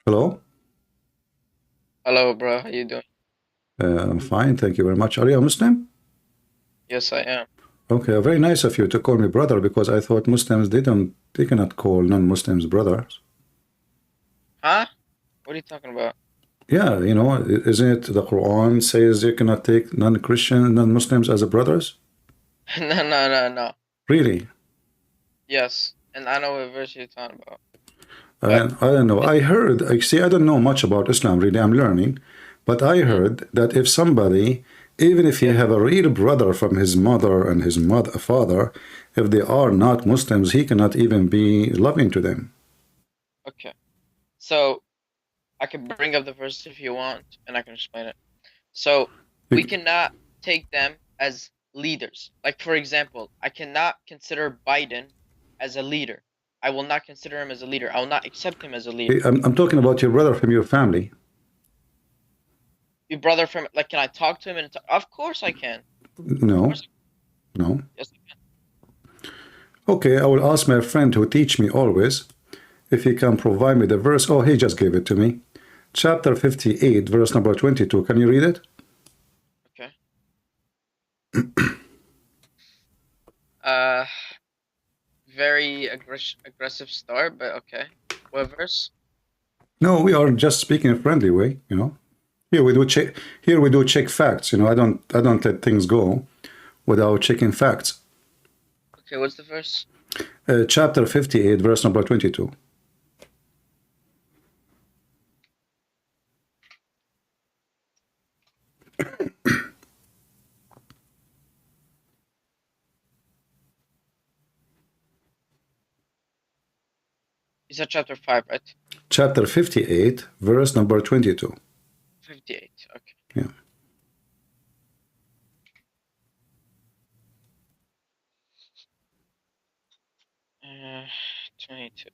Hello. Hello, bro. How you doing? I'm fine, thank you very much. Are you a Muslim? Yes, I am. Okay, very nice of you to call me brother because I thought Muslims they cannot call non-Muslims brothers. Huh? What are you talking about? Yeah, isn't it the Quran says you cannot take non-Christian, non-Muslims as brothers? No, no, no, no. Really? Yes, and I know what verse you're talking about. But I don't know. I heard, I see, I don't know much about Islam really. I'm learning, but I mm, heard that if somebody, even if he yeah, have a real brother from his mother and his mother, father, if they are not Muslims, he cannot even be loving to them. okay. So I can bring up the verse if you want, and I can explain it. So we You- cannot take them as leaders. Like for example, I cannot consider Biden as a leader. I will not consider him as a leader. I will not accept him as a leader. I'm talking about your brother from your family. Your brother from like, can I talk to him? And of course I can. Of No, course, no. yes, I can. Okay, I will ask my friend who teach me always if he can provide me the verse. Oh, he just gave it to me. Chapter 58, verse number 22. Can you read it? Okay. Uh, very aggressive start, but okay. What verse? No, we are just speaking in a friendly way. Here we do check. Here we do check facts. I don't let things go without checking facts. Okay, what's the verse? Chapter 58, verse number 22. You said chapter 5, right? Chapter 58, verse number 22. 58. Okay. Yeah. Uh, 22.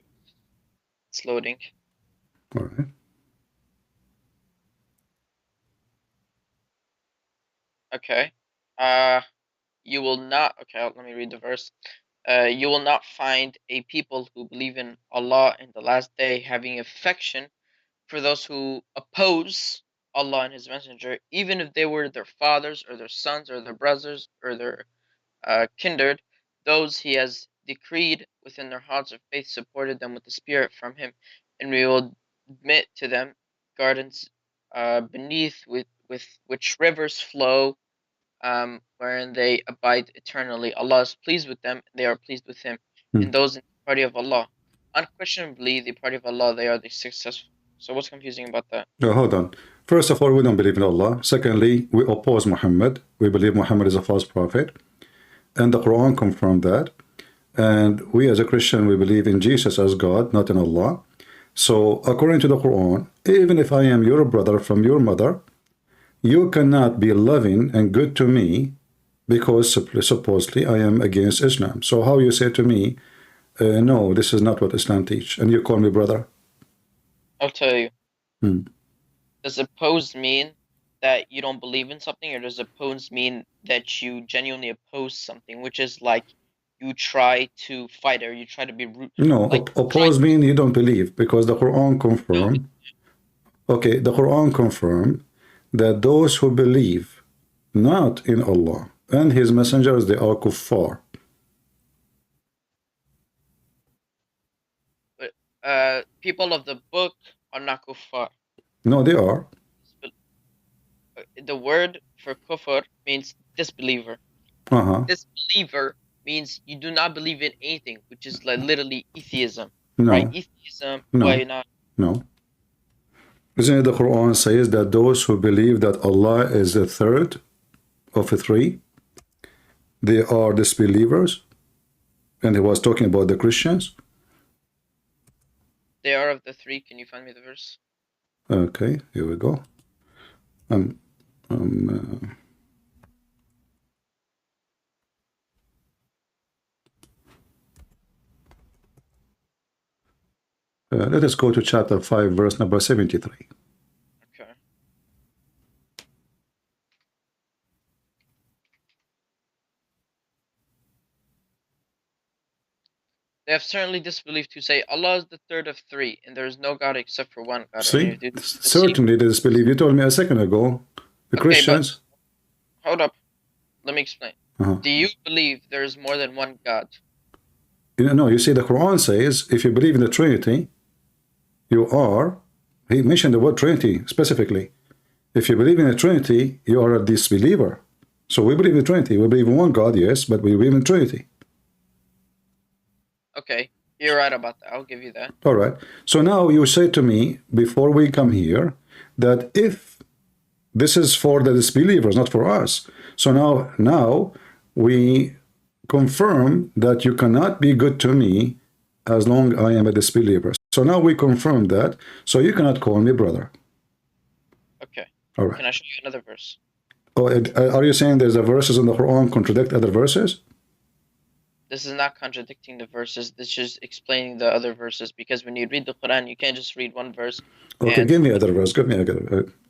It's loading. All right. Okay. You will not. Okay, let me read the verse. You will not find a people who believe in Allah in the last day having affection for those who oppose Allah and His Messenger, even if they were their fathers or their sons or their brothers or their kindred, those he has decreed within their hearts of faith supported them with the Spirit from him, and we will admit to them gardens beneath with which rivers flow, wherein they abide eternally. Allah is pleased with them, they are pleased with him, Hmm. and those in the party of Allah. Unquestionably, the party of Allah, they are the successful. So what's confusing about that? Hold on. First of all, we don't believe in Allah. Secondly, we oppose Muhammad. We believe Muhammad is a false prophet. And the Quran confirmed that. And we as a Christian, we believe in Jesus as God, not in Allah. So according to the Quran, even if I am your brother from your mother, you cannot be loving and good to me because supposedly I am against Islam. So how you say to me, no, this is not what Islam teach, and you call me brother? I'll tell you. Hmm. Does opposed mean that you don't believe in something, or does opposed mean that you genuinely oppose something, which is like you try to fight or you try to be rude, No, like try oppose mean you don't believe because the Quran no, confirm. Okay, the Quran confirm that those who believe not in Allah and His messengers, they are kuffar. but people of the book are not kuffar. No, they are. The word for kufr means disbeliever. Uh-huh. Disbeliever means you do not believe in anything, which is like literally atheism, right? No, Atheism, why no, not? no. Isn't it the Quran says that those who believe that Allah is a third of a three, they are disbelievers? And he was talking about the Christians. They are of the three. Can you find me the verse? Okay, here we go. Um, um, Let us go to chapter 5, verse number 73. Okay. They have certainly disbelieved who say Allah is the third of three, and there is no God except for one God. See, And certainly they disbelieve. You told me a second ago, the okay, Christians. but hold up. Let me explain. Uh-huh. Do you believe there is more than one God? No, you see, the Quran says if you believe in the Trinity, you are. He mentioned the word Trinity specifically. If you believe in the Trinity, you are a disbeliever. So we believe in the Trinity. We believe in one God, yes, but we believe in Trinity. Okay, you're right about that. I'll give you that. All right. So now you say to me before we come here that if this is for the disbelievers, not for us. So now we confirm that you cannot be good to me as long I am a disbeliever. So now we confirm that. So you cannot call me brother. Okay. All right. Can I show you another verse? Oh, are you saying there's a verses in the Quran contradict other verses? This is not contradicting the verses. This is explaining the other verses, because when you read the Quran, you can't just read one verse. Okay, give me other verse. Give me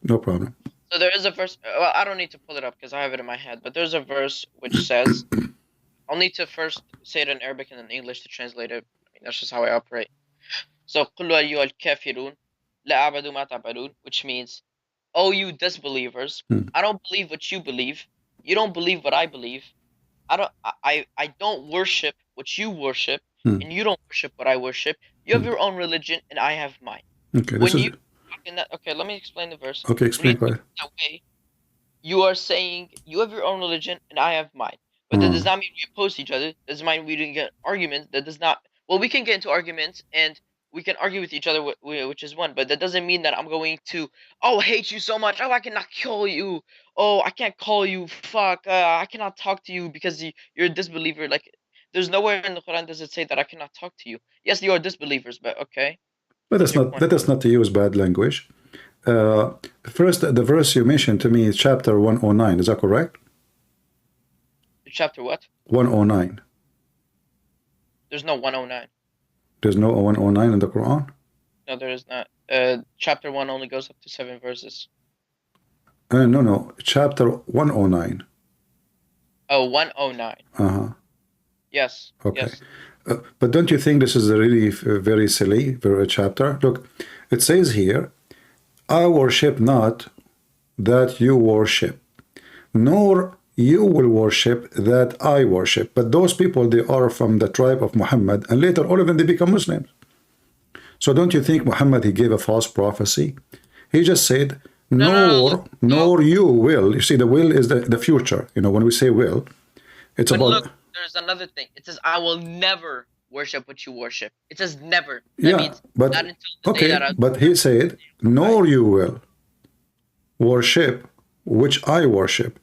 no problem. So there is a verse. Well, I don't need to pull it up because I have it in my head. But there's a verse which says, I'll need to first say it in Arabic and then English to translate it. I mean, that's just how I operate. So, قُلْ أَيُّهَا الْكَافِرُونَ لَا أَعْبُدُ مَا تَعْبُدُونَ, which means, oh, you disbelievers, I don't believe what you believe. You don't believe what I believe. I don't worship what you worship, and you don't worship what I worship. You have your own religion, and I have mine. Okay, when you talk in that, okay, let me explain the verse. Okay, explain. When you talk that way, you are saying you have your own religion and I have mine. But that does not mean we oppose each other. That does not mean we didn't get arguments. That does not. Well, we can get into arguments and we can argue with each other, which is one. But that doesn't mean that I'm going to, hate you so much. Oh, I cannot kill you. Oh, I can't call you. Fuck. I cannot talk to you because you're a disbeliever. Like, there's nowhere in the Quran does it say that I cannot talk to you. Yes, you are disbelievers, but okay. Let us not use bad language. First, the verse you mentioned to me is chapter 109. Is that correct? Chapter what? 109. There's no 109. There's no 109 in the Quran? No, there is not. Chapter 1 only goes up to 7 verses. No. Chapter 109. Oh, 109. Uh-huh. Yes. Okay. Yes. But don't you think this is a really very silly chapter? Look, it says here, I worship not that you worship, nor you will worship that I worship. But those people, they are from the tribe of Muhammad, and later all of them, they become Muslims. So don't you think Muhammad, he gave a false prophecy? He just said, nor you will. You see, the will is the future. You know, when we say will, it's about... Look, there's another thing. It says, I will never worship what you worship. It says never. That means but not until the day that but he said, nor you will worship which I worship.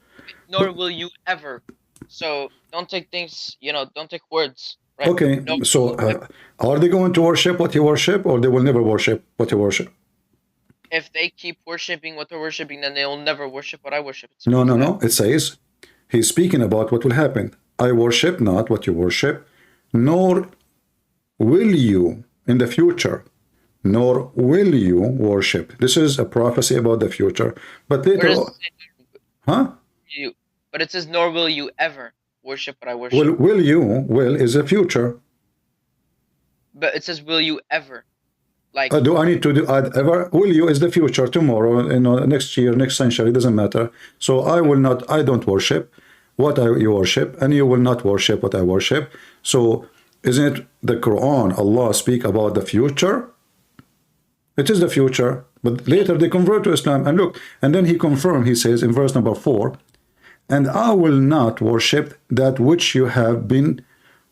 Nor will you ever. So don't take things, don't take words. Right? Okay, so are they going to worship what you worship, or they will never worship what you worship? If they keep worshiping what they're worshiping, then they will never worship what I worship. No. It says, he's speaking about what will happen. I worship not what you worship, nor will you in the future, nor will you worship. This is a prophecy about the future. But later on, but it says, nor will you ever worship what I worship. Will is a future. But it says, will you ever? Like, do I need to add ever? Will you is the future, tomorrow, next year, next century, doesn't matter. So I don't worship what you worship, and you will not worship what I worship. So isn't it the Quran, Allah speak about the future? It is the future, but later they convert to Islam. And look, and then he confirmed, he says in verse number 4, and I will not worship that which you have been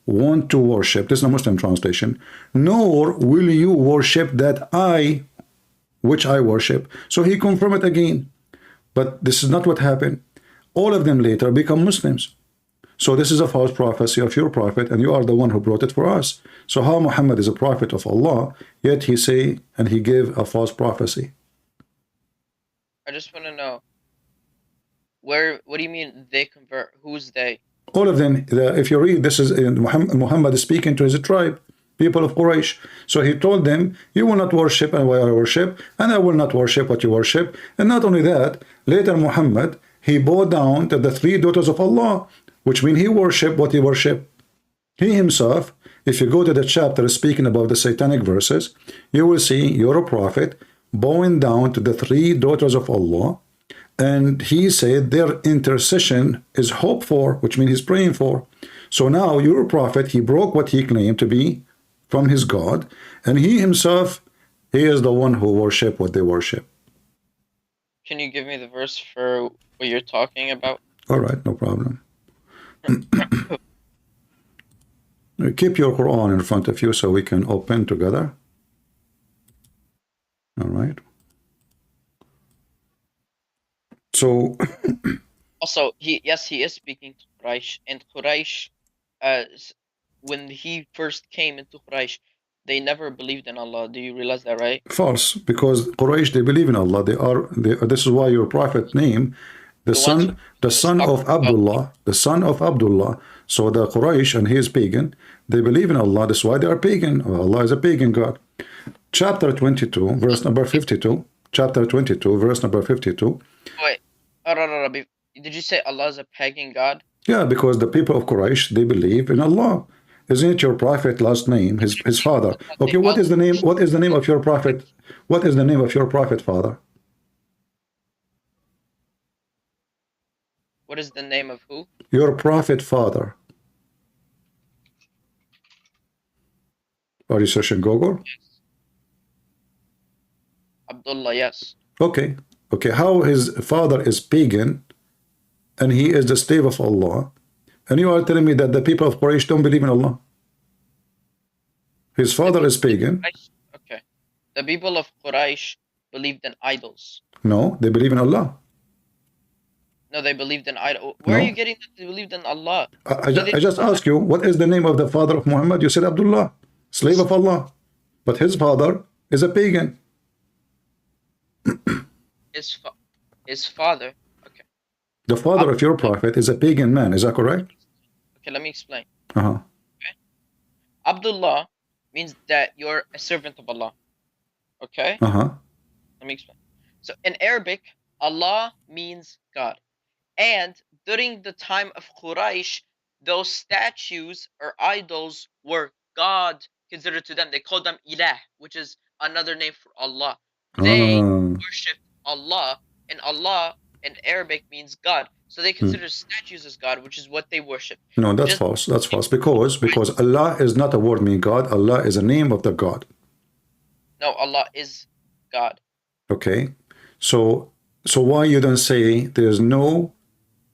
wont to worship. This is a Muslim translation. Nor will you worship that which I worship. So he confirmed it again. But this is not what happened. All of them later become Muslims. So this is a false prophecy of your prophet, and you are the one who brought it for us. So how Muhammad is a prophet of Allah, yet he say, and he gave a false prophecy? I just want to know, what do you mean they convert? Who's they? All of them. If you read, this is Muhammad is speaking to his tribe, people of Quraysh. So he told them, you will not worship what I worship, and I will not worship what you worship. And not only that, later Muhammad, he bowed down to the 3 daughters of Allah, which means he worshiped what he worshiped. He himself if you go to the chapter speaking about the satanic verses, you will see your prophet bowing down to the three daughters of Allah, and he said their intercession is hoped for, which means he's praying for. So now your prophet, he broke what he claimed to be from his God, and he himself, he is the one who worship what they worship. Can you give me the verse for what you're talking about? All right, no problem. Keep your Quran in front of you so we can open together. All right. So Also, he is speaking to Quraysh, and Quraysh, when he first came into Quraysh, they never believed in Allah. Do you realize that, right? false, because Quraysh, they believe in Allah. This is why your prophet name the son of Abdullah, the son of Abdullah. So the Quraysh, and he is pagan, they believe in Allah. That's why they are pagan. Allah is a pagan God. Chapter 22, verse number 52. Chapter 22, verse number 52. Wait, did you say Allah is a pagan God? Yeah, because the people of Quraysh, they believe in Allah. Isn't it your prophet last name, his father? Okay, what is the name? What is the name of your prophet? What is the name of your prophet father? What is the name of who? Your prophet father. Are you searching Google? Yes. Abdullah, yes. Okay. Okay, how his father is pagan and he is the slave of Allah, and you are telling me that the people of Quraysh don't believe in Allah? His father is pagan. Okay. The people of Quraysh believed in idols. No, they believe in Allah. No, they believed in idols. Where are you getting that they believed in Allah? I just asked you, what is the name of the father of Muhammad? You said Abdullah, slave of Allah. But his father is a pagan. His father, okay. The father of your prophet is a pagan man, is that correct? Okay, let me explain. Uh-huh. Okay. Abdullah means that you're a servant of Allah. Okay? Uh-huh. Let me explain. So in Arabic, Allah means God. And during the time of Quraysh, those statues or idols were God considered to them. They called them Ilah, which is another name for Allah. They worshipped Allah, and Allah in Arabic means God. So they consider statues as God, which is what they worship. No, that's false. That's false. Because Allah is not a word meaning God. Allah is a name of the God. No, Allah is God. Okay. So why you don't say there's no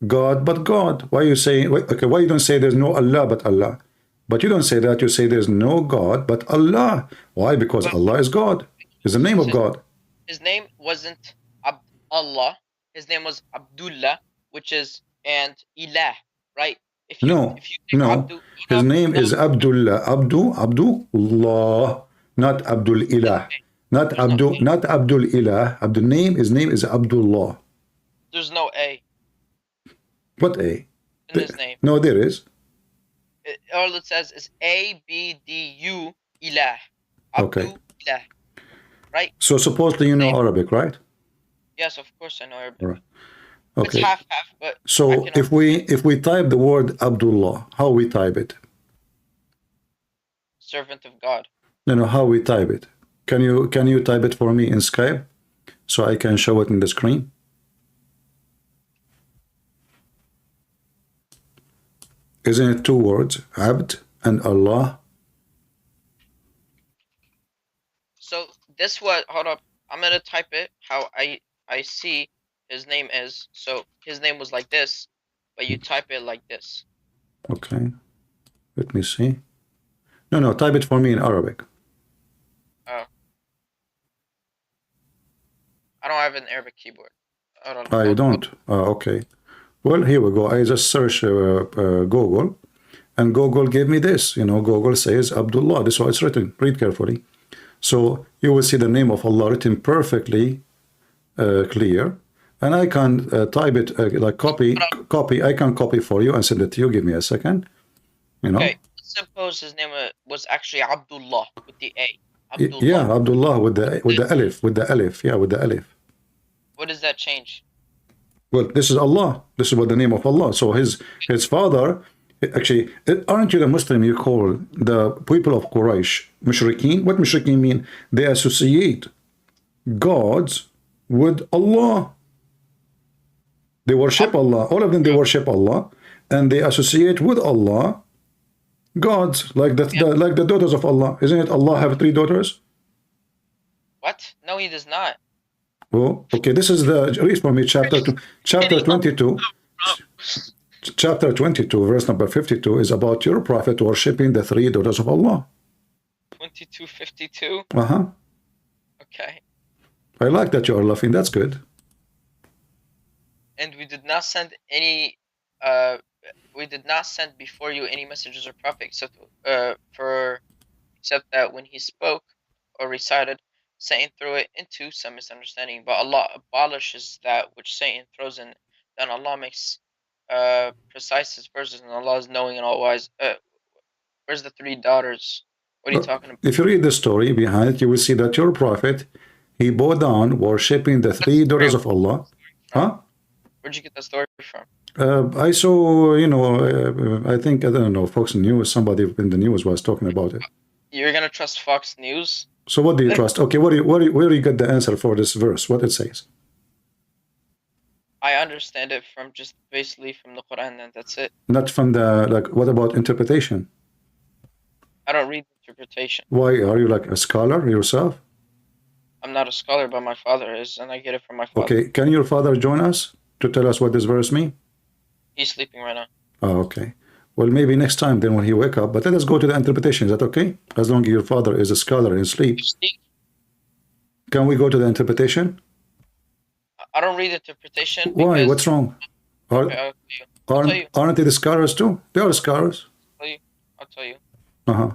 God but God? Why you say, okay, why you don't say there's no Allah but Allah? But you don't say that, you say there's no God but Allah. Why? Because Allah is God. It's the name of God. His name wasn't Allah. His name was Abdullah, which is, and Ilah, right? If you take his name is Abdullah. Abdullah, not Abdul Ilah. Not Abdul Ilah. His name is Abdullah. There's no A. What A? In his name. No, there is. All it says is ABDU Ilah. Okay. Ilah. Right? So supposedly you know Arabic, right? Yes, of course I know Arabic. Right. Okay. It's half-half, but so if we type the word Abdullah, how we type it? Servant of God. No, how we type it? Can you type it for me in Skype so I can show it in the screen? Isn't it two words, Abd and Allah? So this was, hold up, I'm gonna type it how I see his name is. So his name was like this, but you type it like this. Okay, let me see. No, type it for me in Arabic. Oh, I don't have an Arabic keyboard. You don't? Okay. Well, here we go. I just searched Google, and Google gave me this. Google says Abdullah. This is how it's written. Read carefully. So you will see the name of Allah written perfectly clear. And I can type it like copy. I can copy for you and send it to you. Give me a second. Okay. Suppose his name was actually Abdullah with the A. Abdullah. Yeah, Abdullah with the alif. Yeah, with the alif. What does that change? Well, this is Allah. This is what the name of Allah. So his father, Actually, aren't you the Muslim you call the people of Quraysh mushrikeen? What mushrikeen mean? They associate gods with Allah. They worship Allah. All of them, they worship Allah. And they associate with Allah gods, like like the daughters of Allah. Isn't it Allah have 3 daughters? What? No, he does not. Oh, okay. This is the read for me, chapter 22. Chapter 22, verse number 52 is about your prophet worshipping the 3 daughters of Allah. 22:52. Uh-huh. Okay. I like that you are laughing. That's good. And we did not send any. We did not send before you any messengers or prophets except that when he spoke or recited, Satan threw it into some misunderstanding. But Allah abolishes that which Satan throws in. Then Allah makes precise his verses, and Allah is knowing and all wise. Where's the 3 daughters? What are you talking about? If you read the story behind it, you will see that your prophet, he bowed down worshipping the 3 daughters of Allah. Huh? Where'd you get that story from? I saw, I think, I don't know, Fox News, somebody in the news was talking about it. You're gonna trust Fox News? So what do you trust? Okay, where do you get the answer for this verse? What it says? I understand it from just basically from the Quran, and that's it. Not from the, like, what about interpretation? I don't read interpretation. Why? Are you like a scholar yourself? I'm not a scholar, but my father is, and I get it from my father. Okay, can your father join us to tell us what this verse means? He's sleeping right now. Oh, okay. Well, maybe next time then when he wake up. But let us go to the interpretation. Is that okay? As long as your father is a scholar in sleep. Can we go to the interpretation? I don't read interpretation. Why? What's wrong? Aren't they the scholars too? They are scholars. I'll tell you. Uh-huh.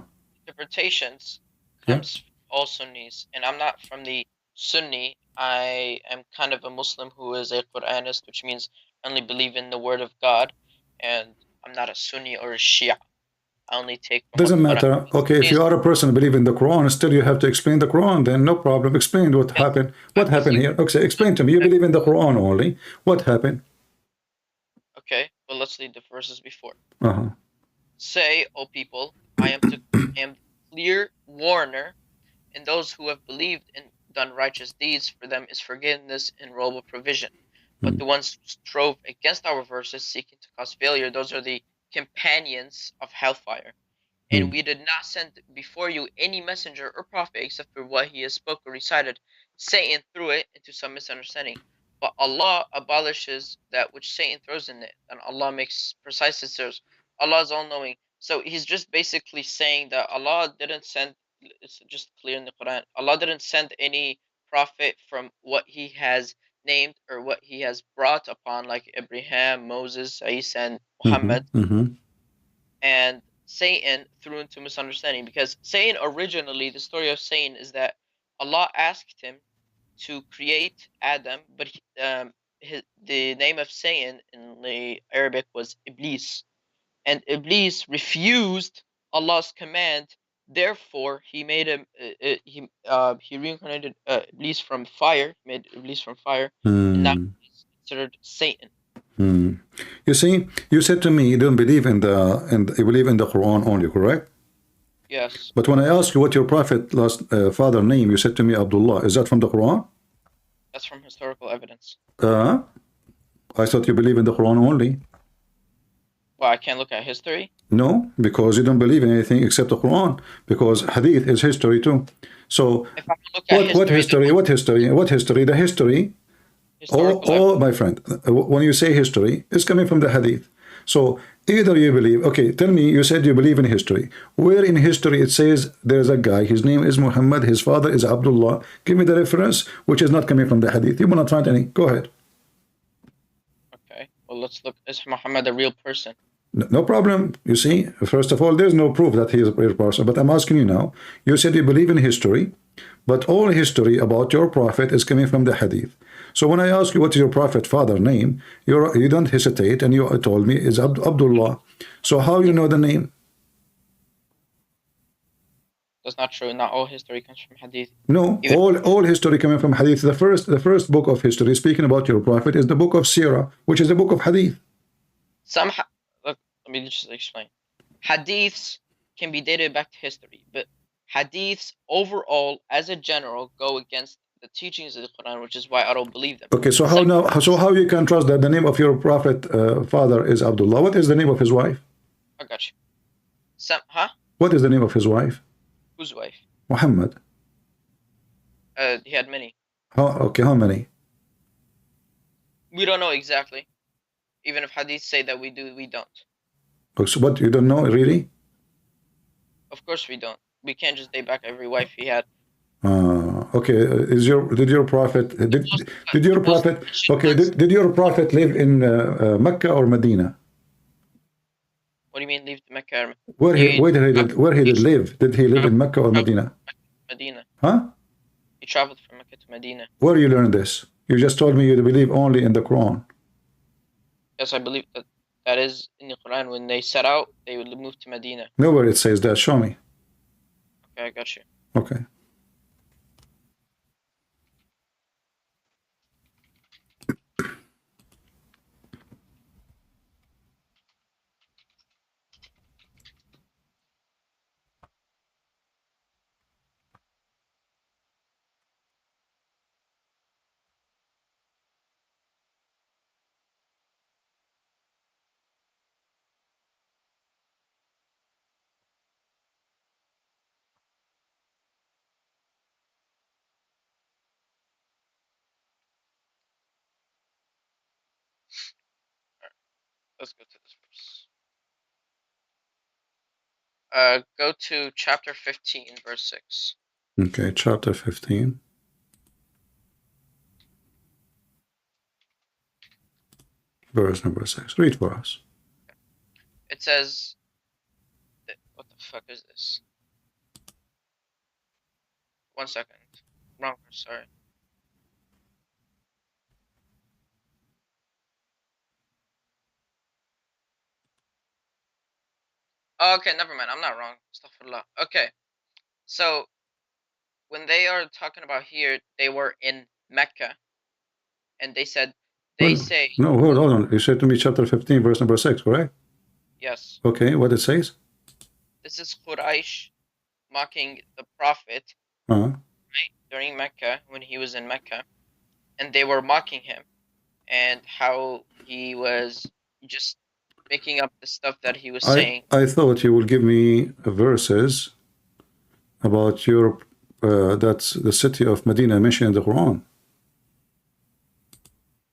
Interpretations comes from all Sunnis, and I'm not from the Sunni. I am kind of a Muslim who is a Quranist, which means I only believe in the word of God, and I'm not a Sunni or a Shia. I only take. Doesn't matter. Okay, if you are a person believing the Quran, still you have to explain the Quran. Then no problem. Explain what happened. What happened here? Okay, explain to me. You believe in the Quran only. What happened? Okay, well let's read the verses before. Uh-huh. Say, O people, I am the clear warner, and those who have believed and done righteous deeds, for them is forgiveness and robe of provision. But the ones who strove against our verses, seeking to cause failure, those are the companions of hellfire. And we did not send before you any messenger or prophet except for what he has spoke or recited. Satan threw it into some misunderstanding. But Allah abolishes that which Satan throws in it, and Allah makes precise his verse. Allah is all-knowing. So he's just basically saying that Allah didn't send, it's just clear in the Quran, Allah didn't send any prophet from what he has named or what he has brought upon, like Abraham, Moses, Isa, and Muhammad. And Satan threw into misunderstanding, because Satan originally, the story of Satan is that Allah asked him to create Adam, but the name of Satan in the Arabic was Iblis, and Iblis refused Allah's command. Therefore, he made him. He reincarnated Iblis from fire. Made Iblis from fire, and now he's considered Satan. You see, you said to me you don't believe in you believe in the Quran only, correct? Yes. But when I asked you what your prophet last father name, you said to me Abdullah. Is that from the Quran? That's from historical evidence. I thought you believe in the Quran only. Well, I can't look at history. No, because you don't believe in anything except the Quran. Because Hadith is history too. So if I look at what history? What history? What history? The history. Oh, my friend, when you say history, it's coming from the Hadith. So either you believe, okay, tell me, you said you believe in history. Where in history it says there's a guy, his name is Muhammad, his father is Abdullah. Give me the reference, which is not coming from the Hadith. You will not find any. Go ahead. Okay, well, let's look. Is Muhammad a real person? No problem. You see, first of all, there's no proof that he is a real person. But I'm asking you now, you said you believe in history, but all history about your prophet is coming from the Hadith. So when I ask you what is your prophet father name, you don't hesitate, and you told me it's Abdullah. So how you know the name? That's not true. Not all history comes from Hadith. No, all history coming from Hadith. The first book of history speaking about your prophet is the book of Sirah, which is the book of Hadith. Look, let me just explain. Hadiths can be dated back to history, but hadiths overall, as a general, go against the teachings of the Quran, which is why I don't believe them. Okay, so how now? So how you can trust that the name of your prophet father is Abdullah? What is the name of his wife? I got you. Huh? What is the name of his wife? Whose wife? Muhammad. He had many. Okay, how many? We don't know exactly. Even if hadiths say that we do, we don't. So what, you don't know really? Of course we don't. We can't just date back every wife he had. Okay. Did your prophet did your prophet okay did your prophet live in Mecca or Medina? What do you mean leave Mecca? Where he did live? Did he live in Mecca or Medina? Medina. Huh? He traveled from Mecca to Medina. Where you learn this? You just told me you believe only in the Quran. Yes, I believe that is in the Quran. When they set out, they would move to Medina. Nowhere it says that. Show me. Okay, I got you. Okay. Let's go to this verse. Go to chapter 15, verse 6. Okay, chapter 15. Verse number 6. Read for us. It says, what the fuck is this? 1 second. Wrong verse, sorry. Oh, okay, never mind. I'm not wrong. Astaghfirullah. Okay. So, when they are talking about here, they were in Mecca. And they said, say... No, hold on. You said to me chapter 15, verse number 6, correct? Yes. Okay, what it says? This is Quraysh mocking the Prophet Uh-huh. right, during Mecca, when he was in Mecca. And they were mocking him. And how he was just making up the stuff that he was saying. I thought you will give me verses about Europe, that's the city of Medina mentioned in the Quran.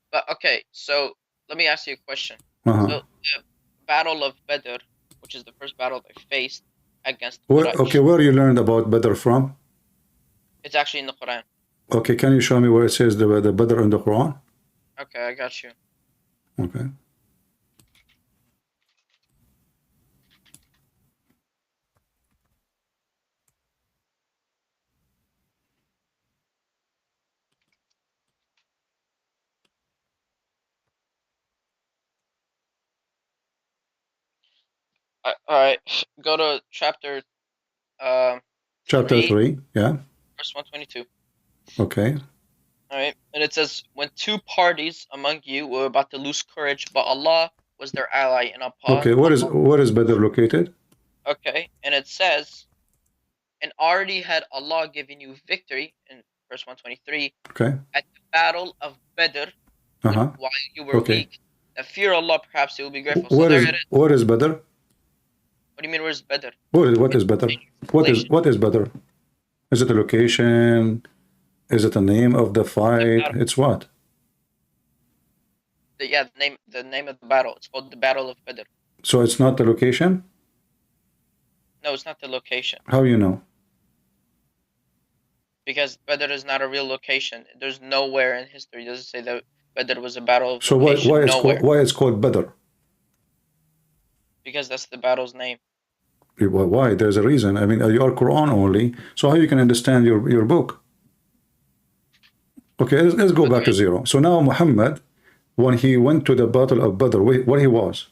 But okay, so let me ask you a question. Uh-huh. So the Battle of Badr, which is the first battle they faced against Quraysh. Okay, where you learned about Badr from? It's actually in the Quran. Okay, can you show me where it says the Badr in the Quran? Okay, I got you. Okay. All right, go to chapter Chapter 3, yeah. Verse 122. Okay. All right, and it says, when two parties among you were about to lose courage, but Allah was their ally and upon. Okay, where is Badr located? Okay, and it says, and already had Allah given you victory in verse 123. Okay. At the battle of Badr, while you were weak. Now fear Allah, perhaps you will be grateful. So where is Badr? What do you mean, where's Badr? What is Badr? What is Badr? Is it a location? Is it the name of the fight? It's what? The name of the battle. It's called the Battle of Badr. So it's not the location? No, it's not the location. How you know? Because Badr is not a real location. There's nowhere in history does it say that Badr was a battle of so location. Why it's called Badr? Because that's the battle's name. Why? There's a reason. I mean, you are Quran only, so how you can understand your book? Okay, let's go back to zero. So now Muhammad, when he went to the battle of Badr, where he was?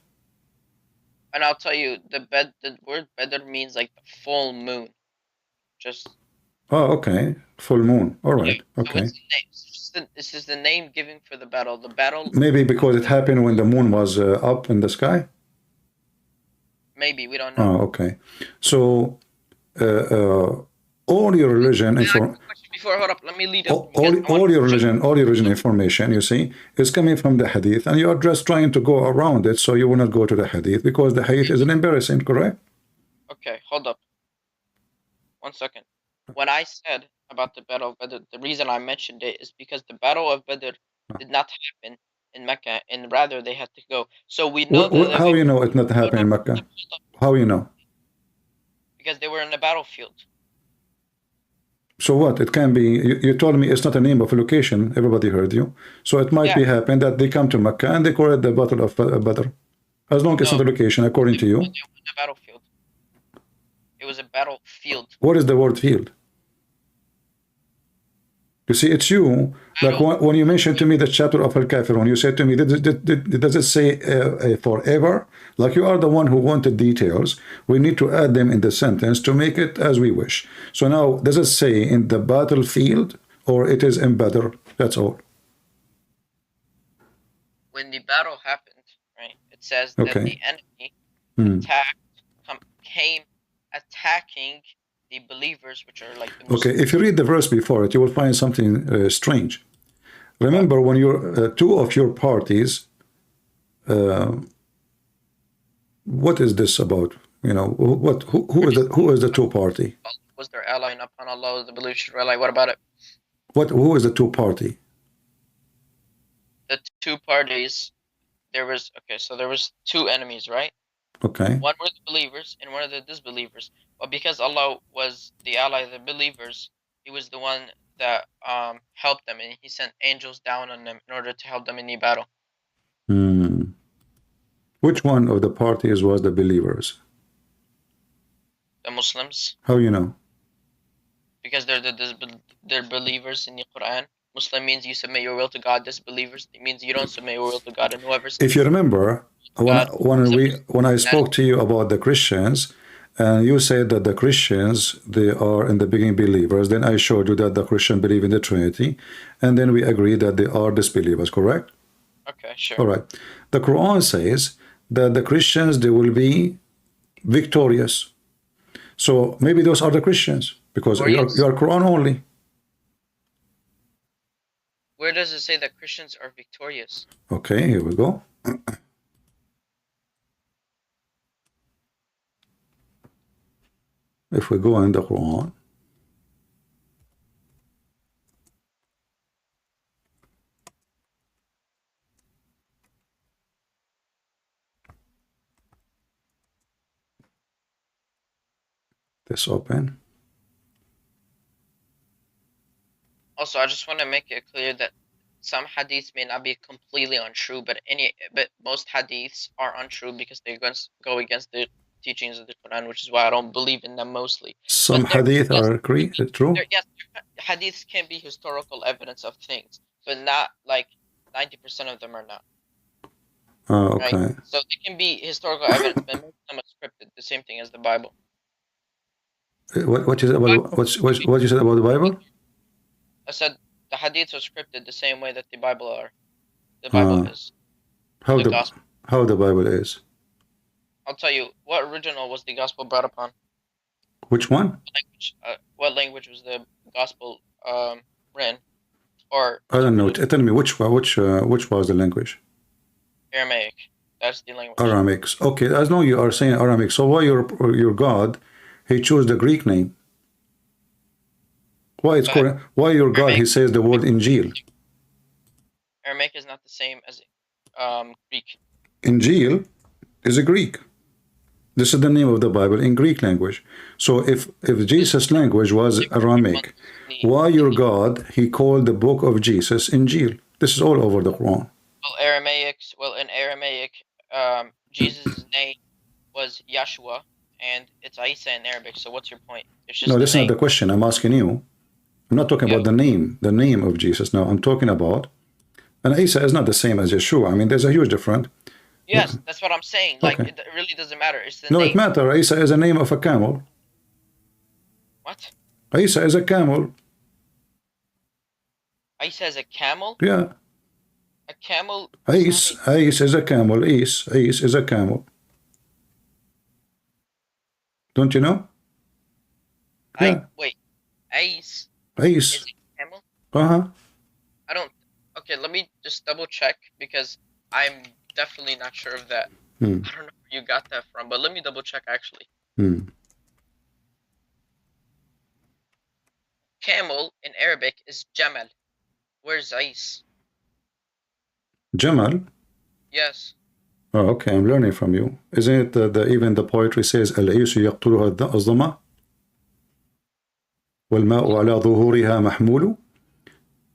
And I'll tell you, the word Badr means like the full moon. Just. Oh, okay. Full moon. All right. Yeah, okay. So this is the name given for the battle. The battle. Maybe because it happened when the moon was up in the sky? Maybe, we don't know. Oh, okay. So all your religion Before, hold up, let me lead up. all your religion information, you see, is coming from the hadith, and you are just trying to go around it so you will not go to the hadith because the hadith is an embarrassing, correct? Okay, hold up. 1 second. When I said about the Battle of Badr, the reason I mentioned it is because the Battle of Badr did not happen in Mecca, and rather they had to go. So we know that How you know it not happened in hold Mecca? up, How you know? because they were in the battlefield. So what? It can be. You told me it's not a name of a location. Everybody heard you. So it might be happen that they come to Mecca and they call it the Battle of Badr, as long as it's not a location, according to you. It was a battlefield. It was a battlefield. What is the word field? You see, it's you. Like when you mentioned to me the chapter of Al-Kafirun, you said to me, does it say forever? Like you are the one who wanted details. We need to add them in the sentence to make it as we wish. So now, does it say in the battlefield or it is in Badr? That's all. When the battle happened, right, it says that the enemy came attacking the believers, which are like the Muslims. Okay, if you read the verse before it, you will find something strange. Remember, when you're two of your parties, what is this about? You know, who is the two party? Was their ally, and upon Allah the believers should rely. What about it? Who is the two party? The two parties, there was two enemies, right? Okay. One were the believers and one of the disbelievers. But because Allah was the ally of the believers, He was the one that helped them, and He sent angels down on them in order to help them in the battle. Which one of the parties was the believers? The Muslims. How you know? Because they're believers in the Quran. Muslim means you submit your will to God. Disbelievers, it means you don't submit your will to God. And whoever. If you remember, when I spoke to you about the Christians, and you said that the Christians, they are in the beginning believers, then I showed you that the Christians believe in the Trinity, and then we agreed that they are disbelievers, correct? Okay, sure. All right. The Quran says that the Christians, they will be victorious. So maybe those are the Christians, because you are Quran only. Where does it say that Christians are victorious? Okay, here we go. If we go in the Quran, this open. Also, I just want to make it clear that some hadiths may not be completely untrue, but most hadiths are untrue because they go against the teachings of the Quran, which is why I don't believe in them mostly. Some hadith are true? Yes, hadiths can be historical evidence of things, but not like 90% of them are not. Okay. Right? So they can be historical evidence, but most of them are scripted, the same thing as the Bible. What you said about the Bible? I said the hadiths are scripted the same way that the Bible are. The Bible is. How the Bible is? I'll tell you, what original was the gospel brought upon? Which one? What language was the gospel written? Or I don't know. Tell me which was the language? Aramaic. That's the language. Aramaic. Okay, as long you are saying Aramaic, so why your God, he chose the Greek name? Why it's called? Why your God, he says the word Injil? Aramaic is not the same as Greek. Injil is a Greek. This is the name of the Bible in Greek language. So if Jesus' language was Aramaic, why your God, he called the book of Jesus Injil? This is all over the Quran. Well, in Aramaic, Jesus' name was Yeshua, and it's Isa in Arabic. So what's your point? It's just no, that's not the question. I'm asking you. I'm not talking about the name of Jesus. No, I'm talking about, and Isa is not the same as Yeshua. I mean, there's a huge difference. Yes, that's what I'm saying. Like, it really doesn't matter. It's the name. No, it matters. Isa is a name of a camel. What? Isa is a camel. Isa is a camel? Yeah. A camel? Is a camel. Is a camel. Don't you know? Yeah. Wait. Ice Ace. is a camel? Uh-huh. I don't. Okay, let me just double check because I'm definitely not sure of that. I don't know where you got that from, but let me double check actually. Camel in Arabic is Jamal. Where's Ice? Jamal. Yes. Oh, okay, I'm learning from you. Isn't it even the poetry says العيش يقتلها الظما والماء على ظهورها محمول.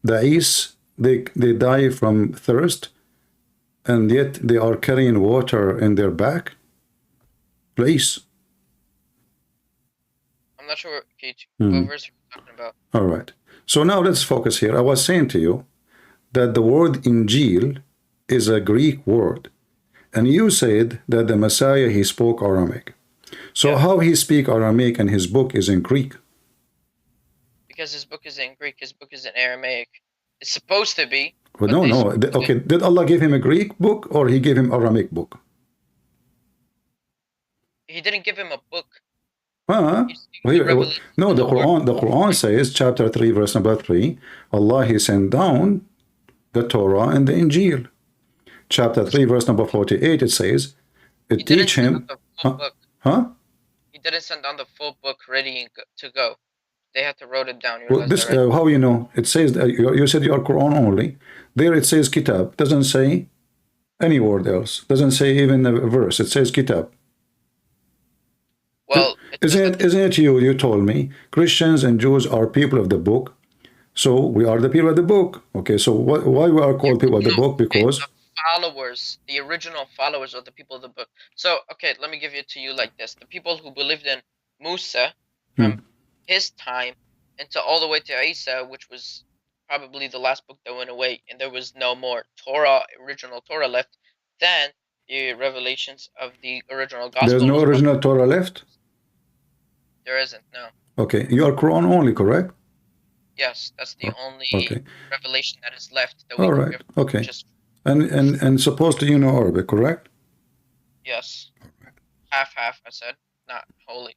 The East, they die from thirst, and yet they are carrying water in their back. Place. I'm not sure what verse you're talking about. All right. So now let's focus here. I was saying to you that the word Injil is a Greek word. And you said that the Messiah, he spoke Aramaic. So how he speak Aramaic and his book is in Greek? Because his book is in Greek, his book is in Aramaic. It's supposed to be. Well, no. Okay, did Allah give him a Greek book or he gave him Aramaic book? He didn't give him a book. No, the Quran says, chapter 3, verse number 3, Allah, he sent down the Torah and the Injil. Chapter 3, verse number 48, it says, it teach him. He didn't send down the full book ready to go. They had to wrote it down. Well, this, how you know? It says that you said you are Quran only. There it says kitab. Doesn't say any word else. Doesn't say even a verse. It says kitab. Well, isn't it you told me Christians and Jews are people of the book, so we are the people of the book. Okay, so why we are called people of the book? Because followers, the original followers of the people of the book. So okay, let me give it to you like this: the people who believed in Musa from his time into all the way to Isa, which was probably the last book that went away, and there was no more Torah, original Torah left. Then the revelations of the original gospel. There's no original Torah left? There isn't, no. Okay, you are Quran only, correct? Yes, that's the only revelation that is left. That we all right, okay. And supposedly you know Arabic, correct? Yes. Half, I said. Not fully.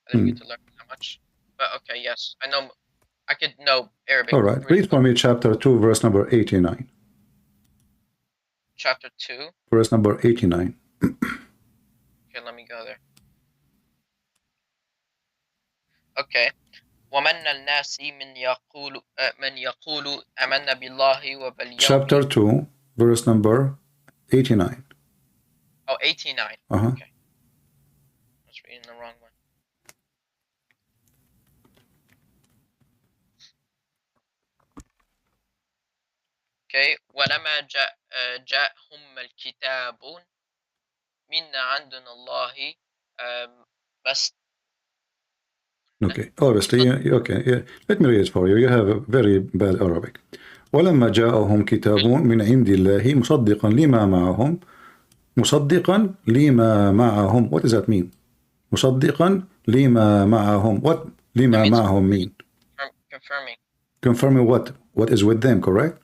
I didn't get to learn that much. But okay, yes. I could know Arabic. All right, read for me chapter 2, verse number 89. Chapter 2? Verse number 89. Okay, let me go there. Okay. وَمَنَّ النَّاسِ مَنْ يَقُولُ آمَنَّا بِاللَّهِ وَبَالْيَوْمِ. Chapter 2, verse number 89. Oh, 89. Okay. I was reading the wrong one. Okay. وَلَمَا جَاءَهُمَّ الْكِتَابُ مِنَّ عَنْدُنَ اللَّهِ Okay, obviously, okay. Let me read it for you. You have a very bad Arabic. ولما جاءهم كتاب من عند الله مصدقا لما معهم. What does that mean? مصدقا لما معهم. What لما معهم mean? Confirming what? What is with them, correct?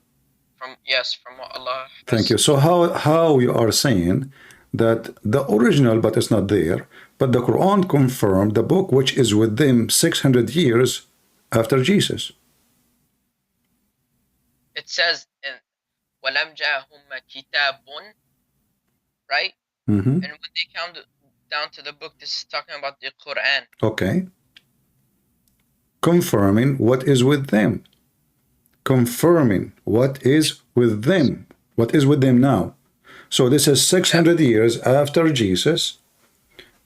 From what Allah. Thank you. So how you are saying that the original, but it's not there, but the Quran confirmed the book which is with them 600 years after Jesus. It says in وَلَمْ جَاءَهُمَّ كِتَابٌ, right? And when they come down to the book, this is talking about the Quran. Okay. Confirming what is with them. Confirming what is with them. What is with them now. So this is 600 years after Jesus,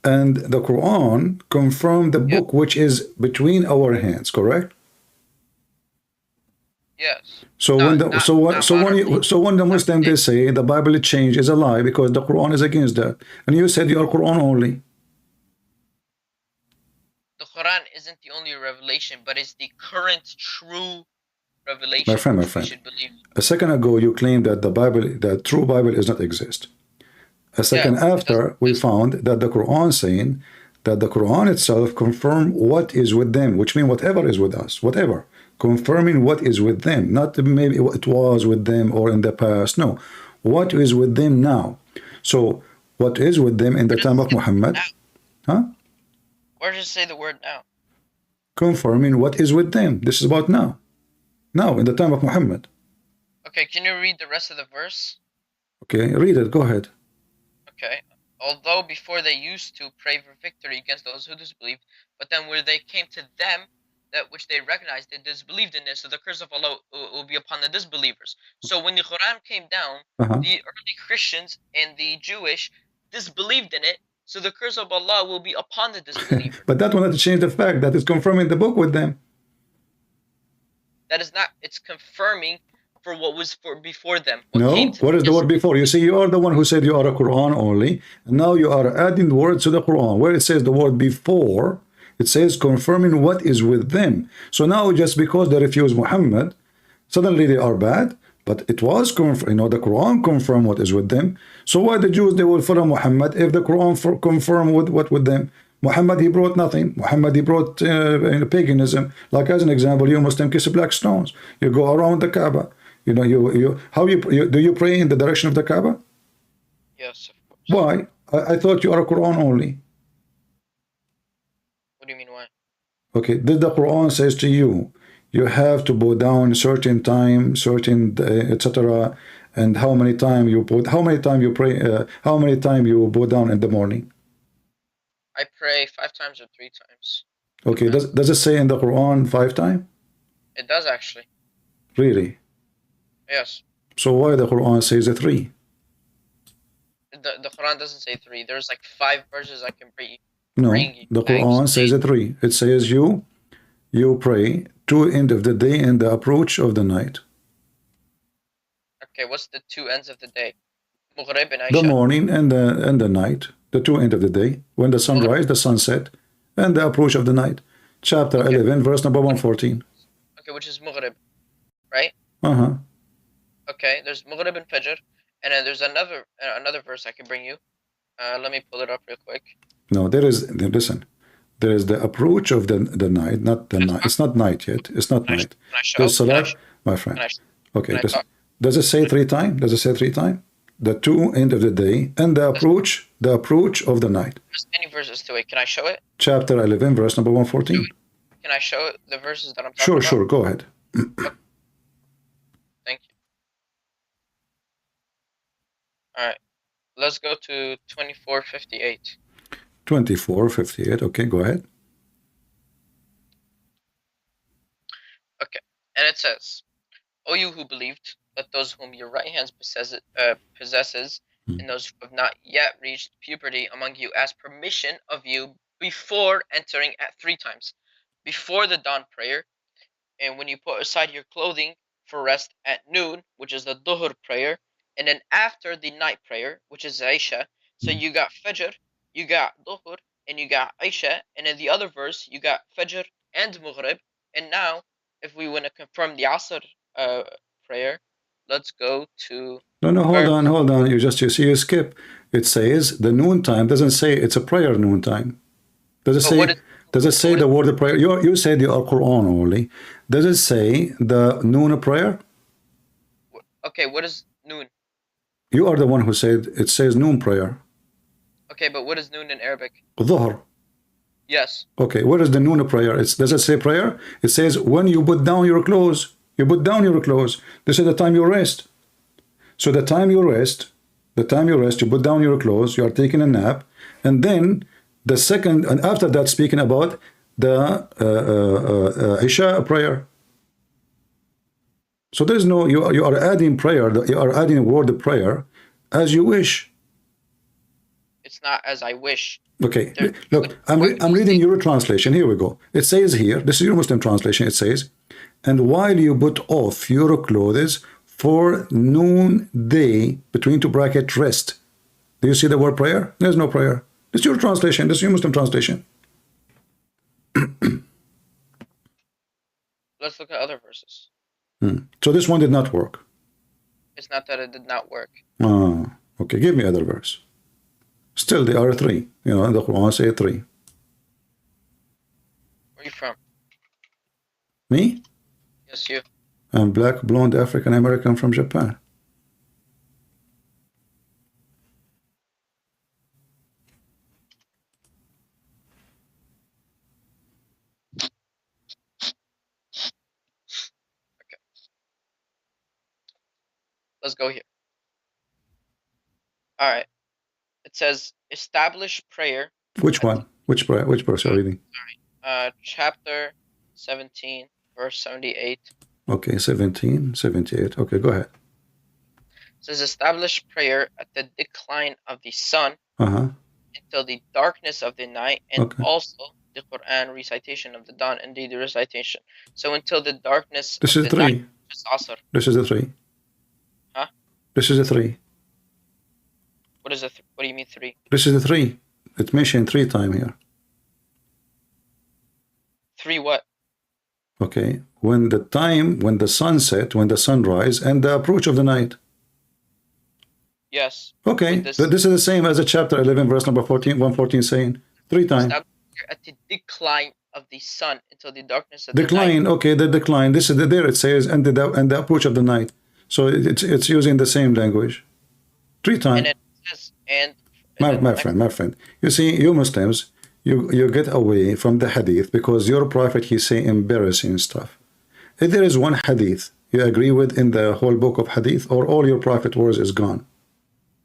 and the Quran confirmed the book which is between our hands, correct? Yes. So when the Muslim they say the Bible changed is a lie because the Quran is against that, and you said you are Quran only. The Quran isn't the only revelation, but it's the current true revelation. My friend. A second ago you claimed that the true Bible does not exist. A second after we found that the Quran saying that the Quran itself confirmed what is with them, which means whatever is with us, whatever. Confirming what is with them, not maybe it was with them or in the past. No, what is with them now. So what is with them in the time of Muhammad? Huh? Where does it say the word now? Confirming what is with them. This is about now. Now, in the time of Muhammad. Okay, can you read the rest of the verse? Okay, read it. Go ahead. Okay. Although before they used to pray for victory against those who disbelieved, but then when they came to them, that which they recognized, they disbelieved in this, so the curse of Allah will be upon the disbelievers. So when the Quran came down, the early Christians and the Jewish disbelieved in it, so the curse of Allah will be upon the disbelievers. But that will not change the fact that it's confirming the book with them. That is not, it's confirming for what was for before them. No, what is the word before? You see, you are the one who said you are a Quran only, and now you are adding the words to the Quran. Where it says the word before, it says confirming what is with them. So now just because they refuse Muhammad, suddenly they are bad, but it was confirmed, the Quran confirmed what is with them. So why the Jews, they will follow Muhammad if the Quran confirm with what with them? Muhammad, he brought nothing. Muhammad, he brought paganism. Like as an example, you Muslim kiss black stones. You go around the Kaaba. Do you pray in the direction of the Kaaba? Yes, of course. Why? I thought you are a Quran only. What do you mean why? Okay, did the Quran says to you, you have to bow down certain time, certain etc. And how many time you pray, how many time you bow down in the morning? I pray 5 times or 3 times. Okay, does it say in the Quran 5 times? It does actually. Really? Yes. So why the Quran says 3? The Quran doesn't say 3. There's like 5 verses I can bring you. No, the Quran says 3. It says you pray to end of the day and the approach of the night. Okay, what's the 2 ends of the day? Maghrib and Isha. The morning and the night, the 2 end of the day, when the sun rise, the sunset, and the approach of the night. Chapter 11, verse number 114. Okay, which is Maghrib, right? Okay, there's Maghrib and Fajr, and then there's another verse I can bring you. Let me pull it up real quick. No, listen, there is the approach of the night, not the night. It's not night yet. It's not night. There's Salah, my friend. Okay, does it say 3 times? Does it say 3 times? The 2 end of the day and the approach of the night. There's many verses to it. Can I show it? Chapter 11, verse number 114. Can I show the verses that I'm talking about? Sure, go ahead. Thank you. All right, let's go to 2458. 2458. Okay, go ahead. Okay, and it says, "O you who believed, let those whom your right hand possesses, and those who have not yet reached puberty among you ask permission of you before entering at 3 times, before the dawn prayer, and when you put aside your clothing for rest at noon, which is the Dhuhr prayer, and then after the night prayer, which is Isha." So you got Fajr, you got Dhuhr, and you got Isha, and in the other verse you got Fajr and Maghrib. And now, if we want to confirm the Asr prayer, let's go to... No, hold on. You skip. It says the noon time. Doesn't say it's a prayer noon time. Does it say the word of prayer? You said you are Quran only. Does it say the noon prayer? Okay, what is noon? You are the one who said it says noon prayer. Okay, but what is noon in Arabic? Dhuhr. Yes. Okay, what is the noon prayer? Does it say prayer? It says when you put down your clothes. You put down your clothes. This is the time you rest. So the time you rest, you put down your clothes, you are taking a nap, and then the second, and after that, speaking about the Isha prayer. So there is no, you are adding prayer, you are adding a word of prayer as you wish. It's not as I wish. Okay, look, I'm reading your translation. Here we go. It says here, this is your Muslim translation. It says, "And while you put off your clothes for noonday, between 2 brackets, rest." Do you see the word prayer? There's no prayer. This is your translation. This is your Muslim translation. Let's look at other verses. So this one did not work. It's not that it did not work. Okay, give me other verse. Still, there are 3. In the Quran say 3. Where are you from? Me? Yes, you. I'm black, blonde, African American from Japan. let's go here. All right. It says establish prayer. Which one? Which verse are you reading? Chapter 17, verse 78. Okay, 17, 78. Okay, go ahead. It says establish prayer at the decline of the sun until the darkness of the night, and also the Quran recitation of the dawn, indeed the recitation. So until the darkness this of is the three. night. This is the three. Huh? This is the three. What is it? What do you mean three? This is the three. It's mentioned 3 times here. 3 what? Okay, when the sunset, when the sunrise, and the approach of the night. Yes. Okay, this is the same as the chapter 11, verse number 114 saying 3 times. At the decline of the sun until the darkness of the decline, night. Okay, the decline. This is there it says, and the approach of the night. So it's using the same language. 3 times. And it says, my friend, you see, you Muslims, you get away from the hadith because your prophet, he say embarrassing stuff. If there is one hadith you agree with in the whole book of hadith, or all your prophet words is gone?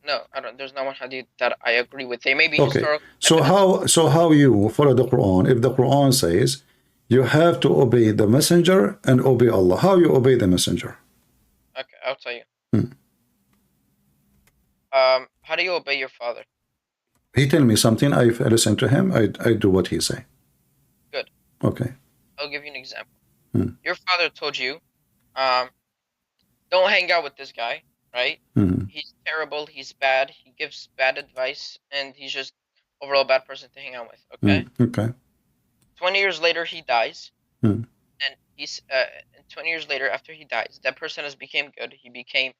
No, I don't. There's not one hadith that I agree with. They may be okay. historical. So how you follow the Quran if the Quran says you have to obey the messenger and obey Allah? How you obey the messenger? Okay, I'll tell you. How do you obey your father? He tell me something, I listen to him, I do what he say. Good. Okay. I'll give you an example. Your father told you, don't hang out with this guy, right? He's terrible, he's bad, he gives bad advice, and he's just overall a bad person to hang out with, okay? Okay. 20 years later, he dies. And he's 20 years later, after he dies, that person has became good. He became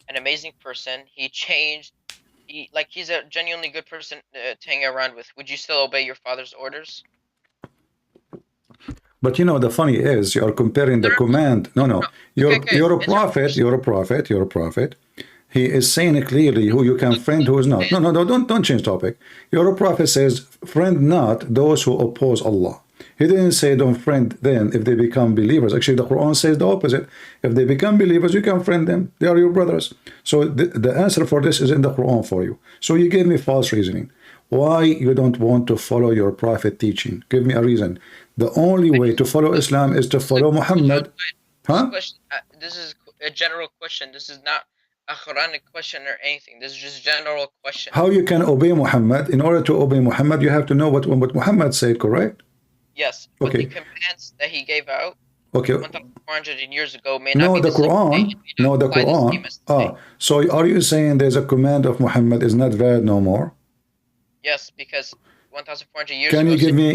an amazing person. He changed. He's a genuinely good person to hang around with. Would you still obey your father's orders? But you know, the funny is, you are comparing the command. No. You're a prophet. He is saying clearly who you can friend, who is not. No, don't change topic. Your prophet says, friend not those who oppose Allah. He didn't say don't friend them if they become believers. Actually, the Quran says the opposite. If they become believers, you can friend them. They are your brothers. So the answer for this is in the Quran for you. So you gave me false reasoning. Why you don't want to follow your prophet teaching? Give me a reason. The only way to follow Islam is to follow Muhammad. This is a general question. This is not a Quranic question or anything. This is just a general question. How you can obey Muhammad? In order to obey Muhammad, you have to know what Muhammad said, correct? Yes. But the commands that he gave out 1,400 years ago may not be the Quran. No, the Quran. So are you saying there's a command of Muhammad is not valid no more? Yes, because 1,400 years ago.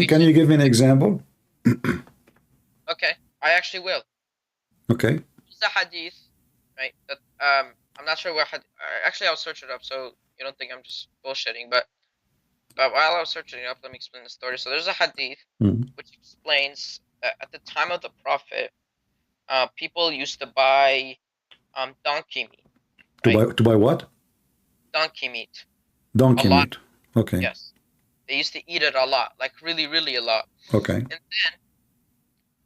Can you give me an example? Okay, I actually will. Okay. It's a hadith, right? That I'm not sure what hadith. Actually, I'll search it up so you don't think I'm just bullshitting. But while I was searching it up, let me explain the story. So there's a hadith which explains that at the time of the Prophet, people used to buy donkey meat. Right? To buy what? Donkey meat. Donkey meat. Okay. Yes. They used to eat it a lot, like really, really a lot. Okay. And then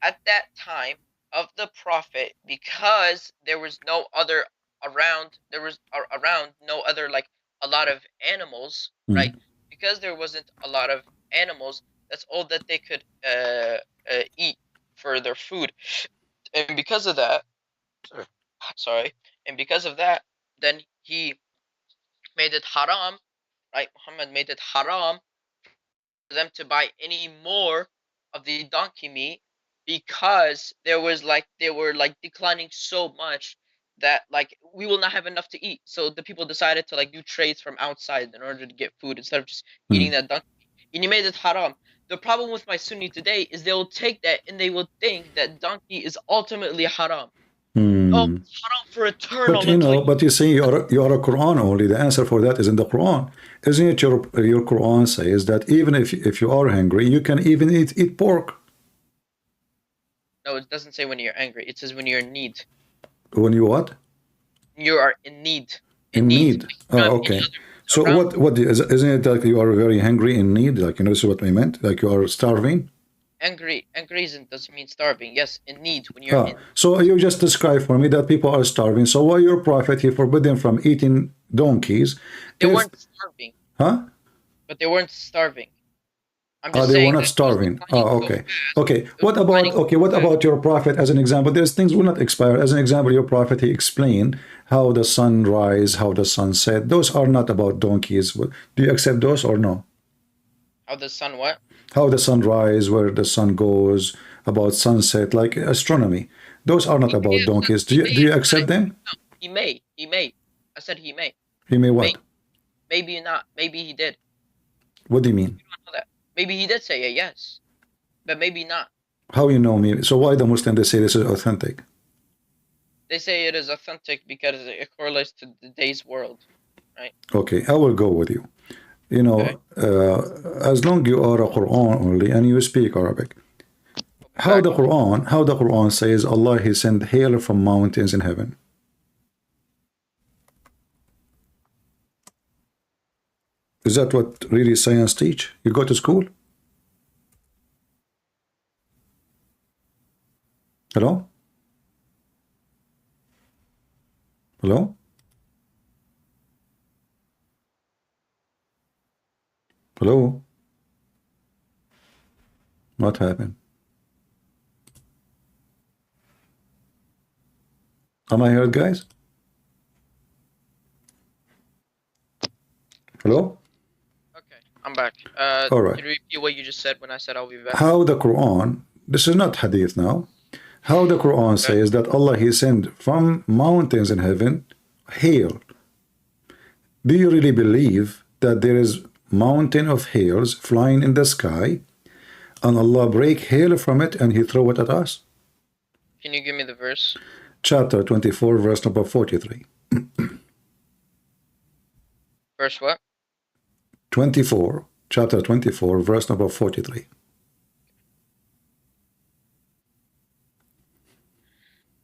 at that time of the Prophet, because there was no other around, no other like a lot of animals, right? Because there wasn't a lot of animals, that's all that they could eat for their food. And because of that, then he made it haram, right? Muhammad made it haram for them to buy any more of the donkey meat, because they were declining so much that we will not have enough to eat. So the people decided to do trades from outside in order to get food instead of just eating that donkey. And he made it haram. The problem with my Sunni today is they will take that and they will think that donkey is ultimately haram. Oh, it's haram for eternal. But you see, you are a Quran only. The answer for that is in the Quran. Isn't it your Quran says that even if you are hungry, you can even eat pork? No, it doesn't say when you're angry. It says when you're in need. When you what? You are in need. In need. Oh, okay. So what isn't it like you are very hungry in need? This is what we meant. Like you are starving. angry doesn't mean starving. Yes, in need when you're in. So you just described for me that people are starving. So why your prophet, he forbid them from eating donkeys? They If, weren't starving, huh? but they weren't starving. I'm just They were saying not that he was starving. declining to Okay. fast. Okay. He was declining to What fast. about your prophet as an example? There's things will not expire. As an example, your prophet, he explained how the sun rise, how the sun set. Those are not about donkeys. Do you accept those or no? How the sun what? How the sun rise, where the sun goes, about sunset, like astronomy. Those are not He may about have said, donkeys. he may Do you have said accept it. them? No, he may. He may. I said he may. He may May, what? maybe not. Maybe he did. What do you mean? You don't know that. Maybe he did say a yes, but maybe not. How you know me? So why the Muslim they say this is authentic? They say it is authentic because it correlates to today's world, right? Okay, I will go with you. You Okay. know, as long you are a Quran only and you speak Arabic, Exactly. how the Quran says Allah He sent hail from mountains in heaven. Is that what really science teach? You go to school? Hello? Hello? Hello? What happened? Am I heard, guys? Hello? Okay, I'm back. All right. Can you repeat what you just said when I said I'll be back? How the Quran, this is not hadith now, how the Quran Okay. says that Allah He sent from mountains in heaven hail. Do you really believe that there is mountain of hails flying in the sky and Allah break hail from it and He throw it at us? Can you give me the verse? Chapter 24, verse number 43. Verse what? 24, chapter 24, verse number 43.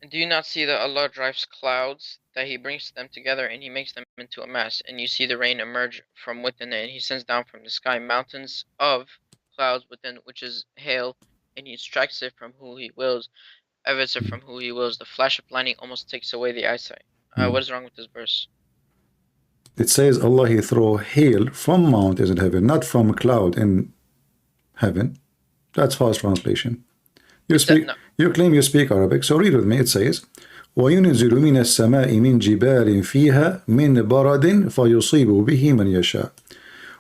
And do you not see that Allah drives clouds, that He brings them together and He makes them into a mass, and you see the rain emerge from within it, and He sends down from the sky mountains of clouds within, which is hail, and He strikes it from who He wills, evits it from who He wills. The flash of lightning almost takes away the eyesight. What is wrong with this verse? It says Allah He throw hail from mountains in heaven, not from cloud in heaven. That's false translation. No. You claim you speak Arabic, so read with me. It says, وَيُنزِلُ مِنَ السَّمَاءِ مِنْ جِبَالٍ فِيهَا مِنْ بَرَدٍ فَيُصِيبُ بِهِ مَنْ يَشَاءُ.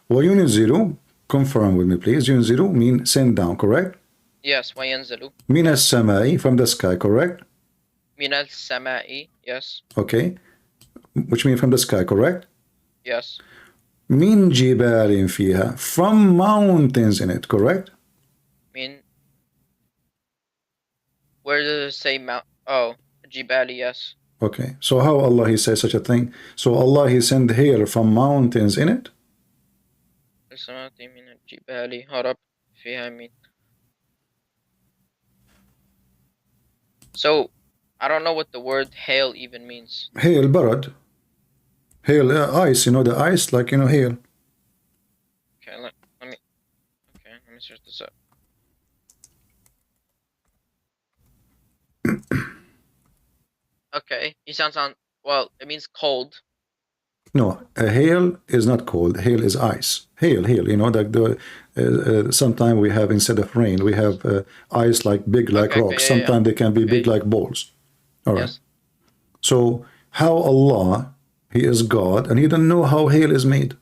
وَيُنزِلُ, confirm with me please. يُنزِلُ mean send down, correct? Yes, وَيَنْزِلُ. مِنَ السَّمَاءِ, from the sky, correct? مِنَ السَّمَاءِ. Yes. Okay, which means from the sky, correct? Yes. مِنْ جِبَالٍ فِيهَا, from mountains in it, correct? Mean. Where does it say mount? Oh, Jibali, yes. Okay, so how Allah He says such a thing? So Allah He send hail from mountains in it? Jibali, hold up. So, I don't know what the word hail even means. Hail, barad. Hail, ice, you know, the ice, like, you know, hail. Okay, let me search this up. Okay, he sounds on, well, it means cold. No, a hail is not cold. Hail is ice. Hail, you know, like sometimes we have, instead of rain, we have ice like big like Okay, rocks. yeah, Sometimes they can be okay. big like balls. All right. Yes. So how Allah, He is God, and He doesn't know how hail is made.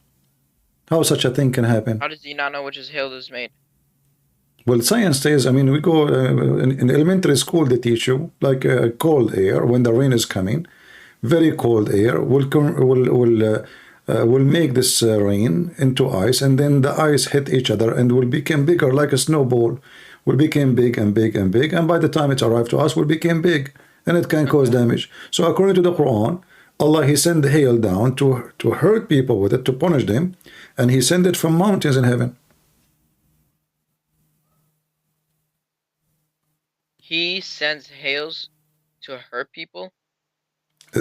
How such a thing can happen? How does he not know which is hail is made? Well, science says, I mean, we go in elementary school, they teach you like cold air when the rain is coming. Very cold air will make this rain into ice, and then the ice hit each other and will become bigger like a snowball. Will become big and big and big, and by the time it arrives to us, will become big, and it can cause damage. So according to the Quran, Allah He sent hail down to hurt people with it, to punish them, and He sent it from mountains in heaven. He sends hails to hurt people?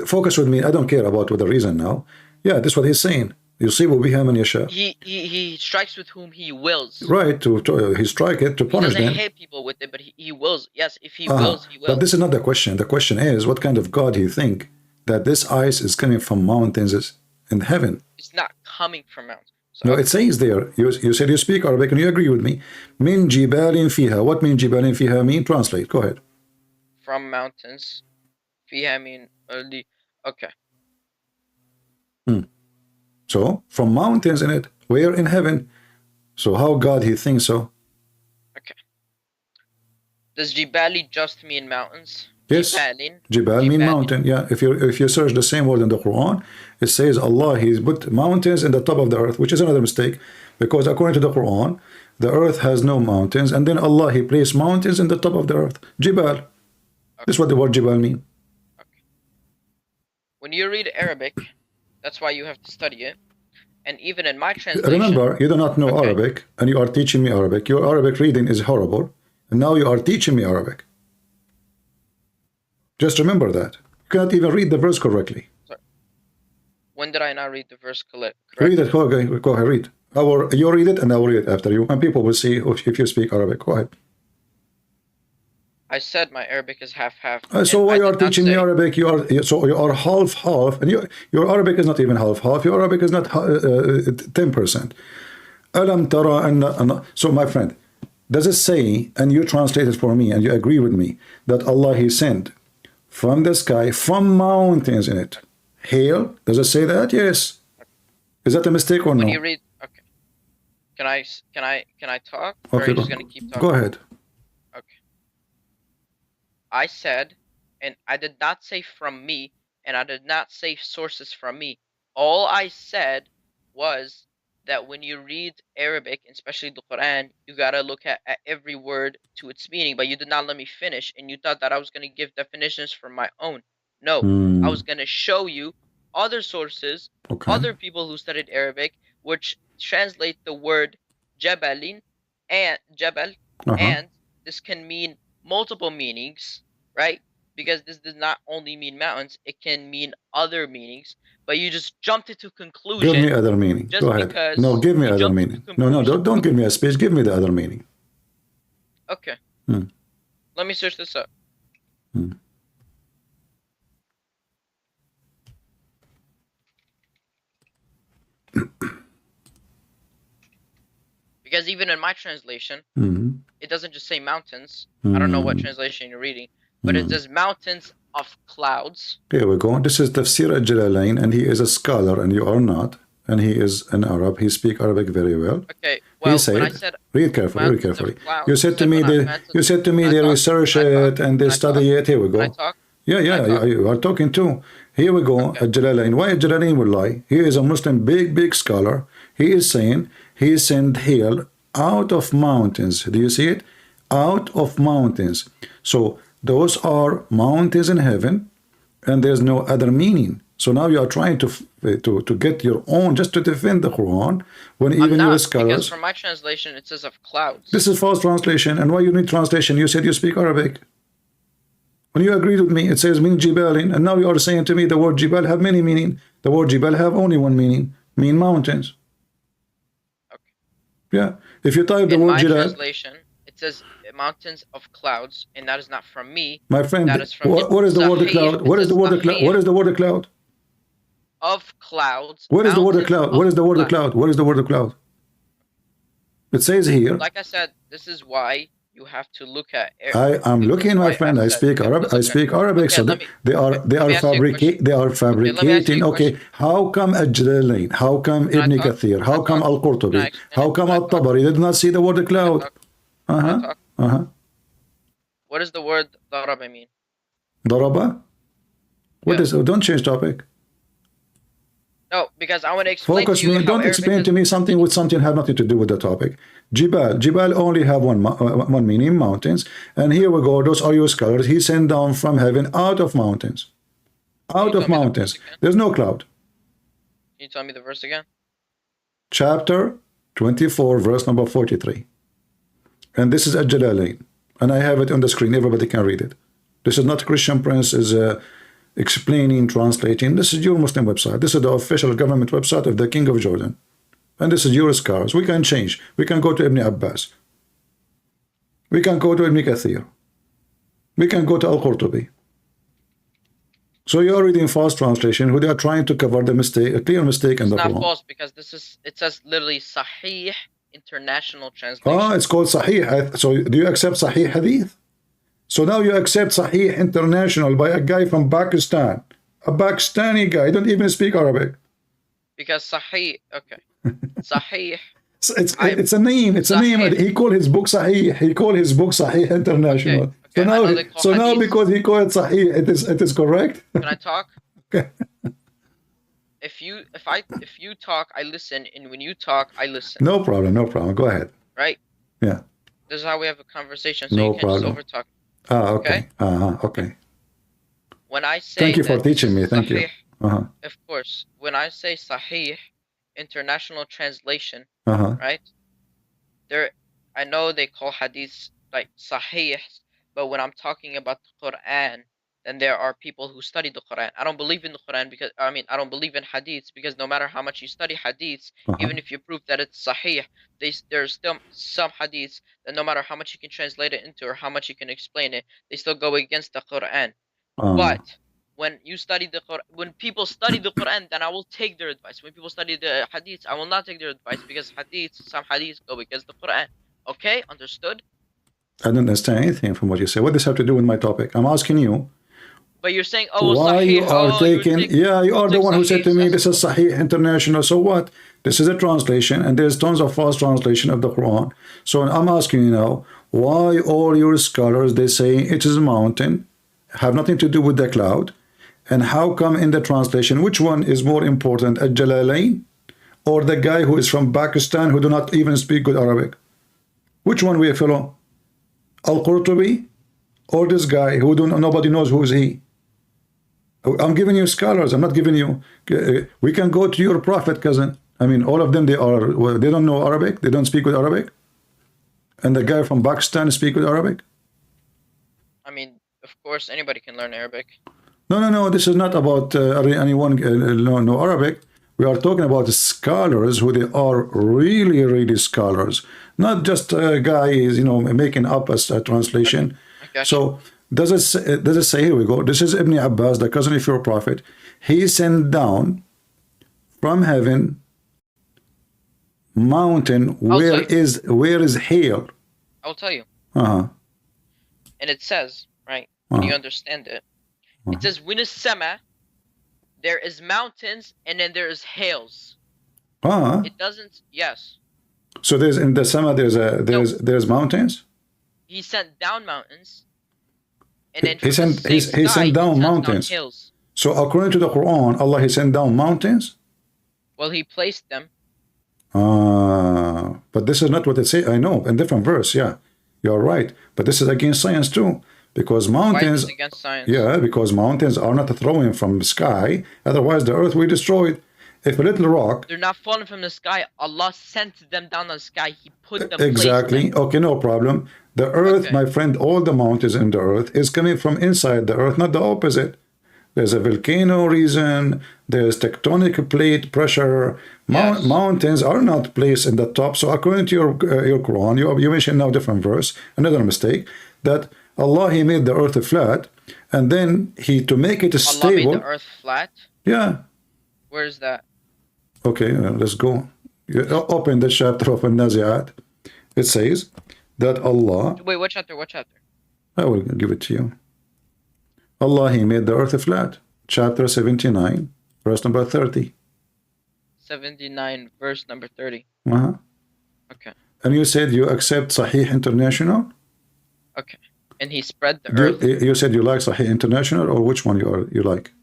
Focus with me. I don't care about what the reason now. Yeah, this is what he's saying. يصيب بها من يشاء. He strikes with whom he wills. Right, he strike it to He punish doesn't them. hit people with it, but he wills. Yes, if he wills, he But will. this is not the question. The question is, what kind of God you think that this ice is coming from mountains in heaven? It's not coming from mountains. So, No, it says there, you said you speak Arabic and you agree with me. Min jibalin fiha. What mean jibalin fiha mean? Translate. Go ahead. From mountains. Fiha mean early. Okay. So, from mountains in it. Where? In heaven. So how God he thinks so? Okay. Does jibali just mean mountains? Yes. Jibalin. Jibal mean mountain. Yeah. If you search the same word in the Quran, it says Allah he's put mountains in the top of the earth, which is another mistake, because according to the Quran, the earth has no mountains, and then Allah he placed mountains in the top of the earth. Jibal. Okay. This is what the word jibal mean. Okay. When you read Arabic, that's why you have to study it. And even in my translation, remember, you do not know Arabic, and you are teaching me Arabic. Your Arabic reading is horrible, and now you are teaching me Arabic. Just remember that. You cannot even read the verse correctly. Sorry. When did I not read the verse correctly? Read it. Okay, go ahead, read. You read it, and I will read it after you, and people will see if you speak Arabic. Go ahead. I said my Arabic is half-half. So why you are teaching me Arabic? You are half-half, and your Arabic is not even half-half. Your Arabic is not 10%. Alam tara. So my friend, does it say, and you translate it for me, and you agree with me, that Allah he sent from the sky, from mountains in it, hail? Does it say that? Yes. Is that a mistake or no? When you read, okay. Can I talk? Or Okay, are you just gonna keep talking? Go ahead. Okay. I said, and I did not say from me, and I did not say sources from me. All I said was that when you read Arabic, especially the Quran, you gotta look at every word to its meaning, but you did not let me finish, and you thought that I was gonna give definitions from my own. No, I was gonna show you other sources, other people who studied Arabic, which translate the word jabalin and jabal, and this can mean multiple meanings, right? Because this does not only mean mountains, it can mean other meanings. But you just jumped into conclusion. Give me other meaning. Go ahead. No, give me other meaning. No, don't give me a space. Give me the other meaning. Okay. Let me search this up. Because even in my translation, it doesn't just say mountains. I don't know what translation you're reading, but it says mountains of clouds. Here we go. This is Tafsir al-Jalalain, and he is a scholar, and you are not. And he is an Arab. He speaks Arabic very well. Okay. Well, he said, when I said read carefully, read carefully. You said to me, they research it and they study it. Here we go. Yeah, you are talking too. Here we go. Al-Jalalain. Why Al-Jalalain will lie? He is a Muslim, big scholar. He is saying he sent hail out of mountains. Do you see it? Out of mountains. So those are mountains in heaven, and there's no other meaning. So now you are trying to get your own, just to defend the Quran, when even your scholars. Because from my translation it says of clouds. This is false translation. And why you need translation? You said you speak Arabic. When you agreed with me, it says min jibalin, and now you are saying to me the word jibal have many meaning. The word jibal have only one meaning, mean mountains. Okay. Yeah. If you type the word jibal. In my translation, it says mountains of clouds, and that is not from me. My friend, that is from what is the word cloud? What is the word cloud? What is the word cloud? Of clouds. What is the word cloud? What is the word cloud? What is the word cloud? It says here. Like I said, this is why you have to look at. I am looking, my friend. I speak Arabic. I speak Arabic. So they are fabricating. Okay, how come Al-Jalalain? How come Ibn Kathir? How come Al-Qurtubi? How come Al-Tabari did not see the word cloud? What does the word daraba mean? Daraba? What is? Don't change topic. No, because I want to explain Focus to you. Me. Don't explain to me something with something have nothing to do with the topic. Jibal only have one meaning, mountains. And here we go. Those are your scholars. He sent down from heaven out of mountains. Out of mountains. There's no cloud. Can you tell me the verse again? Chapter 24, verse number 43. And this is Al-Jalalain. And I have it on the screen. Everybody can read it. This is not Christian Prince. Is explaining, translating. This is your Muslim website. This is the official government website of the King of Jordan. And this is your scholars. We can change. We can go to Ibn Abbas. We can go to Ibn Kathir. We can go to Al-Qurtubi. So you are reading false translation who they are trying to cover the mistake, a clear mistake in the Quran. It's not false because it says literally Saheeh International Translation. Ah, it's called Saheeh. So do you accept Saheeh Hadith? So now you accept Saheeh International by a guy from Pakistan. A Pakistani guy, don't even speak Arabic. Because Saheeh, okay. Saheeh. It's a name. It's Sahih. A name. He called his book Saheeh. He called his book Saheeh International. Okay. So now because he called it Saheeh, it is correct. Can I talk? Okay. If you talk, I listen, and when you talk, I listen. No problem. No problem. Go ahead. Right? Yeah. This is how we have a conversation. So no you can't problem. just overtalk. Ah, okay. Okay. When I say thank you for teaching me. Thank Sahih, you. Of course. When I say Saheeh International Translation, right? I know they call hadiths like Sahih, but when I'm talking about the Quran, then there are people who study the Quran. I don't believe in the Quran because I don't believe in hadiths because no matter how much you study hadiths, even if you prove that it's Sahih, there's still some hadiths that no matter how much you can translate it into or how much you can explain it, they still go against the Quran. But when you study the Quran, when people study the Quran, then I will take their advice. When people study the hadiths, I will not take their advice because some hadiths go against the Quran. Okay, understood? I don't understand anything from what you say. What does this have to do with my topic? I'm asking you. But you're saying, oh, why Sahih, you are taking? You are the one who said to me, "This is Sahih International." So what? This is a translation, and there's tons of false translation of the Quran. So I'm asking you now, why all your scholars they say it is a mountain, have nothing to do with the cloud, and how come in the translation, which one is more important, Al-Jalalain or the guy who is from Pakistan who do not even speak good Arabic? Which one we follow? Al-Qurtubi or this guy who nobody knows who is he? I'm giving you scholars. I'm not giving you. We can go to your prophet, cousin. I mean, all of them they don't know Arabic. They don't speak with Arabic. And the guy from Pakistan speak with Arabic. I mean, of course, anybody can learn Arabic. No. This is not about anyone know Arabic. We are talking about scholars who they are really scholars, not just guys making up a translation. Okay. So does it say, here we go, this is Ibn Abbas, the cousin of your prophet. He sent down from heaven mountain where is hail. I'll tell you. And it says, right, when you understand it, it says when is Sama, there is mountains and then there is hails. It doesn't. Yes. So there's in the Sama there's mountains. He sent down mountains, and then he sent down mountains. Down hills. So according to the Quran, Allah he sent down mountains. Well, he placed them. But this is not what it says. I know, in different verse. Yeah, you're right. But this is against science too. Because mountains, why is it against science? Yeah, because mountains are not throwing from the sky. Otherwise, the earth will be destroyed. If a little rock, they're not falling from the sky. Allah sent them down on the sky. He put them. Exactly. Okay, no problem. The earth, my friend, all the mountains in the earth is coming from inside the earth, not the opposite. There's a volcano reason. There's tectonic plate pressure. Mountains are not placed in the top. So according to your Quran, you mentioned now different verse. Another mistake that. Allah, he made the earth flat, and then to make it stable. Allah made the earth flat? Yeah. Where is that? Okay, let's go. You open the chapter of An-Nazi'at. It says that Allah... Wait, what chapter? What chapter? I will give it to you. Allah, he made the earth flat. Chapter 79, verse number 30. 79, verse number 30. Okay. And you said you accept Sahih International? Okay. And he spread the earth. You said you like Sahih International, or which one you like?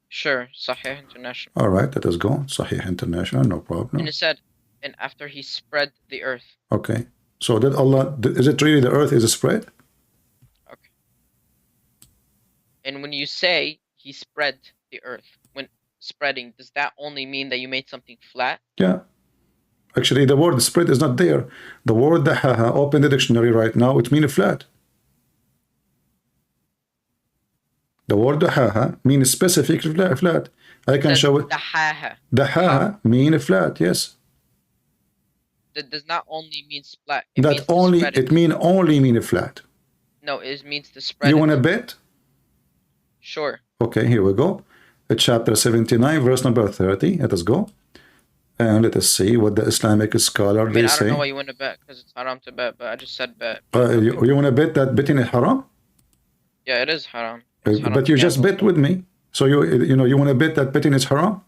Sure, Sahih International. All right, let us go. Sahih International, no problem. And it said, and after he spread the earth. Okay. So did Allah, is it really the earth is spread? Okay. And when you say he spread the earth, when spreading, does that only mean that you made something flat? Yeah. Actually, the word spread is not there. The word open the dictionary right now, it means flat. The word dahaha means specific flat. I can show it. Dahaha. Dahaha mean flat, yes. That does not only mean flat. It That means only, to spread it mean only mean flat. No, it means to spread You it. want to bet? Sure. Okay, here we go. Chapter 79, verse number 30. Let us go. And let us see what the Islamic scholar they I say. don't know why you want to bet, because it's haram to bet, but I just said bet. You want to bet that betting is haram? Yeah, it is haram. It's haram But to you just gamble. bet with me. So you want to bet that betting is haram?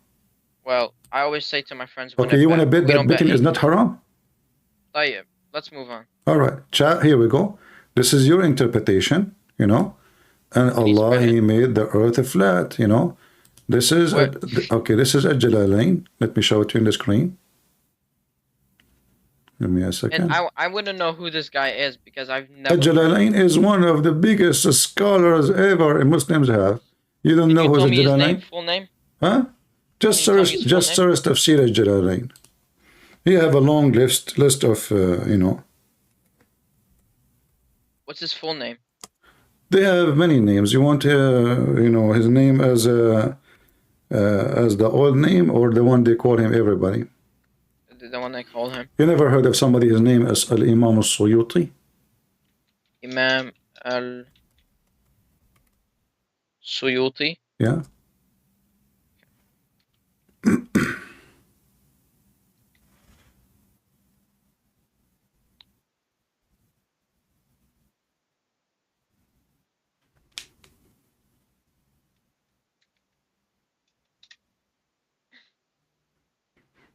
Well, I always say to my friends, okay, you want to bet that betting is not haram? Tayyib. Let's move on. All right, chat. Here we go. This is your interpretation, and Allah, He made the earth flat, This is okay. This is a Jalalain. Let me show it to you in the screen. Give me a second. And I wouldn't know who this guy is because I've never. Jalalain is one of the biggest scholars ever Muslims have. You don't know who's a Jalalain? Full name? Huh? Just search Tafsir al-Jalalain. He have a long list of What's his full name? They have many names. You want his name as the old name or the one they call him everybody? The one they call him. You never heard of somebody his name as Al-Imam al-Suyuti? Imam al-Suyuti? Yeah.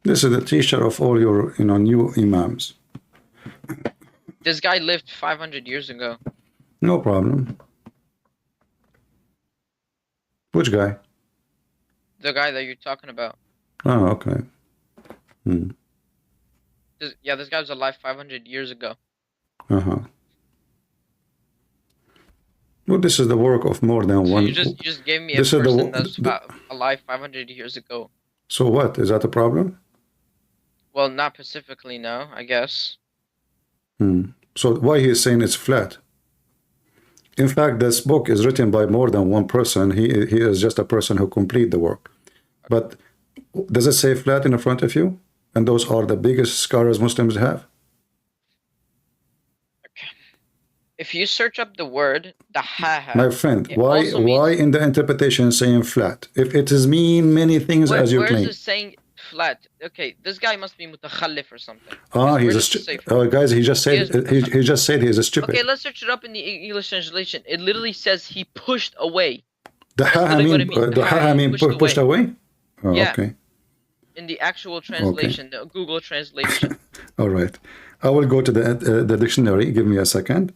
This is the teacher of all your new imams. This guy lived 500 years ago. No problem. Which guy? The guy that you're talking about. Oh, okay. This guy was alive 500 years ago. Uh-huh. Well, this is the work of more than one. You just gave me a person that's alive 500 years ago. So what? Is that a problem? Well, not specifically, no, I guess. So why he's saying it's flat? In fact, this book is written by more than one person. He is just a person who complete the work. But does it say flat in the front of you? And those are the biggest scholars Muslims have? Okay. If you search up the word dahaha, my friend, why in the interpretation saying flat? If it is mean many things as you claim. Where is it saying flat? Okay, this guy must be mutakhallif or something. Guys, he just said he's a stupid. Okay, let's search it up in the English translation. It literally says he pushed away. Dahaha mean pushed away? Oh, yeah. Okay. In the actual translation, the Google translation. All right. I will go to the dictionary. Give me a second.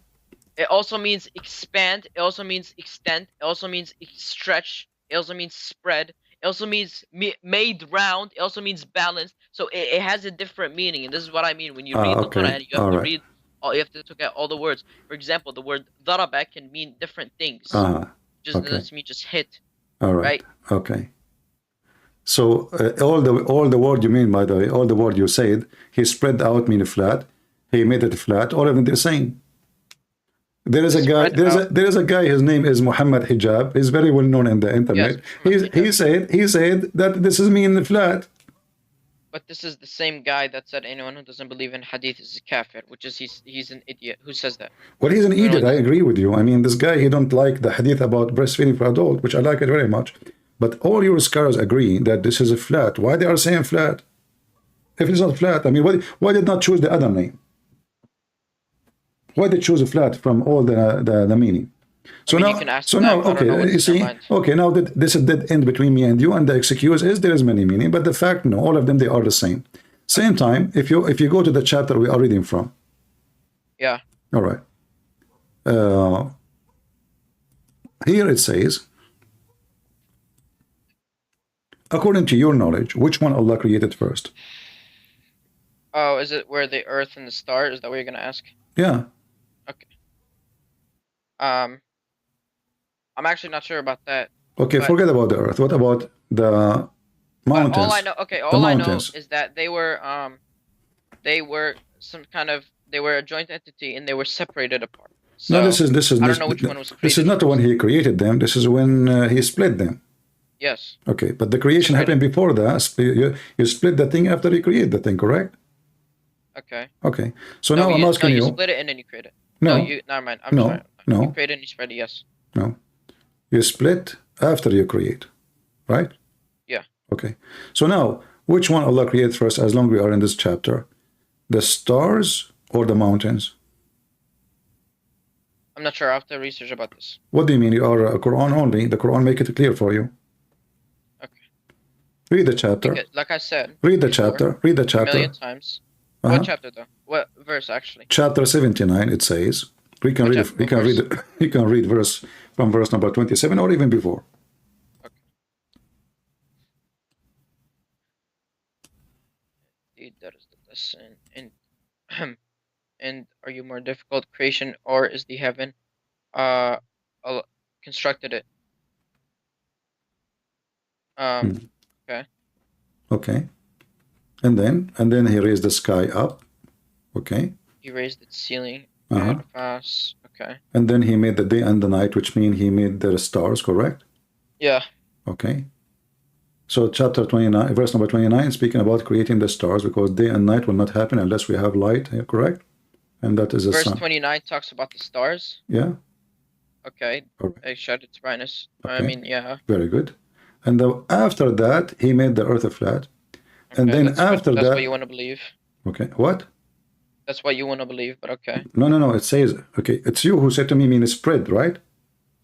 It also means expand. It also means extend. It also means stretch. It also means spread. It also means made round. It also means balanced. So it has a different meaning, and this is what I mean when you read the Quran. You have to read. You have to look at all the words. For example, the word daraba can mean different things. Just doesn't mean just hit. All right. Okay. So all the word you mean, by the way, all the word you said, he spread out mean flat. He made it flat. All of them the same. There is a guy. There is a guy. His name is Muhammad Hijab. He's very well known in the internet. Yes, he said that this is mean flat. But this is the same guy that said anyone who doesn't believe in hadith is a kafir, which is he's an idiot. Who says that? Well, he's an idiot. I agree with you. I mean, this guy, he don't like the hadith about breastfeeding for adult, which I like it very much. But all your scholars agree that this is a flat. Why they are saying flat? If it's not flat, I mean, why did not choose the other name? Why they choose a flat from all the meaning? So now, okay, you see, okay, now that this is dead end between me and you, and the excuse is there is many meaning, but the fact, no, all of them, they are the same. Same time, if you go to the chapter we are reading from. Yeah. All right. Here it says, according to your knowledge, which one Allah created first? Oh, is it where the earth and the stars? Is that what you're going to ask? Yeah. Okay. I'm actually not sure about that. Okay, forget about the earth. What about the mountains? All I know, all I know is that they were some kind of, they were a joint entity and they were separated apart. No, So this is I don't know which one was this is created not first. when he created them. This is when he split them. Yes. Okay, but the creation Separated. happened before that. You split the thing after you create the thing, correct? Okay. Okay. So No, now I'm asking you you. split it and then you create it. No, Never mind. I'm sorry. You no, create it and you spread it. Yes. no. You split after you create, right? Yeah. Okay. So now, which one Allah created first? As long as we are in this chapter, the stars or the mountains? I'm not sure. I have to research about this. What do you mean? You are a Quran only. The Quran make it clear for you. Okay. Read the chapter. Because, like I said. Read the before, chapter. Read the a chapter. million times. What chapter though? What verse actually? Chapter 79. It says we can read. We can read. You can read verse from verse number 27 or even before. Okay. Indeed, that is the lesson. And are you more difficult creation or is the heaven constructed it? Okay. Okay. And then he raised the sky up. Okay. He raised its ceiling fast. Okay. And then he made the day and the night, which means he made the stars, correct? Yeah. Okay. So chapter 29, verse number 29, speaking about creating the stars, because day and night will not happen unless we have light, correct? And that is the Verse sun. 29 talks about the stars. Yeah. Okay. Correct. I shut its brightness. Okay. I mean, yeah. Very good. And after that, he made the earth flat. Okay, and then after that's that, what you want to believe. Okay. What? That's what you want to believe, but okay. No. It says, okay, it's you who said to me, mean spread, right?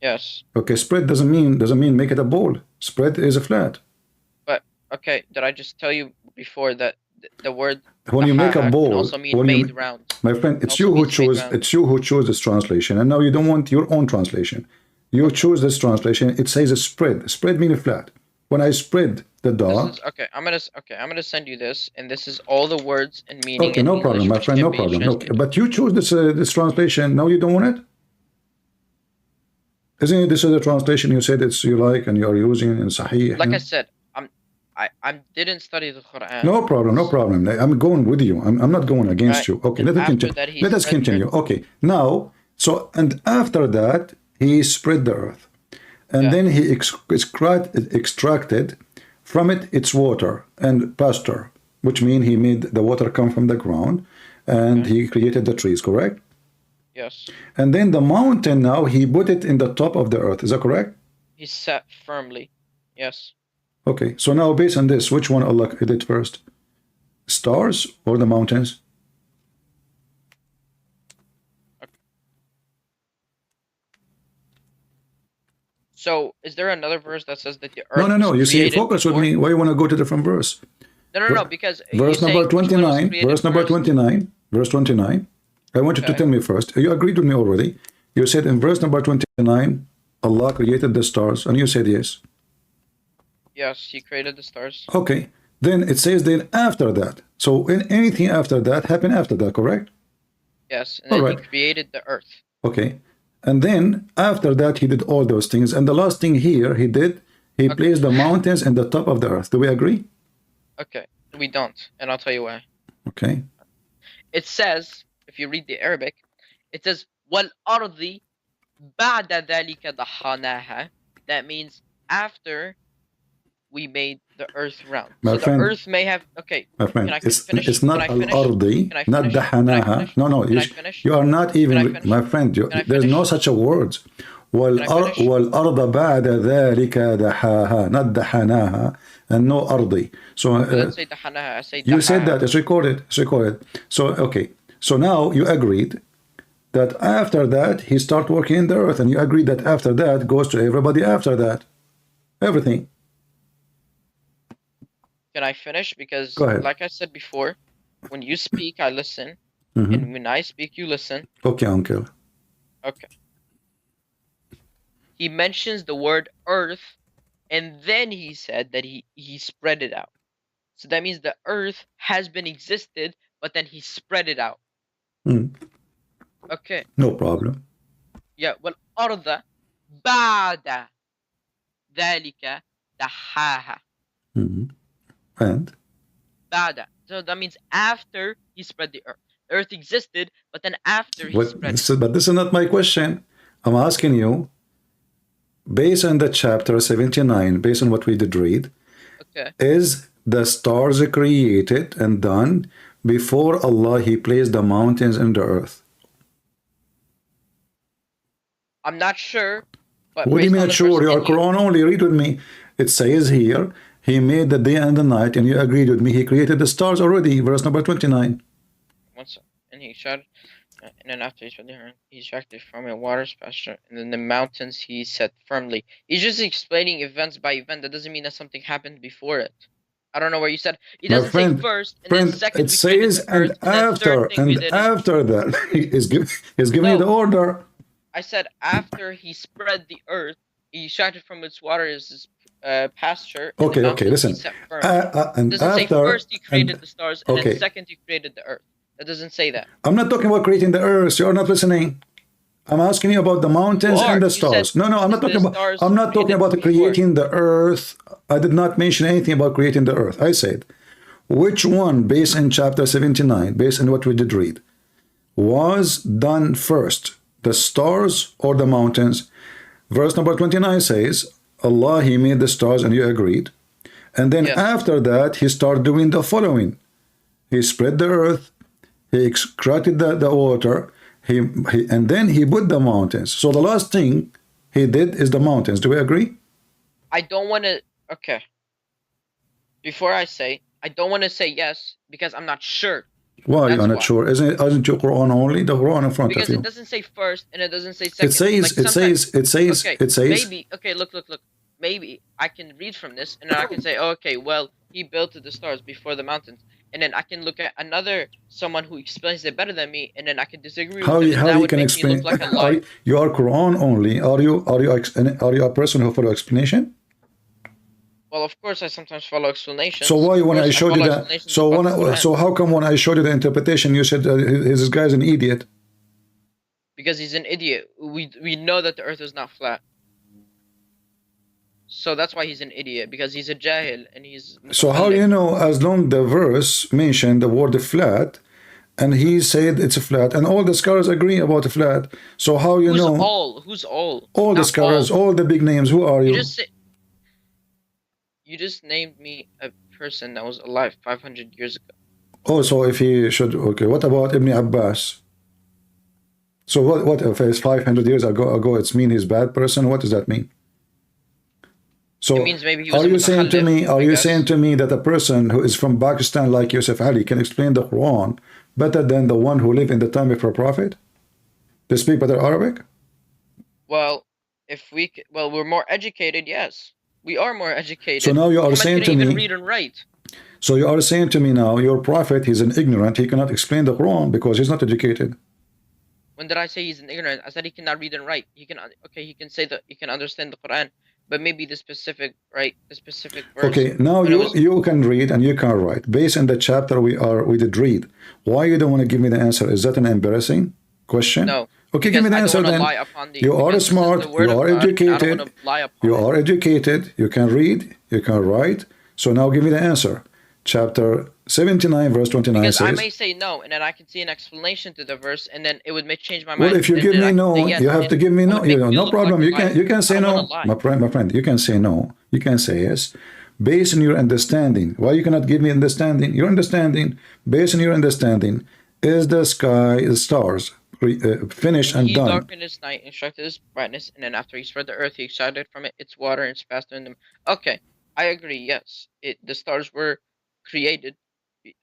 Yes. Okay, spread doesn't mean make it a ball. Spread is a flat. But okay, did I just tell you before that the word when you make a ball can also mean made round? My friend, it's you who choose this translation, and now you don't want your own translation. You choose this translation. It says a spread. Spread means flat. When I spread the dog. Okay, I'm gonna send you this, and this is all the words and meaning. Okay, no problem, my friend, no problem. Okay, but you choose this translation. Now you don't want it. Isn't it? This is the translation you said you like and you are using in Saheeh. Like I said, I didn't study the Quran. No problem. I'm going with you. I'm not going against you. Okay, let us continue. Okay, now, so, and after that, he spread the earth. And then he extracted from it its water and pasture, which means he made the water come from the ground, and he created the trees, correct? Yes. And then the mountain, now he put it in the top of the earth. Is that correct? He set firmly. Yes. Okay, so now based on this, which one Allah did first? Stars or the mountains? Okay. So, is there another verse that says that the earth? No. You see, focus with me. Why you want to go to different verse? No. Because verse number 29. Verse number 29. Verse 29. I want you to tell me first. You agreed with me already. You said in verse number 29, Allah created the stars, and you said yes. Yes, he created the stars. Okay. Then it says then after that. So anything after that happened after that, correct? Yes, and then he created the earth. Okay. And then after that, he did all those things. And the last thing here he did, he placed the mountains in the top of the earth. Do we agree? Okay, we don't. And I'll tell you why. Okay. It says, if you read the Arabic, it says, وَالْأَرْضِ بَعْدَ ذَلِكَ دَحَّنَاهَا. That means after we made the earth round. My friend, the earth may have, my friend, can I finish? It's not al-ardi, not dahanaha. No, you are not even, my friend, there's no such a word. وَالْأَرْضَ بَعْدَ ذَلِكَ دَحَاهَا, not dahanaha, and no ardi. So let's say dahanaha, I say you said that, it's recorded. So, okay. So now you agreed that after that, he start working in the earth, and you agreed that after that goes to everybody after that. Everything. Can I finish? Because like I said before, when you speak, I listen. And when I speak, you listen. Okay, uncle. Okay. He mentions the word earth, and then he said that he spread it out. So that means the earth has been existed, but then he spread it out. Okay. No problem. Yeah, والأرض بعد ذلك دحاها. And? بعد. So that means after he spread the earth. Earth existed, but then after he spread it. But this is not my question. I'm asking you, based on the chapter 79, based on what we did read, Okay. is the stars created and done before Allah He placed the mountains in the earth? I'm not sure, but What do you based mean on not the verse sure? Your in you, Quran only, read with me. It says here, He made the day and the night, and you agreed with me. He created the stars already, verse number 29. once and he shot, and then after he spread the earth, he extracted from it waters, pasture, and then the mountains he set firmly. He's just explaining events by event. That doesn't mean that something happened before it. I don't know where you said. It My doesn't say friend, first, and then second it we created says, the earth, and then third thing we did. after that, he's giving you the No, order. I said after he spread the earth, he extracted from its waters his pasture, and the Okay, mountains he listen. set firmly. It And doesn't say after, first he created the stars, and then okay, second he created the earth. That doesn't say that. I'm not talking about creating the earth. You're not listening. I'm asking you about the mountains You are. and the You said stars. No, I'm not talking about. stars I'm not talking created about before. creating the earth. I did not mention anything about creating the earth. I said, which one, based in chapter 79, based on what we did read, was done first, the stars or the mountains? Verse number 29 says, Allah, He made the stars, and you agreed. And then Yes. after that, He started doing the following. He spread the earth, He extracted the water, and then He put the mountains. So the last thing He did is the mountains. Do we agree? I don't want to. Okay. Before I say, I don't want to say yes because I'm not sure. Why are you That's not why. sure? Isn't your Quran only? The Quran in front Because of it you. doesn't say first and it doesn't say second. It says, Like it says, it says, okay, it says. maybe. Okay, look. Maybe I can read from this and then I can say, oh, okay, well, he built the stars before the mountains, and then I can look at another someone who explains it better than me, and then I can disagree with How him, you, and how that you would can make me explain? look like a liar. You are Quran only. Are you a person who follow explanation? Well, of course, I sometimes follow explanations. So why Of when I course, showed you follow that? explanations So about the Quran. so how come when I showed you the interpretation, you said this guy's an idiot? Because he's an idiot. We know that the earth is not flat. So that's why he's an idiot, because he's a jahil and he's So how mutakallim. you know, as long the verse mentioned the word flat, and he said it's flat, and all the scholars agree about flat. So how you Who's know? all? Who's all? All the Not scholars, all. all the big names. Who are You you? just say, you just named me a person that was alive 500 years ago. Oh, so if he should, okay. What about Ibn Abbas? So what if it's 500 years ago? It's mean he's a bad person. What does that mean? So It means maybe he was are a you saying to me? mutakhallif, Are I you guess. saying to me that a person who is from Pakistan like Yusuf Ali can explain the Quran better than the one who lived in the time of our Prophet? They speak better Arabic. Well, well, we're more educated. Yes, we are more educated. So now you are Muhammad saying couldn't to even me. read and write. So you are saying to me now, your prophet, he's an ignorant. He cannot explain the Quran because he's not educated. When did I say he's an ignorant? I said he cannot read and write. He can, okay, he can say that he can understand the Quran, but maybe the specific verse. Okay, now you can read and you can write based on the chapter we did read. Why you don't want to give me the answer? Is that an embarrassing question? No. Okay, give me the answer then. You are smart. You are educated. You are educated. You can read. You can write. So now give me the answer. Chapter 79, verse 29 because says. I may say no, and then I can see an explanation to the verse, and then it would change my mind. Well, if you give me no, yes, you have to give me no. You know, no problem. Like You can say no, my friend. You can say no. You can say yes, based on your understanding. Why you cannot give me understanding? Your understanding, based on your understanding, is the sky, the stars, finished and done. He darkened his night, instructed his brightness, and then after he spread the earth, he extracted from it its water and passed through them. Okay, I agree. Yes, the stars were created. He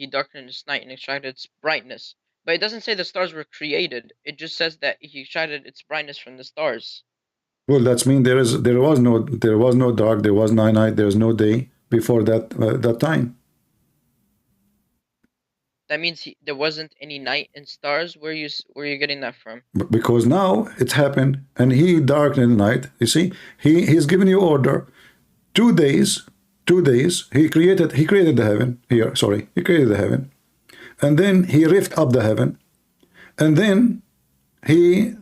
darkened his night and extracted its brightness. But it doesn't say the stars were created. It just says that he extracted its brightness from the stars. Well, that's mean there was no dark, there was no night, there's no day before that time. That means there wasn't any night and stars. Where you getting that from? Because now it's happened, and he darkened the night. You see, he's given you order. 2 days. 2 days. He created the heaven here. Sorry, he created the heaven, and then he rifted up the heaven, and then he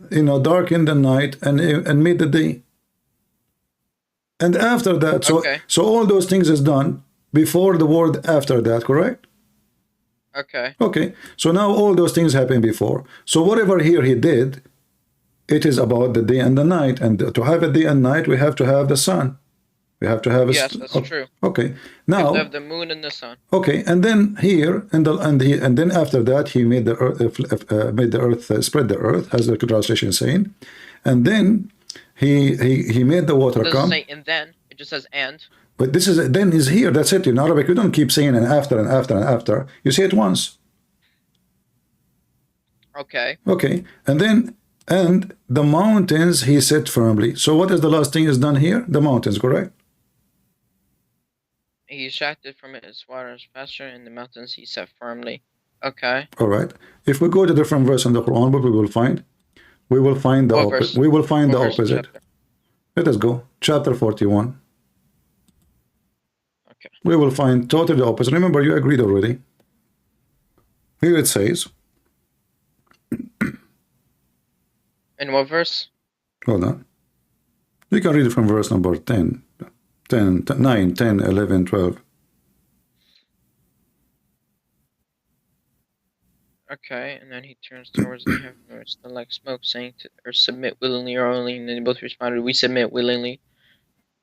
darkened the night and made the day. And after that, so all those things is done before the word after that. Correct? Okay. Okay, so now all those things happened before. So whatever here he did, it is about the day and the night. And to have a day and night, we have to have the sun. We have to have a... Yes, that's true. Okay, You have to now... have the moon and the sun. Okay, and then here, and then after that, he made the earth, spread the earth, as the translation is saying, and then he made the water It doesn't come. say and then, it just says and. But this is then is here. That's it. In Arabic, you don't keep saying and after and after and after. You say it once. Okay. Okay, and then and the mountains he set firmly. So what is the last thing is done here? The mountains, correct? He extracted from it its waters faster, and the mountains he set firmly. Okay. All right. If we go to different verse in the Quran, what we will find? We will find the opposite. We will find the opposite. Let us go. Chapter 41. Okay. We will find totally the opposite. Remember, you agreed already. Here it says. In what verse? Hold on. You can read it from verse number 10, 9, 10, 11, 12. Okay, and then he turns towards the heaven, where it's like smoke, saying to or submit willingly or only, and then they both responded, we submit willingly.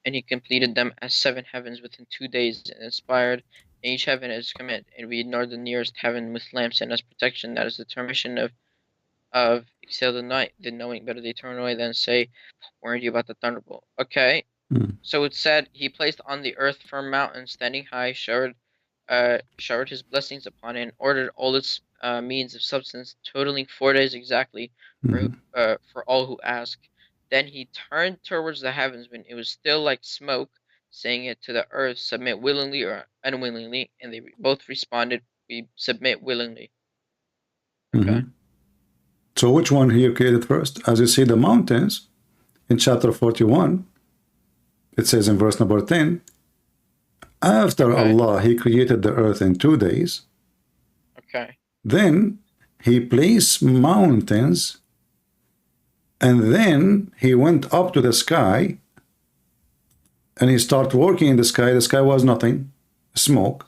And he completed them as 7 heavens within 2 days, and inspired each heaven as command, and we ignored the nearest heaven with lamps and as protection. That is the termination of exhale the night, then knowing better they turn away, then say, warned you about the thunderbolt. Okay. So it said he placed on the earth firm mountains standing high, showered his blessings upon it, and ordered all its means of substance, totaling 4 days exactly for all who ask. Then he turned towards the heavens when it was still like smoke, saying it to the earth, submit willingly or unwillingly, and they both responded, we submit willingly. Okay. So which one here created first? As you see, the mountains in chapter 41, it says in verse number 10, after Allah, he created the earth in 2 days. Okay. Then he placed mountains, and then he went up to the sky, and he started working in the sky. The sky was nothing, smoke.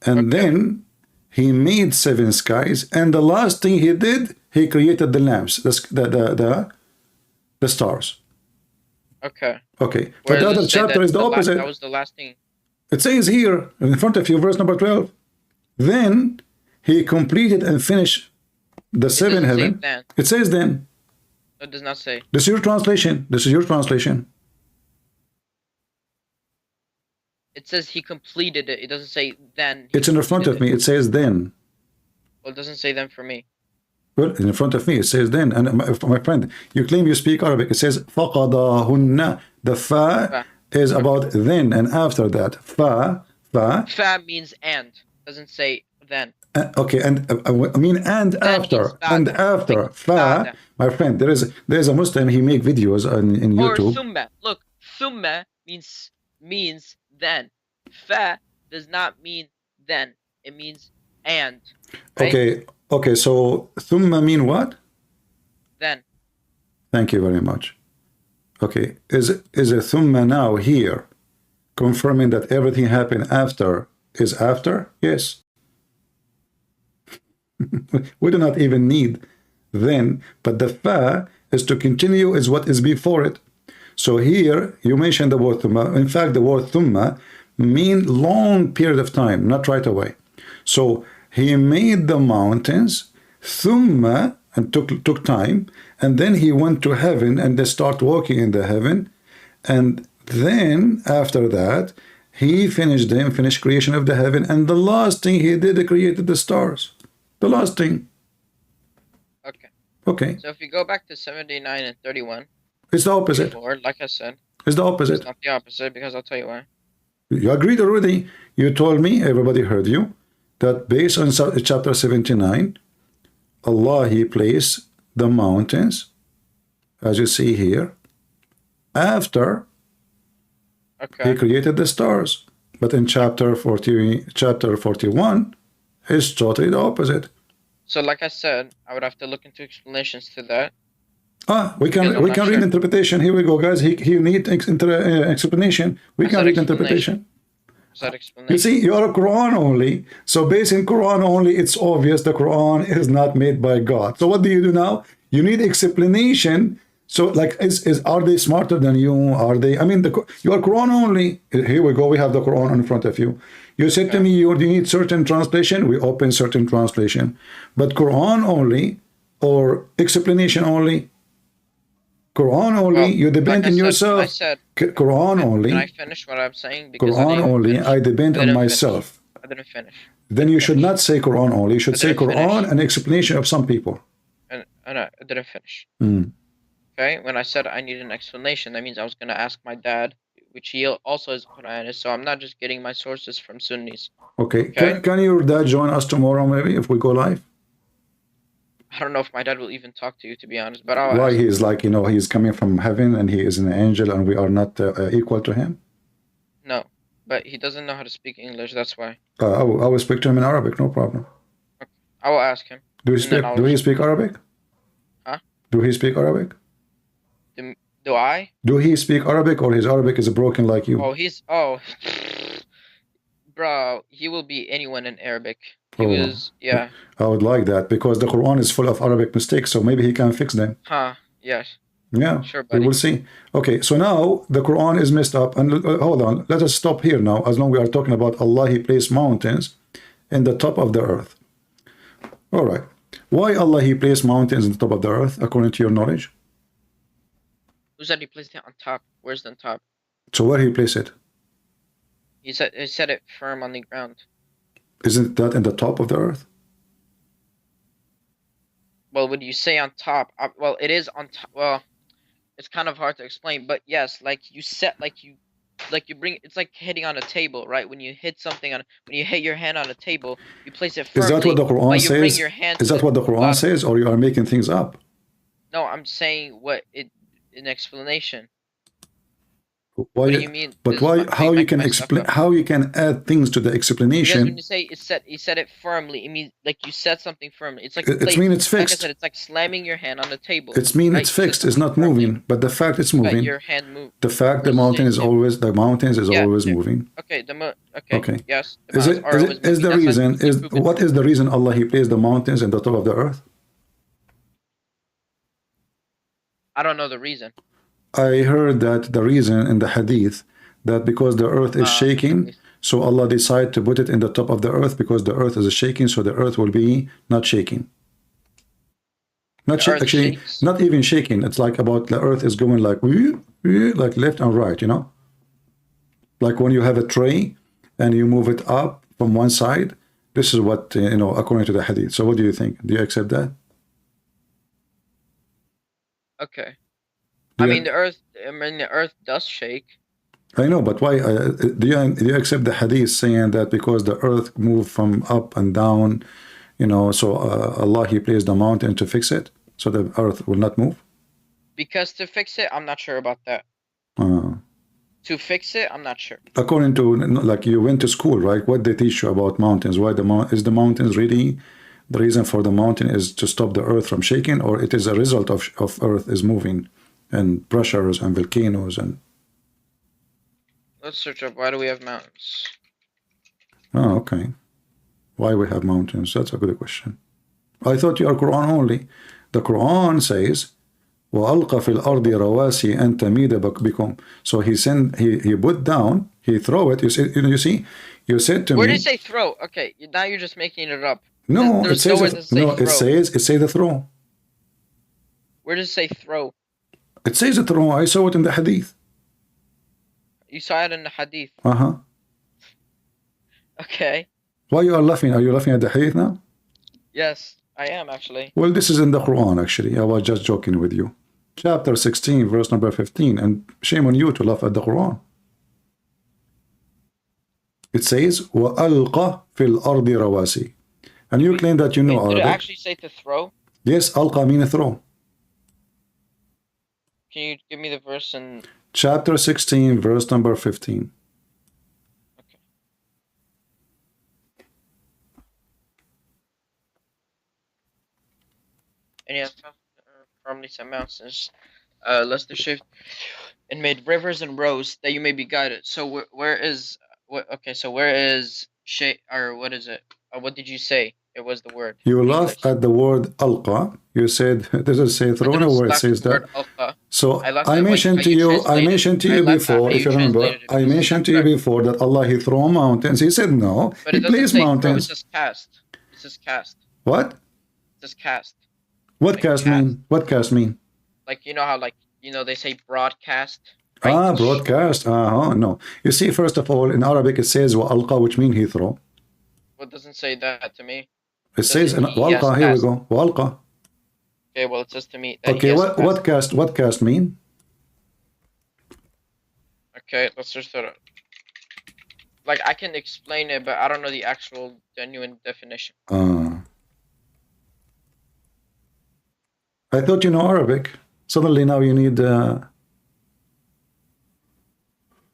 And then he made 7 skies, and the last thing he did, he created the lamps, the stars. Okay. Okay. But the other chapter is the opposite. That was the last thing. It says here in front of you, verse number 12. Then he completed and finished the 7 heaven. It says then. It does not say. This is your translation. This is your translation. It says he completed it. It doesn't say then. It's in front of me. It says then. Well, it doesn't say then for me. Well, in front of me, it says then. And my friend, you claim you speak Arabic. It says فَقَضَاهُنَّ. The fa is about then and after that. Fa. Fa means and. Doesn't say then. Okay, and I mean and after. And after. Fa. My friend, there is a Muslim, he make videos in YouTube. Or thumma. Look, thumma means then. Fa does not mean then. It means and. Right? Okay, so thumma mean what? Then. Thank you very much. Okay, is a thumma now here confirming that everything happened after is after? Yes. We do not even need then, but the fa is to continue is what is before it. So here you mentioned the word thumma. In fact, the word thumma mean long period of time, not right away. So he made the mountains, thumma, and took time, and then he went to heaven and they start walking in the heaven, and then after that he finished creation of the heaven, and the last thing he did, he created the stars. The last thing. Okay. So if you go back to 79 and 31, it's the opposite. Before, like I said, it's the opposite. It's not the opposite, because I'll tell you why. You agreed already. You told me, everybody heard you, that based on chapter 79, Allah, he placed the mountains, as you see here, after he created the stars. But in chapter 41, it's totally the opposite. So like I said, I would have to look into explanations to that. We can read interpretation. Here we go, guys. He needs explanation. We can read interpretation. Is that You explanation? see, you are a Quran only. So based in Quran only, it's obvious the Quran is not made by God. So what do you do now? You need explanation. So like, are they smarter than you? Are they? I mean, you are Quran only. Here we go. We have the Quran in front of you. You said to Okay. me, you need certain translation. We open certain translation, but Quran only or explanation only. Quran only. Well, You depend like I on said, yourself. Quran can I only. finish what I'm saying? Because I Quran didn't even only. finish. I depend I on didn't finish. myself. I didn't finish. Then you should not say Quran only. You should I say didn't Quran finish. and explanation of some people. And I didn't finish. Mm. Okay, when I said I need an explanation, that means I was gonna ask my dad, which he also is a Quranist. So I'm not just getting my sources from Sunnis. Okay. Okay. Can your dad join us tomorrow maybe if we go live? I don't know if my dad will even talk to you, to be honest, but I'll Why ask he him. is like, he's coming from heaven and he is an angel and we are not equal to him? No, but he doesn't know how to speak English. That's why. I will speak to him in Arabic, no problem. Okay. I will ask him, and then I'll Do he respond. speak Arabic? Huh? Do he speak Arabic? Do I? Do he speak Arabic or his Arabic is broken like you? Oh, bro, he will be anyone in Arabic. He Oh, was, yeah. I would like that because the Quran is full of Arabic mistakes, so maybe he can fix them. Huh, yes. Yeah, Sure, we buddy. will see. Okay, so now the Quran is messed up. And hold on, let us stop here now. As long as we are talking about Allah, He placed mountains in the top of the earth. All right. Why Allah, He placed mountains in the top of the earth, according to your knowledge? Who said he placed it on top? Where's the top? So where He placed it? He said it firm on the ground. Isn't that in the top of the earth? Well, would you say on top? Well, it is on top. Well, it's kind of hard to explain, but yes, like you bring, it's like hitting on a table, right? When you hit when you hit your hand on a table, you place it Is that what firmly, the Quran but you bring says? your hand Is to that the what the Quran bottom. says, or you are making things up? No, I'm saying an explanation. Why? What do you mean? But why? How you Making can my stuff explain? up? How you can add things to the Because when explanation? you say he said it firmly, it means like you said something firmly. It's like It's mean it's like I fixed. said, it's like slamming your hand on the table, It's mean right? it's You said fixed. It's something not firmly, moving. But the fact it's but moving. your hand moved. The fact Where does it say it's moving? the mountains is Yeah. always moving. Okay. Okay. Okay. Yes. The mountains are always Is moving. the That's reason easily is proven. what is the reason Allah He placed the mountains in the top of the earth? I don't know the reason. I heard that the reason in the hadith that because the earth is shaking, so Allah decided to put it in the top of the earth because the earth is shaking, so the earth will be not shaking. Actually, not even shaking. It's like about the earth is going like left and right, like when you have a tray and you move it up from one side. This is what according to the hadith. So what do you think? Do you accept that? Okay. I mean, the earth does shake. I know, but why? Do you accept the hadith saying that because the earth moved from up and down, so Allah He placed the mountain to fix it, so the earth will not move? Because to fix it, I'm not sure about that. To fix it, I'm not sure. According to, like, you went to school, right? What they teach you about mountains? Why is the mountains really the reason for the mountain is to stop the earth from shaking, or it is a result of earth is moving and pressures and volcanoes and... Let's search up why do we have mountains. Oh, okay. Why we have mountains? That's a good question. I thought you are Quran only. The Quran says, وَأَلْقَ فِي الْأَرْضِ رَوَاسِي أَن تَمِيدَ بِكُمْ. So he put down, he throw it. You see, you said to me. Where did it say throw? Okay, now you're just making it up. No, it says it says the throw. Where does it say throw? It says the throw. I saw it in the hadith. You saw it in the hadith. Okay. Why you are laughing? Are you laughing at the hadith now? Yes, I am actually. Well, this is in the Quran actually. I was just joking with you. Chapter 16, verse number 15. And shame on you to laugh at the Quran. It says, وَأَلْقَ فِي الْأَرْضِ رَوَاسِي. And you claim that you know Arabic. Did it actually say to throw? Yes, alqa means throw. Can you give me the verse in... Chapter 16, verse number 15. Okay. And yes, firmly set mountains, lest the shift, and made rivers and roads that you may be guided. So where is What? Okay, so where is shay, or what is it? What did you say? It was the word You in laugh English. at the word alqa. You said, does it say I thrown didn't or where it laugh at says the word that? alqa. I So laughed I at mentioned how to you you, translated. I laughed at before, how if you you remember, translated it I because it's mentioned not to you correct. before that Allah, he throw mountains. He said no, But he it doesn't placed say throw. It mountains. says cast. It says cast. What? It says cast. What Like cast cast. mean? What cast mean? Like you know how they say broadcast, right? Ah, broadcast. No. You see, first of all, in Arabic it says wa alqa, which mean he throw. Well, it doesn't say that to me. It It says says he has walqa. Here we cast. go. Walqa. Okay, well it says to me that he Okay. has What cast. cast? What cast mean? Okay, let's just sort of like I can explain it, but I don't know the actual genuine definition. I thought you know Arabic. Suddenly now you need.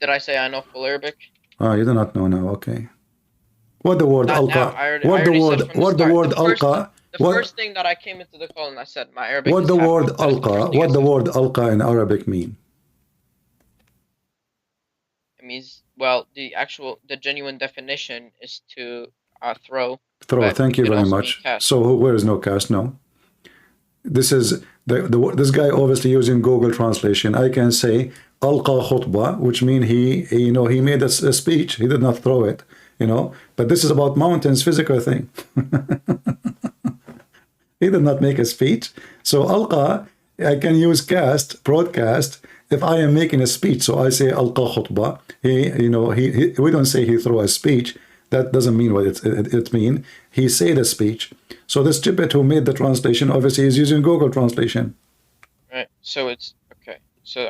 Did I say I know full Arabic? You do not know now. Okay. What the word Not now. alqa? I already said from the What the start. word alqa? The What first thing that I came into the call and I said my Arabic what is the half word cooked. That is the first alqa? thing I What the said. word alqa in Arabic mean? It means the genuine definition is to throw. Throw. But Thank it you could very also mean much. cast. So where is no cast? No. This is this guy obviously using Google translation. I can say alqa khutbah, which mean he made a speech. He did not throw it. But this is about mountains, physical thing. He did not make a speech. So alqa, I can use cast, broadcast, if I am making a speech. So I say alqa khutbah. We don't say he threw a speech. That doesn't mean what it mean. He said a speech. So the stupid who made the translation obviously is using Google translation. Right. So it's okay. So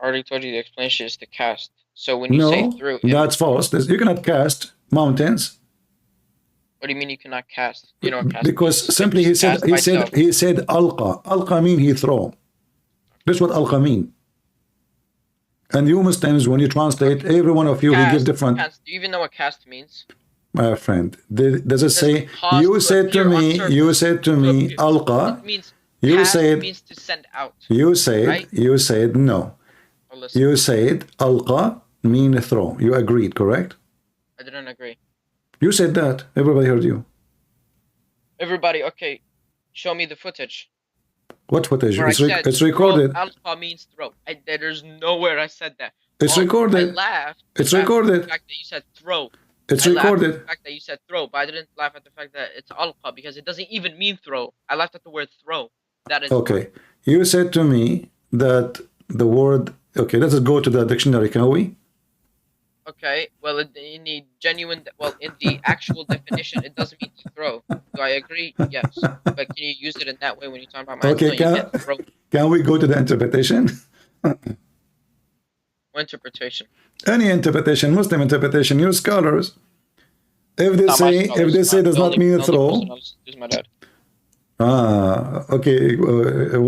already told you the explanation is to cast. So when you say No, through, that's false. You cannot cast mountains what do you mean you cannot cast? You know what cast because means? Like simply just cast by itself. he said alqa. Alqa mean he throw. That's what alqa mean. And you Muslims, when you translate, every one of you, he give different. Cast. Do you even know what cast means? My friend, does it say? Cause You to said to appear on me. surface. You said to me, alqa. It means You cast said. means to send out. You said. Right? You said no. Oh, listen. You said alqa mean throw. You agreed, correct? I didn't agree. You said that. Everybody heard you. Everybody, okay. Show me the footage. What footage? It's recorded. recorded. Alpha means throw. There's nowhere I said that. It's recorded. I laughed. It's recorded. At the fact that you said throw. It's I recorded. laughed at the fact that you said throw, but I didn't laugh at the fact that it's alpha because it doesn't even mean throw. I laughed at the word throw. That is okay. You said to me that the word. Okay, let's go to the dictionary, can we? Okay, well, in the in the actual definition, it doesn't mean to throw. Do I agree? Yes. But can you use it in that way when you're talking about mountains? Okay, No, you can't throw. Can we go to the interpretation? What interpretation? Any interpretation, Muslim interpretation, use scholars. If they say does not mean throw. Is my dad. Okay,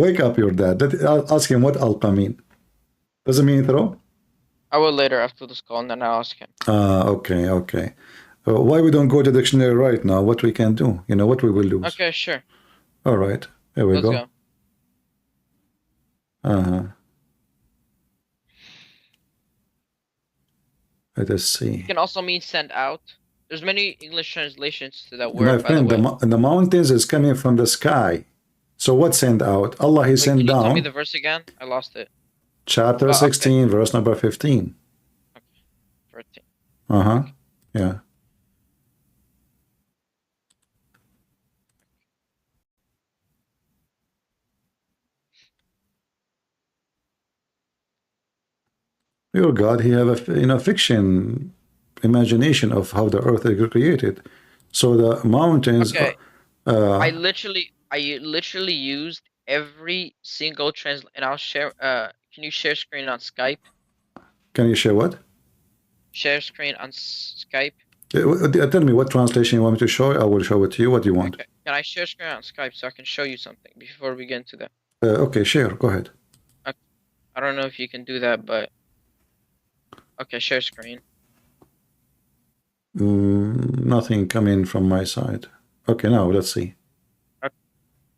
wake up your dad. Ask him what alqa mean. Does it mean throw? I will later after this call, and then I'll ask him. Okay. Why we don't go to the dictionary right now? What we can do? What we will lose. Okay, sure. All right, here we go. Let us see. It can also mean send out. There's many English translations to that word. My friend, the mountains is coming from the sky. So what send out? Allah, he sent down. Can you tell me the verse again? I lost it. Chapter 16, okay. Verse number 15. Okay. 13. Yeah. Your God, he have a fiction imagination of how the earth is created. So the mountains. Okay. I literally used every single translation, and I'll share. Can you share screen on Skype? Can you share what? Share screen on Skype. Tell me what translation you want me to show. I will show it to you. What do you want? Okay. Can I share screen on Skype so I can show you something before we get into that? Okay, share. Go ahead. I don't know if you can do that, but okay, share screen. Nothing coming from my side. Okay, now let's see.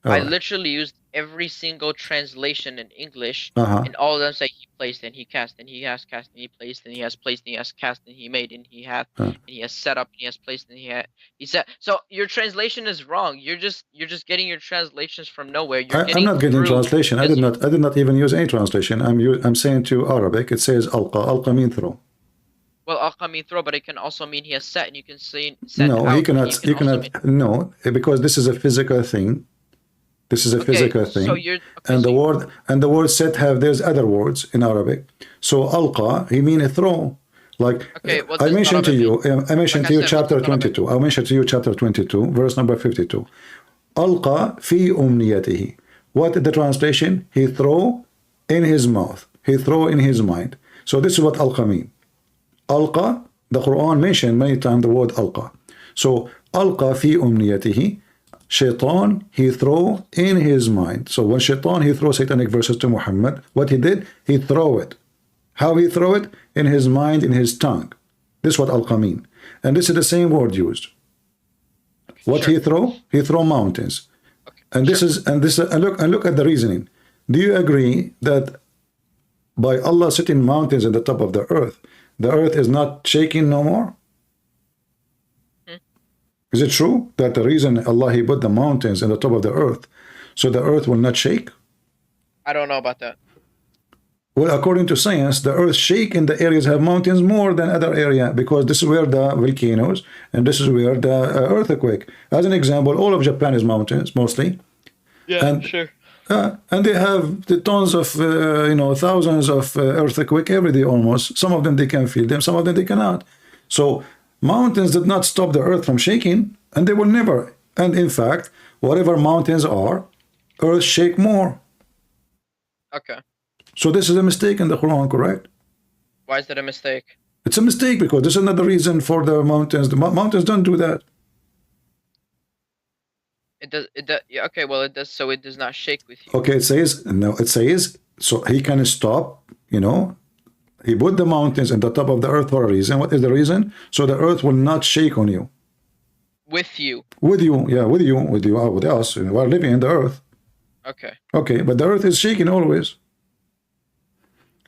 I literally used every single translation in English, Uh-huh. and all of them say he placed and he cast and he has cast and he placed and he has placed and he has cast and he made and he hath Uh, and he has set up and he has placed and he said. So your translation is wrong. You're just getting your translations from nowhere. You're I'm getting not getting through translation. because you. I did not even use any translation. I'm saying to Arabic. It says alqa. Alqa mean throw. Well, alqa mean throw, but it can also mean he has set, and you can say send No, he out, and you cannot. can You also cannot. mean. No, because this is a physical thing. This is a Okay, physical so thing, you're okay. So and the word set have there's other words in Arabic. So alqa, he mean a throw. Like okay, what does daraba mean? I Like mentioned I to you said, what does chapter daraba mean? 22. I mentioned to you chapter 22, verse number 52. Alqa fi umniyatihi. What is the translation? He throw in his mouth. He throw in his mind. So this is what alqa mean. Alqa, the Quran mentioned many times the word alqa. So alqa fi umniyatihi. Shaitan, he throw in his mind. So when Shaitan, he throw satanic verses to Muhammad, what he did, he throw it. How he throw it? In his mind, in his tongue. This is what alqa mean. And this is the same word used. Okay, What sure. he throw? He throw mountains. Okay, And sure. and look at the reasoning. Do you agree that by Allah setting mountains at the top of the earth is not shaking no more? Hmm? Is it true that the reason Allah he put the mountains in the top of the earth so the earth will not shake? I don't know about that. Well, according to science, the earth shake in the areas have mountains more than other area because this is where the volcanoes and this is where the earthquake. As an example, all of Japan is mountains mostly, Yeah, and sure. and they have the tons of thousands of earthquake every day almost. Some of them they can feel them, some of them they cannot. So mountains did not stop the earth from shaking, and they will never. And in fact, whatever mountains are, earth shake more. Okay. So this is a mistake in the Quran, correct? Why is that a mistake? It's a mistake because this is not the reason for the mountains. The mountains don't do that. It does. It does. Yeah. Okay. Well, it does. So it does not shake with you. Okay, it says no. It says so he can stop. He put the mountains in the top of the earth for a reason. What is the reason? So the earth will not shake on you. With you. With you, yeah, with you, with us. We're living in the earth. Okay. Okay, but the earth is shaking always.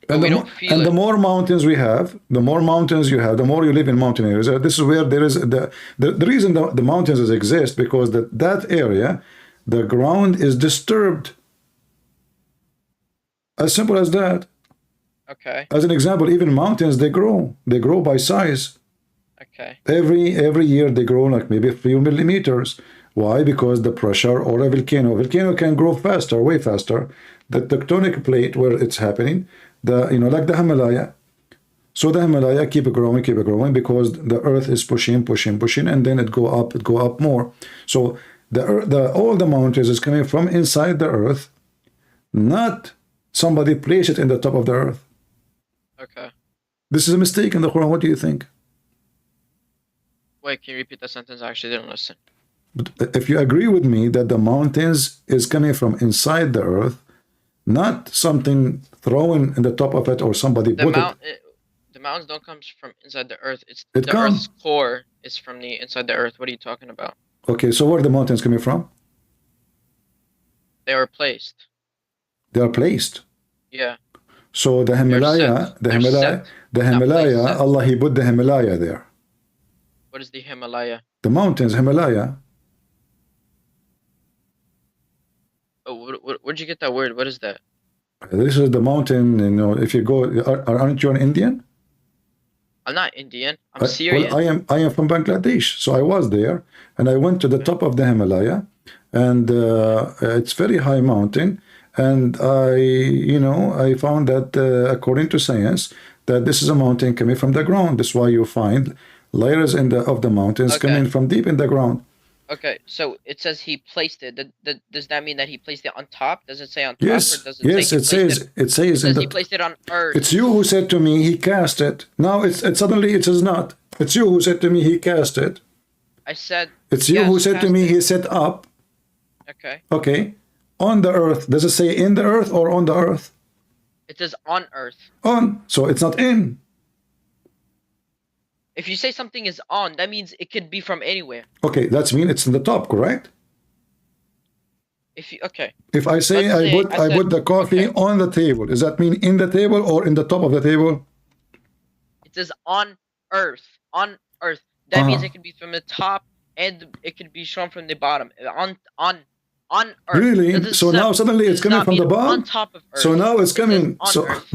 But we don't feel And it. the more mountains we have, the more mountains you have, the more you live in mountain areas. This is where there is the reason the mountains exist because that area, the ground is disturbed. As simple as that. Okay. As an example, even mountains they grow by size. Okay. Every year they grow like maybe a few millimeters. Why? Because the pressure or a volcano can grow faster, way faster. The tectonic plate where it's happening, like the Himalaya. So the Himalaya keep growing because the earth is pushing, and then it go up more. So all the mountains is coming from inside the earth, not somebody place it in the top of the earth. Okay. This is a mistake in the Quran. What do you think? Wait, can you repeat that sentence? I actually didn't listen. But if you agree with me that the mountains is coming from inside the earth, not something thrown in the top of it or somebody put it. The mountains don't come from inside the earth. It's It the Earth's come. core is from the inside the earth. What are you talking about? Okay, so where are the mountains coming from? They were placed. They are placed. Yeah. So the Himalaya, They're set. Not placed, set. Allah he put the Himalaya there. What is the Himalaya? The mountains, Himalaya. Oh, where'd you get that word? What is that? This is the mountain. If you go, aren't you an Indian? I'm not Indian. I'm Syrian. Well, I am from Bangladesh, so I was there, and I went to the top of the Himalaya, and it's very high mountain, and I found that according to science, that this is a mountain coming from the ground. That's why you find layers of the mountains coming from deep in the ground. Okay, so it says he placed it. Does that mean that he placed it on top? Does it say on top, Yes, or does it yes, say it says it says he placed it on earth? It's you who said to me he cast it. Now it suddenly it is not. It's you who said to me he cast it. I said it's you who said to me he set up. Okay. Okay. On the earth. Does it say in the earth or on the earth? It says on earth. On. So it's not in. If you say something is on, that means it could be from anywhere. Okay, that means it's in the top, correct? If you okay, If I say let's say I I said put the coffee okay, on the table, does that mean in the table or in the top of the table? it says on Earth, on Earth. That means Uh-huh. it could be from the top and it could be shown from the bottom. On Earth. Really? So now suddenly That it's does coming not from mean the on bottom? top of So Earth. now it's It says coming. on Earth.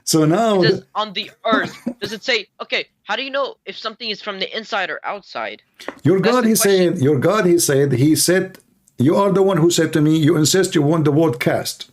So It now says on the Earth. Does it say okay? How do you know if something is from the inside or outside? your That's God, the he question. said, he said, you are the one who said to me, you insist you want the word cast.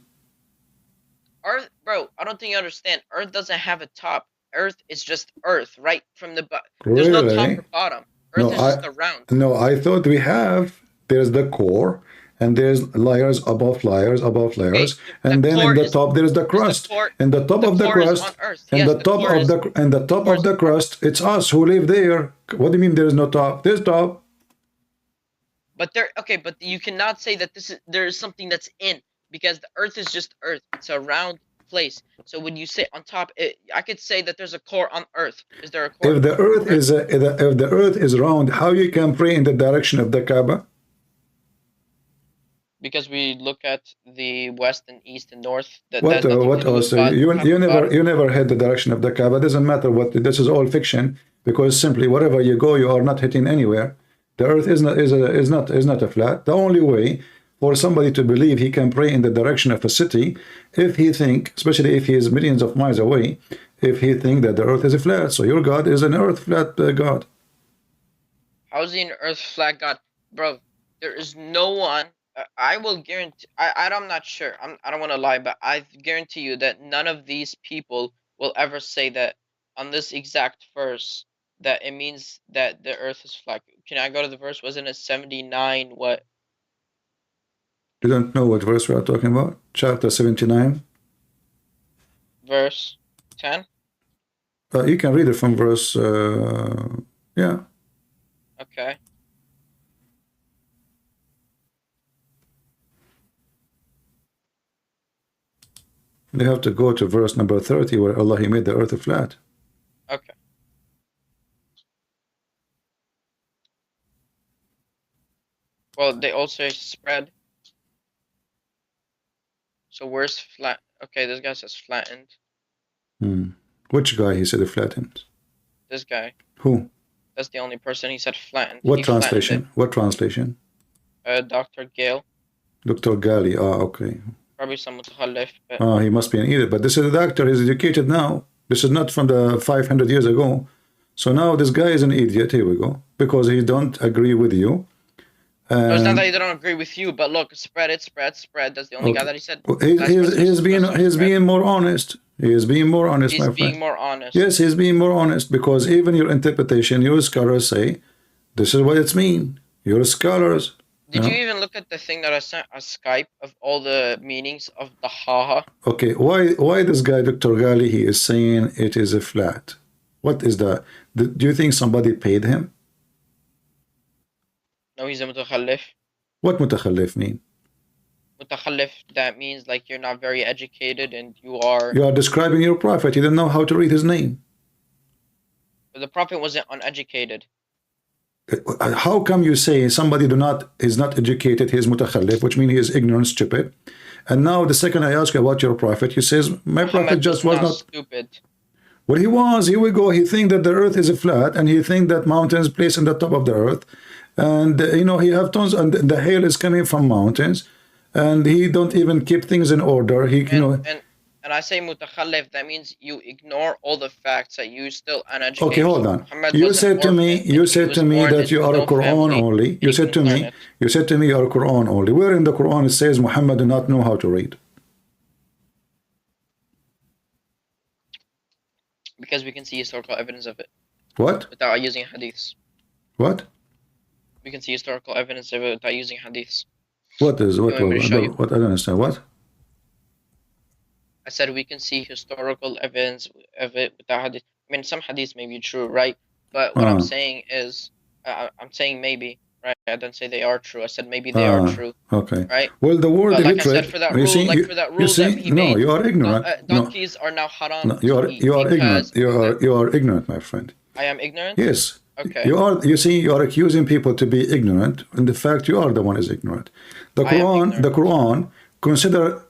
Earth, bro, I don't think you understand. Earth doesn't have a top. Earth is just Earth, right? There's no top Really? or bottom. Earth No, is just a round. I thought we have, there's the core, and there's layers above Okay, layers, the and then in core the is top there's the is the crust. core. And the top The of the core is on crust, Earth. and Yes, the top of the top core of is the on Earth. crust, it's us who live there. What do you mean there is no top? There's top. But but you cannot say that there is something that's in because the Earth is just Earth. It's a round place. So when you say on top, I could say that there's a core on Earth. Is there a core If the earth on Earth? is if the earth is round, how you can pray in the direction of the Kaaba? Because we look at the west and east and north. That What has nothing to what do with else? top and bottom. You never hit the direction of the Kaaba. Doesn't matter what. This is all fiction because simply wherever you go, you are not hitting anywhere. The earth is not a flat. The only way for somebody to believe he can pray in the direction of a city, if he think, especially if he is millions of miles away, if he think that the earth is a flat. So your God is an earth flat God. How is he an Earth flat God, bro? There is no one. I will guarantee. I'm not sure. I don't want to lie, but I guarantee you that none of these people will ever say that on this exact verse that it means that the Earth is flat. Can I go to the verse? Wasn't it 79? What You don't know what verse we are talking about? Chapter 79. verse 10? You can read it from verse. Yeah. Okay. They have to go to verse number 30 where Allah, he made the earth flat. Okay. Well, they also spread. So where's flat? Okay, this guy says flattened. Which guy he said it flattened? This guy. Who? That's the only person he said flattened. What He flattened translation? What translation? Dr. Gale. Dr. Gali. Ah, okay. Probably some mutakhallif, but Ah, he must be an idiot. But this is a doctor. He's educated now. This is not from the 500 years ago. So now this guy is an idiot. Here we go. Because he don't agree with you. no, it's not that he don't agree with you, but look, spread. That's the only guy that he said. He's being more honest. He is being more honest, He's my friend. being more honest. Yes, he's being more honest because even your interpretation, your scholars say, this is what it's mean. Your scholars. Did you even look at the thing that I sent a Skype of all the meanings of the haha? Okay, why this guy, Dr. Gali, he is saying it is a flat? What is that? Do you think somebody paid him? No, he's a mutakhallif. What mutakhallif mean? Mutakhallif, that means like you're not very educated and you are... You are describing your prophet. You don't know how to read his name. The prophet wasn't uneducated. How come you say somebody is not educated, he is mutakhallif, which means he is ignorant, stupid. And now the second I ask you about your prophet, you says, my prophet just was not stupid. Well, he was. Here we go. He think that the earth is a flat, and he think that mountains place on the top of the earth. And, he have tons, and the hail is coming from mountains. And he don't even keep things in order. And I say mutakhallif, that means you ignore all the facts that you still uneducated. Okay, hold on. You said to me that you are a Quran only. You said to me you are a Quran only. Where in the Quran it says Muhammad do not know how to read? Because we can see historical evidence of it. What? Without using hadiths. What? We can see historical evidence of it without using hadiths. What? I don't understand. What? I said we can see historical evidence of it without hadith. I mean, some hadiths may be true, right? But what I'm saying is, I'm saying maybe, right? I didn't say they are true. I said maybe they are true. Okay. Right? Well, the word but illiterate. Like I said, for that rule, that he made, you are ignorant. Donkeys are now haram. You are ignorant. You are ignorant, my friend. I am ignorant. Yes. Okay. You see, you are accusing people to be ignorant, and the fact you are the one is ignorant. The Quran consider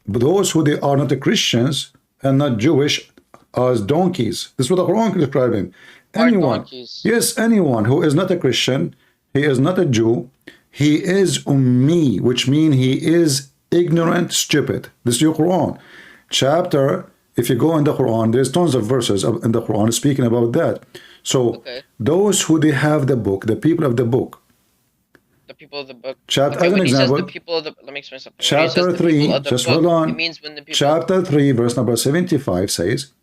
those who they are not Christians and not Jewish as donkeys. This is what the Quran is describing. Anyone, yes, anyone who is not a Christian, he is not a Jew, he is ummi, which means he is ignorant, stupid. This is your Quran. Chapter, if you go in the Quran, there's tons of verses in the Quran speaking about that. So those who they have the book, the people of the book. The people of the book. Chapter, as an example, the people of the, let me explain something. Chapter 3, just hold on. It means when the people, chapter 3, verse number 75 says,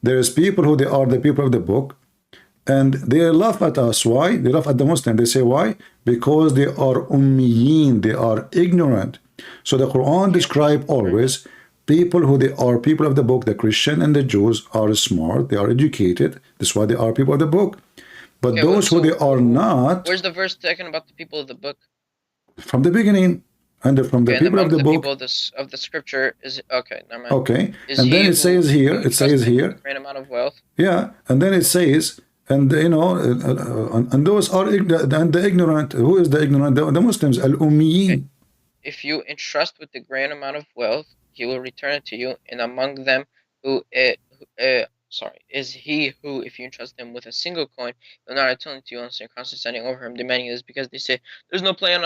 there is people who they are the people of the book, and they laugh at us. Why? They laugh at the Muslim. They say, why? Because they are ummiyin, they are ignorant. So the Quran describe always people who they are people of the book. The Christian and the Jews are smart, they are educated. That's why they are people of the book. But those who they are not. Where's the verse talking about the people of the book? From the beginning. And from the people of the book. People of the scripture is okay. Never mind. Okay. And then it says here. It says here. Great amount of wealth. Yeah. And then it says, and you know, and those are and the ignorant. Who is the ignorant? The Muslims, al-ummiyin. Okay. If you entrust with the great amount of wealth, he will return it to you, and among them is he who, if you entrust him with a single coin, will not return it to you unless you're constantly standing over him, demanding this, because they say, there's no blame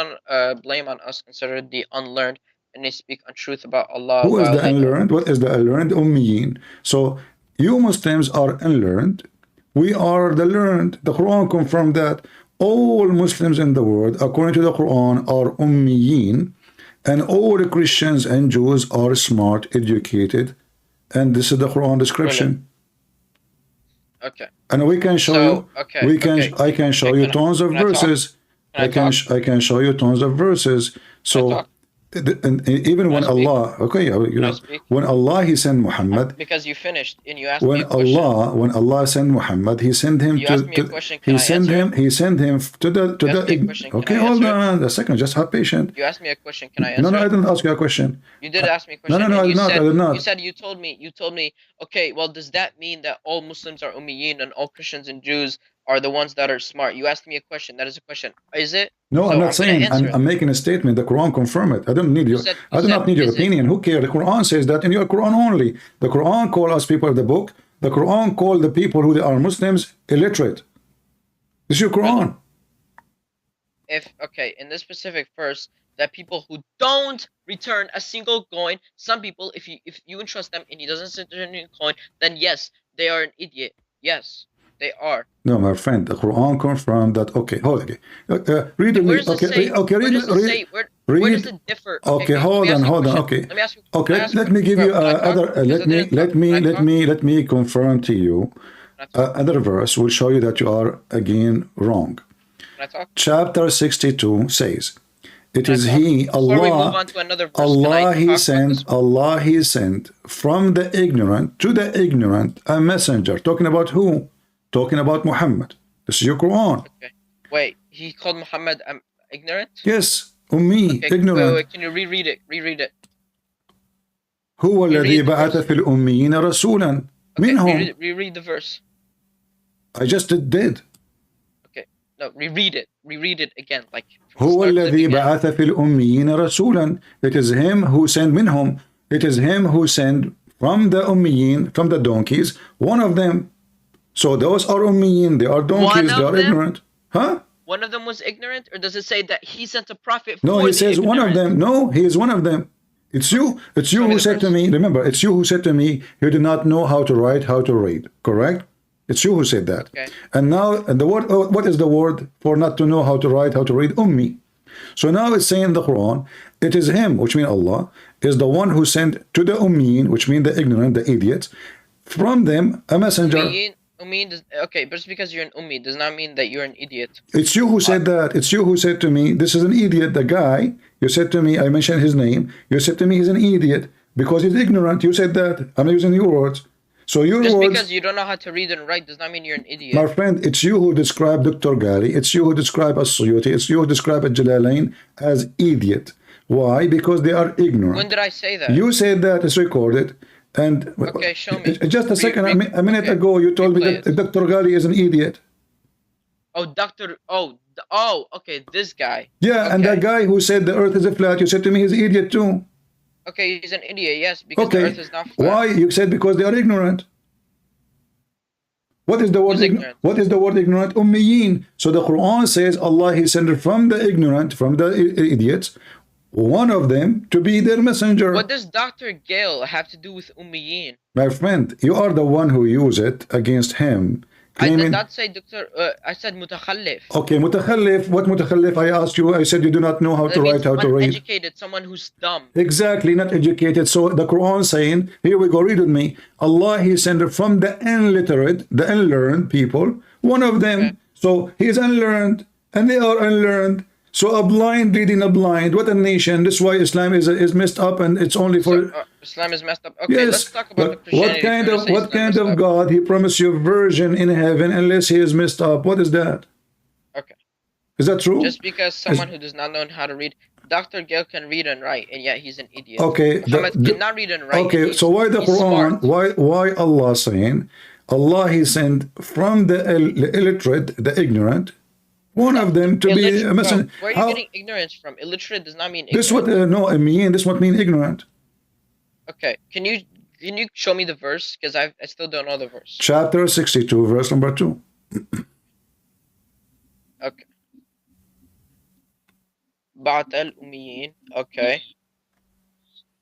on us, consider the unlearned, and they speak untruth about Allah. Who is the unlearned? What is the unlearned? Ummiyin. So you Muslims are unlearned. We are the learned. The Quran confirmed that all Muslims in the world, according to the Quran, are ummiyin, and all the Christians and Jews are smart, educated, and this is the Quran description. Okay. And we can show you. I can show you tons of verses. I can show you tons of verses. So. And even when Allah, when Allah he sent Muhammad, because you finished and you asked me a question. When Allah sent Muhammad, he sent him he sent him to the okay, hold on a second, just have patience. You asked me a question, can I answer? No, I didn't ask you a question. You did ask me a question. No, I did not. You told me, okay, well, does that mean that all Muslims are ummiyin and all Christians and Jews are the ones that are smart? You asked me a question. That is a question. Is it? No, so I'm not saying. I'm making a statement. The Quran confirm it. I don't need your. I do not need your opinion. Who cares? The Quran says that in your Quran only. The Quran call us people of the book. The Quran call the people who are Muslims illiterate. This is your Quran. In this specific verse, that people who don't return a single coin, some people, if you entrust them and he doesn't return a coin, then yes, they are an idiot. Yes. They are. No, my friend, the Quran confirmed that. Okay, hold on. Read it. Where does it differ? Okay, hold on. Okay. Let me ask you. Okay, let me give you other. Let me confirm to you. Another verse will show you that you are again wrong. Chapter 62 says, "It is He, Allah, Allah He sent from the ignorant to the ignorant a messenger." Talking about who? Talking about Muhammad. This is your Quran. Okay. Wait, he called Muhammad ignorant? Yes, ummi, ignorant. Wait, can you reread it? Reread it. هو الذي بعث في الأميين رسولا منهم. Reread the verse. I just did. Okay, no, reread it. Reread it again, like. هو الذي بعث في الأميين رسولا. It is him who sent منهم. It is him who sent from the ummiyin, from the donkeys, one of them. So those are ummiyin, they are donkeys, they are ignorant. Huh? One of them was ignorant, or does it say that he sent a prophet? No, he says one of them. No, he is one of them. It's you who said to me, remember, it's you who said to me, you do not know how to write, how to read, correct? It's you who said that. Okay. And now, and the word, what is the word for not to know how to write, how to read? Ummi. So now it's saying in the Quran, it is him, which means Allah, is the one who sent to the ummiyin, which mean the ignorant, the idiots, from them a messenger. Okay, but just because you're an ummi does not mean that you're an idiot. It's you who said that. It's you who said to me, this is an idiot. The guy, you said to me, I mentioned his name. You said to me he's an idiot because he's ignorant. You said that. I'm using your words. So your just words. Because you don't know how to read and write does not mean you're an idiot. My friend, it's you who described Dr. Ghali. It's you who described As-Suyuti. It's you who described Jalalain as idiot. Why? Because they are ignorant. When did I say that? You said that. It's recorded. And okay, show me. Just a second, a minute ago, you told me that Dr. Ghali is an idiot. Oh, Doctor. Oh, okay. This guy. Yeah, Okay. and that guy who said the earth is a flat, you said to me he's an idiot too. Okay, he's an idiot. Yes, because the Okay, earth is not flat. why? You said because they are ignorant. What is the word Who's ignorant? What is the word ignorant? Ummiyin. So the Quran says Allah He sent from the ignorant, from the idiots, one of them to be their messenger. What does Dr. Gale have to do with Ummiyin? My friend, you are the one who used it against him. I did not say Doctor. I said mutakhallif. Okay, mutakhallif. What mutakhallif? I asked you. I said you do not know how to write, how to read. Uneducated, someone who's dumb. Exactly, not educated. So the Quran saying, here we go, read with me. Allah He sent from the illiterate, the unlearned people, one of them. Okay. So he is unlearned, and they are unlearned. So a blind leading a blind. What a nation! This is why Islam is messed up, and it's only for Islam is messed up. Okay, yes, let's talk about the Christianity. What kind of God He promised you virgin in heaven unless he is messed up? What is that? Okay, is that true? Just because someone who does not know how to read, Dr. Gale can read and write, and yet he's an idiot. Okay, Muhammad cannot read and write. Okay, so why the Quran? Smart. Why Allah saying Allah He sent from the illiterate, the ignorant, one of them to be a messenger? Where are you getting ignorance from? Illiterate does not mean ignorant. This what no, I mean this what mean ignorant. Okay, can you show me the verse? Because I still don't know the verse. Chapter 62, verse number 2. Okay. Ba'at al-Ummiyin. Okay.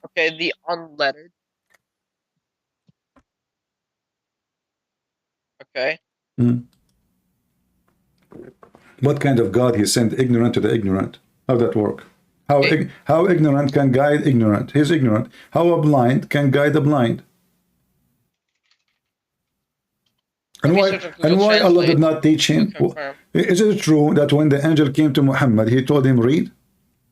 Okay, the unlettered. Okay. What kind of God He sent ignorant to the ignorant? How that work? How ignorant can guide ignorant? He's ignorant. How a blind can guide the blind? And why Allah did not teach him? Is it true that when the angel came to Muhammad, he told him read?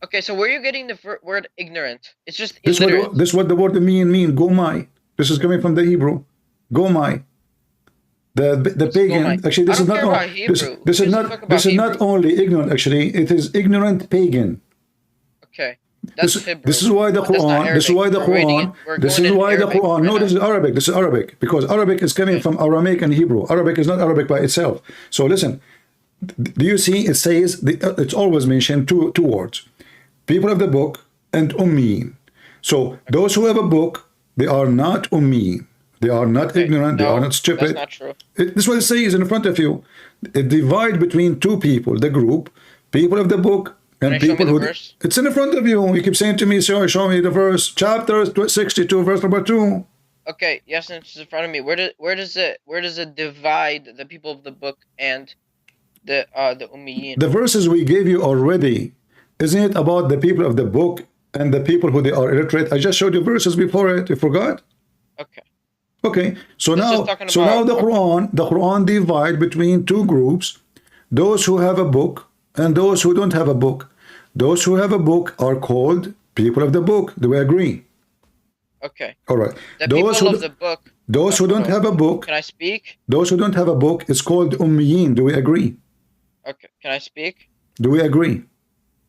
Okay, so where are you getting the word ignorant? It's just illiterate. This is what the word mean. Gomai. This is coming from the Hebrew. Gomai. The pagan. Actually, this is not only this is not only ignorant. Actually, it is ignorant pagan. Okay. That's Hebrew. This is why the Quran. This is why the Quran. This is why the Quran. No, this is Arabic. This is Arabic because Arabic is coming from Aramaic and Hebrew. Arabic is not Arabic by itself. So listen. Do you see? It says it's always mentioned two words: people of the book and ummiyin. So those who have a book, they are not ummiyin. They are not ignorant. They are not stupid. That's not true. This is what it says in front of you. It divides between two people: the group, people of the book. And people who it's in front of you. You keep saying to me, show me the verse. Chapter 62, verse number 2. Okay, yes, it's in front of me. Where does it divide the people of the book and the ummiyin? The verses we gave you already, isn't it about the people of the book and the people who they are illiterate? I just showed you verses before it. You forgot? Okay. Okay. So now the Quran divide between two groups: those who have a book and those who don't have a book. Those who have a book are called people of the book. Do we agree? Okay. All right. The people of the book. Those who don't have a book. Can I speak? Those who don't have a book is called ummiyin. Do we agree? Okay. Can I speak? Do we agree?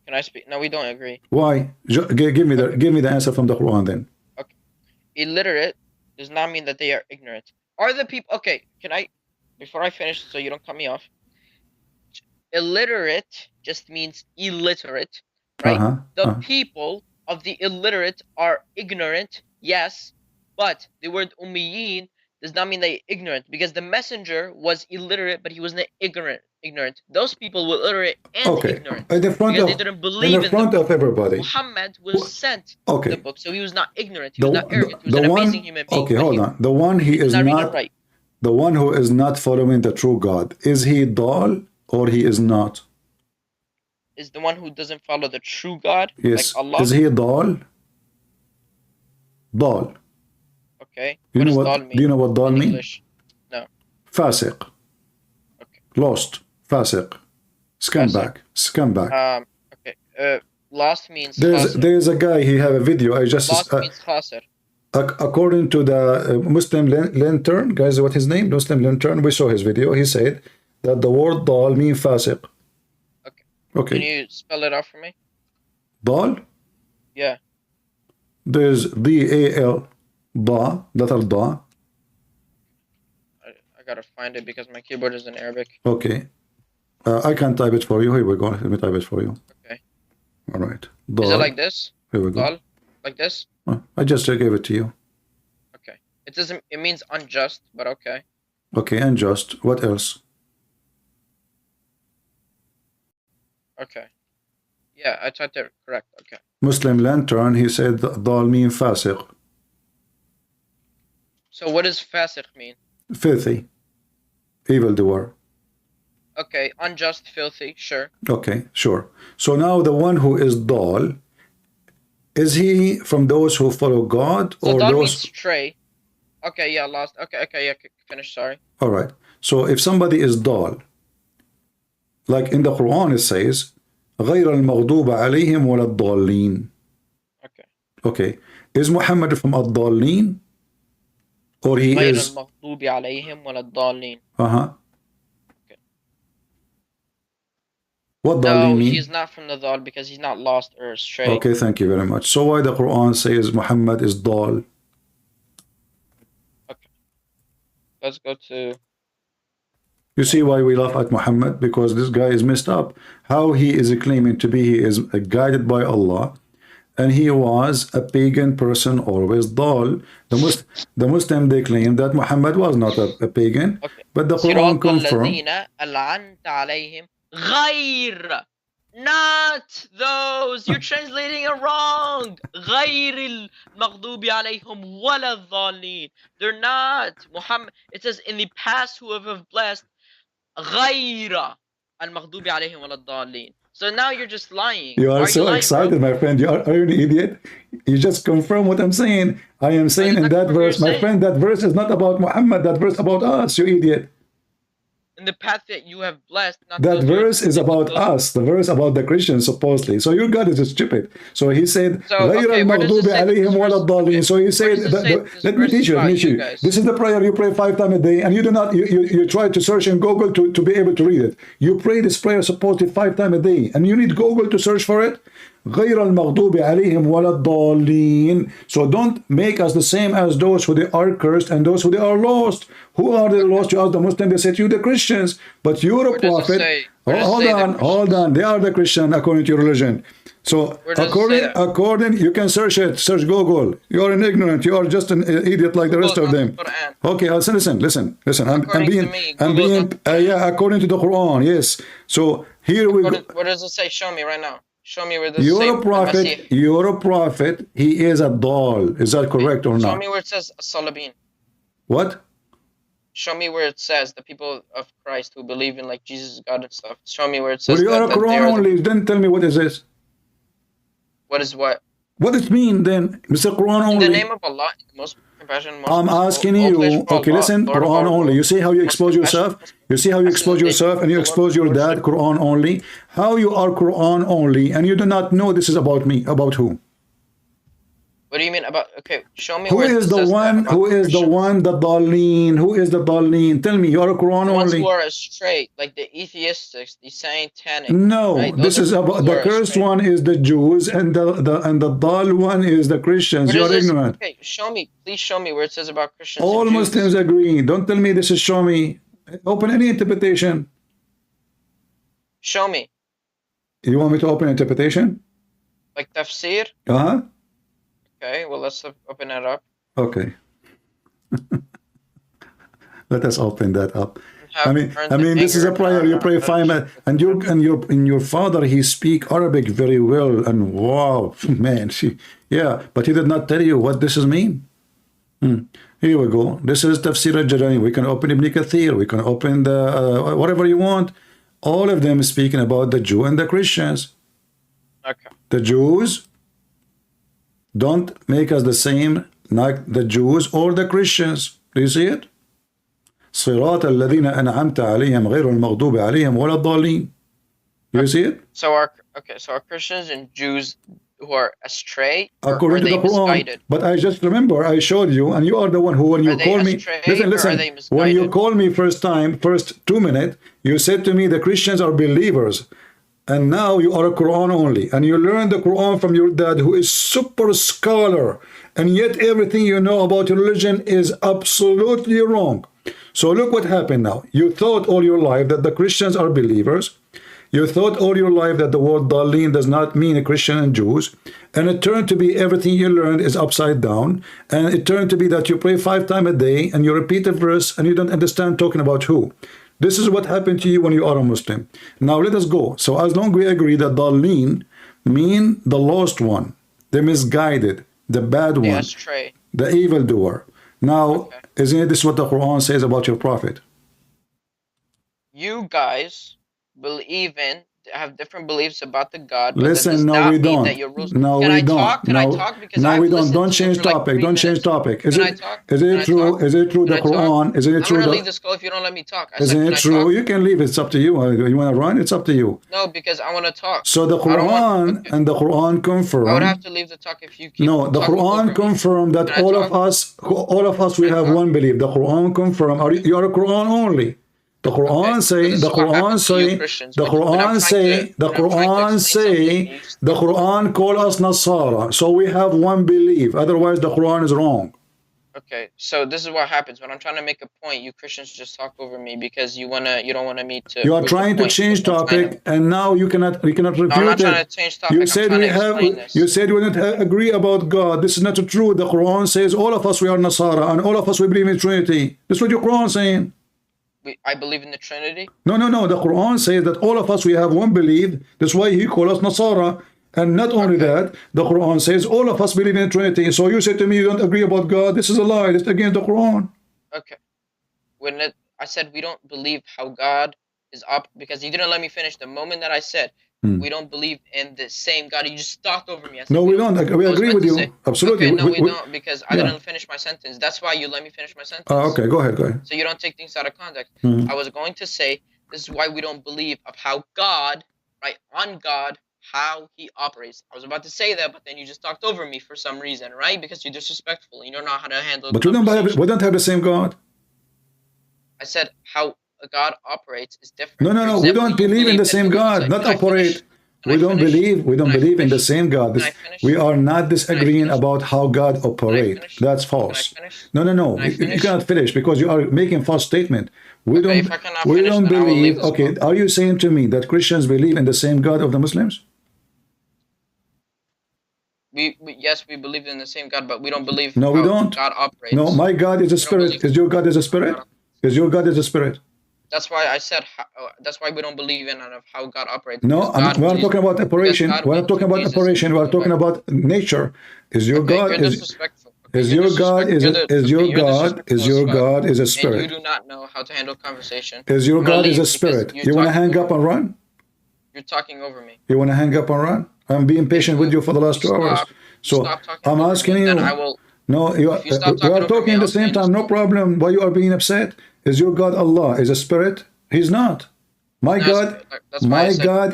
Can I speak? No, we don't agree. Why? Give me the answer from the Quran then. Okay. Illiterate does not mean that they are ignorant. Are the people okay? Can I? Before I finish, so you don't cut me off. Illiterate just means illiterate, right? The people of the illiterate are ignorant, yes, but the word ummiyin does not mean they're ignorant because the messenger was illiterate, but he wasn't ignorant. Those people were illiterate and ignorant. In the front of, they didn't believe in the book. Everybody. Muhammad was sent the book, so he was not ignorant. He was not arrogant. He was an amazing human being. Okay, hold on. The one he is not right. The one who is not following the true God, is he dal or he is not? Is the one who doesn't follow the true God? Yes. Like Allah? Is he dal? Dal. Okay. Do you know what dal means? No. Fasiq. Okay. Lost. Fasiq. Scumbag. Okay. Lost means there's a guy, he have a video. Lost means khasir. According to the Muslim Lantern, guys, what his name? Muslim Lantern, we saw his video. He said that the word dal means fasiq. Okay. Can you spell it out for me? Dal? Yeah. There's D-A-L. Da. Letter da. I gotta find it because my keyboard is in Arabic. Okay. I can type it for you. Here we go. Let me type it for you. Okay. All right. Is it Dal. like this? Here we go. Dal? Like this? I just gave it to you. Okay. It doesn't. It means unjust, but okay. Okay, and just what else? Okay. Yeah, I typed it correct. Okay. Muslim lantern. He said dal mean fasiq, So what does fasiq mean? filthy, evildoer. Okay, unjust, filthy, sure. Okay, sure. So now the one who is dal, is he from those who follow God So or dal those? means stray. Okay, yeah, lost. Okay, yeah, finish. Sorry. All right. So if somebody is dal, like in the Quran it says, غير المغضوب عليهم ولا الضالين. Okay. Okay. Is Muhammad from الضالين? Or he غير is? المغضوب عليهم ولا الضالين. Okay. What No, ضالين mean? he's not from the dal because he's not lost or stray. Okay, thank you very much. So why the Quran says Muhammad is dal? Okay. Let's go to. You see why we laugh at Muhammad? Because this guy is messed up. How he is claiming to be, he is guided by Allah, and he was a pagan person, always dal. The Muslim, they claim that Muhammad was not a pagan, Okay. but the Quran صراط confirmed. الذين أنعمت عليهم غير, not those. You're translating it wrong. غير المغضوب عليهم ولا الضالين. They're not. Muhammad. It says in the past who have blessed غير المغضوب عليهم ولا الضالين. So now you're just lying. You are so lying, excited, bro? my friend. Are you an idiot? You just confirm what I'm saying. I am saying in that verse, my friend, that verse is not about Muhammad. That verse about us, you idiot. In the path that you have blessed, not that verse is about us, the verse about the Christians, supposedly. So your God is stupid. So he said, غير المغضوب عليهم ولا الضالين. So he said, let me teach you. This is the prayer you pray 5 times a day, and you do not, you try to search in Google to be able to read it. You pray this prayer supposedly 5 times a day, and you need Google to search for it. غير المغضوب عليهم ولا الضالين. So don't make us the same as those who they are cursed and those who they are lost. Who are the lost? You ask the Muslims, they say to you the Christians. But you're a prophet. Hold on. They are the Christian according to your religion. So according, you can search it. Search Google. You are an ignorant. You are just an idiot like the rest of them. Okay, listen. I'm being. Yeah, according to the Quran. Yes. So here we go. What does it say? Show me right now. Show me where this you're a prophet. You're a prophet. He is a dal. Is that correct or not? Show me where it says Salabin. What? Show me where it says the people of Christ who believe in like Jesus is God and stuff. Show me where it says. Well, you are a Quran only. Then tell me what is this? What is what? What does it mean then, Mr. Quran only? In the name of Allah, most compassion. I'm asking you. Okay, listen. Quran only. You see how you expose yourself? You see how you expose yourself and you expose your dad? Quran only. How you are Quran only and you do not know this is about me? About who? What do you mean about? Okay, show me. Who is the one? Who is the one? The Daleen. Who is the Daleen? Tell me. You are a Quran only. The ones who are straight, like the atheistics, the satanic. No, right? This is about the cursed one is the Jews, and the Dal one is the Christians. You are ignorant. Okay, show me. Please show me where it says about Christians. All Muslims agree. Don't tell me this is show me. Open any interpretation. Show me. You want me to open interpretation? Like tafsir? Uh-huh. Okay, well, let's open it up. Okay. Let us open that up. I mean, this is a prayer. You pray 5 minutes, and your father, he speak Arabic very well, and wow, man, yeah. But he did not tell you what this is mean. Here we go. This is Tafsir al-Jalalain. We can open Ibn Kathir. We can open the whatever you want. All of them speaking about the Jew and the Christians. Okay. The Jews. Don't make us the same like the Jews or the Christians. Do you see it? صراط الذين أنعمت عليهم غير المغضوب عليهم ولا الضالين. Do you see it? So are Christians and Jews who are astray, or according are to the Quran? Misguided? But I just remember I showed you, and you are the one who, when you call me, listen. When you call me first 2 minutes, you said to me the Christians are believers. And now you are a Quran only, and you learn the Quran from your dad, who is super scholar, and yet everything you know about your religion is absolutely wrong. So look what happened now. You thought all your life that the Christians are believers. You thought all your life that the word Dalin does not mean Christian and Jews. And it turned to be everything you learned is upside down. And it turned to be that you pray 5 times a day and you repeat a verse and you don't understand talking about who. This is what happened to you when you are a Muslim. Now let us go. So as long as we agree that Dalin mean the lost one, the misguided, the bad one, the evildoer. Now, isn't this what the Quran says about your prophet? You guys believe in, have different beliefs about the God. But listen, no, we don't. No, we don't. Can I talk? Because no, we don't. Don't change topic. Don't change topic. Is it true? Is it true? The Quran? Is it true? I'm gonna leave this call if you don't let me talk. Isn't it true? You can leave. It's up to you. You want to run? It's up to you. No, because I want to talk. So the Quran and the Quran confirm. I would have to leave the talk if you keep. No, the Quran confirm that all of us, we have one belief. The Quran confirm. You are a Quran only. The Quran say, the Quran say, the Quran say, the Quran say, the Quran call us Nasara. So we have one belief. Otherwise, the Quran is wrong. Okay, so this is what happens when I'm trying to make a point. You Christians just talk over me because you don't want me to. You are trying to change topic, and now you cannot refute it. No, I'm not trying to change topic. You said we have. You said we don't agree about God. This is not true. The Quran says all of us we are Nasara, and all of us we believe in Trinity. This is what your Quran saying. I believe in the Trinity? No. The Quran says that all of us, we have one belief. That's why he called us Nasara. And not only that, the Quran says all of us believe in the Trinity. So you said to me you don't agree about God. This is a lie. It's against the Quran. Okay. I said we don't believe how God is up, because you didn't let me finish. The moment that I said we don't believe in the same God, you just talked over me. I said, no, we don't. We agree with you. Absolutely. Okay, no, we don't, because I didn't finish my sentence. That's why you let me finish my sentence. Okay, go ahead. So you don't take things out of context. I was going to say, this is why we don't believe of how God, right, on God, how he operates. I was about to say that, but then you just talked over me for some reason, right? Because you're disrespectful. You don't know how to handle. But we don't have the same God. I said how God operates is different. No. We don't believe in the same God. Not operate. We don't believe in the same God. We are not disagreeing about how God operates. That's false. No. You cannot finish because you are making false statement. We don't believe. Okay, are you saying to me that Christians believe in the same God of the Muslims? Yes, we believe in the same God, but we don't believe. No, we don't. God operates. No, my God is a spirit. Is your God is a spirit? Is your God is a spirit? That's why I said. That's why we don't believe in how God operates. No, we're not talking about operation. We're not talking about operation. We're talking about nature. Is your God is your God is a spirit? And you do not know how to handle conversation. Is your God is a spirit? You want to hang up and run? You're talking over me. You want to hang up and run? I'm being patient with you for the last 2 hours. So I'm asking you. No, we are talking at the same time. No problem. Why you are being upset? Is your God Allah? Is a spirit? He's not. My God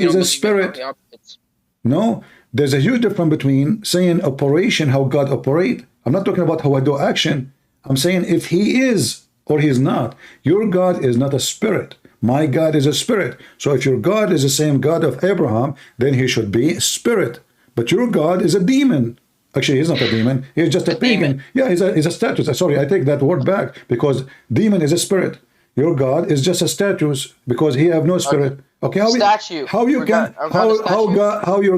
is a spirit. No, there's a huge difference between saying operation, how God operate. I'm not talking about how I do action. I'm saying if he is or he's not. Your God is not a spirit. My God is a spirit. So if your God is the same God of Abraham, then he should be a spirit. But your God is a demon. Actually, he's not a demon. He's just a pagan. Yeah, he's a status. Sorry, I take that word back because demon is a spirit. Your God is just a status because he have no spirit. Okay, how your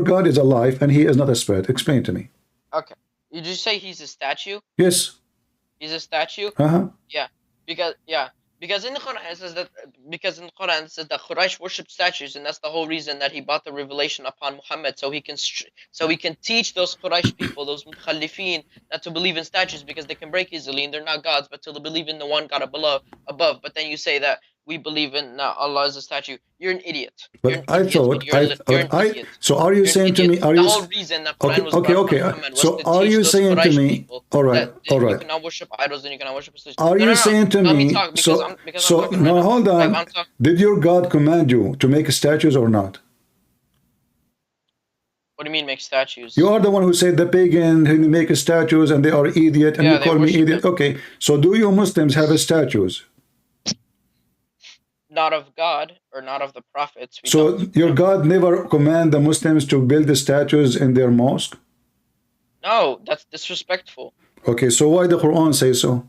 God is alive and he is not a spirit? Explain to me. Okay, did you say he's a statue? Yes. He's a statue. Yeah, because in the Quran it says that that Quraysh worship statues, and that's the whole reason that he brought the revelation upon Muhammad, so he can teach those Quraysh people, those mukhalifin, not to believe in statues because they can break easily and they're not gods, but to believe in the one God above. But then you say that we believe in Allah as a statue. You're an idiot. But I thought, so are you saying to me, the whole reason that Quran was brought upon Muhammad was so to are teach you those saying to Quraysh me, people all right, you cannot worship idols and you cannot worship statues. Are you saying to me, hold on, did your God command you to make statues or not? What do you mean make statues? You are the one who said the pagan who make statues and they are idiot and you call me idiot. Okay, so do you Muslims have statues? Not of God or not of the prophets. So your God never command the Muslims to build the statues in their mosque? No, that's disrespectful. Okay, so why the Quran say so?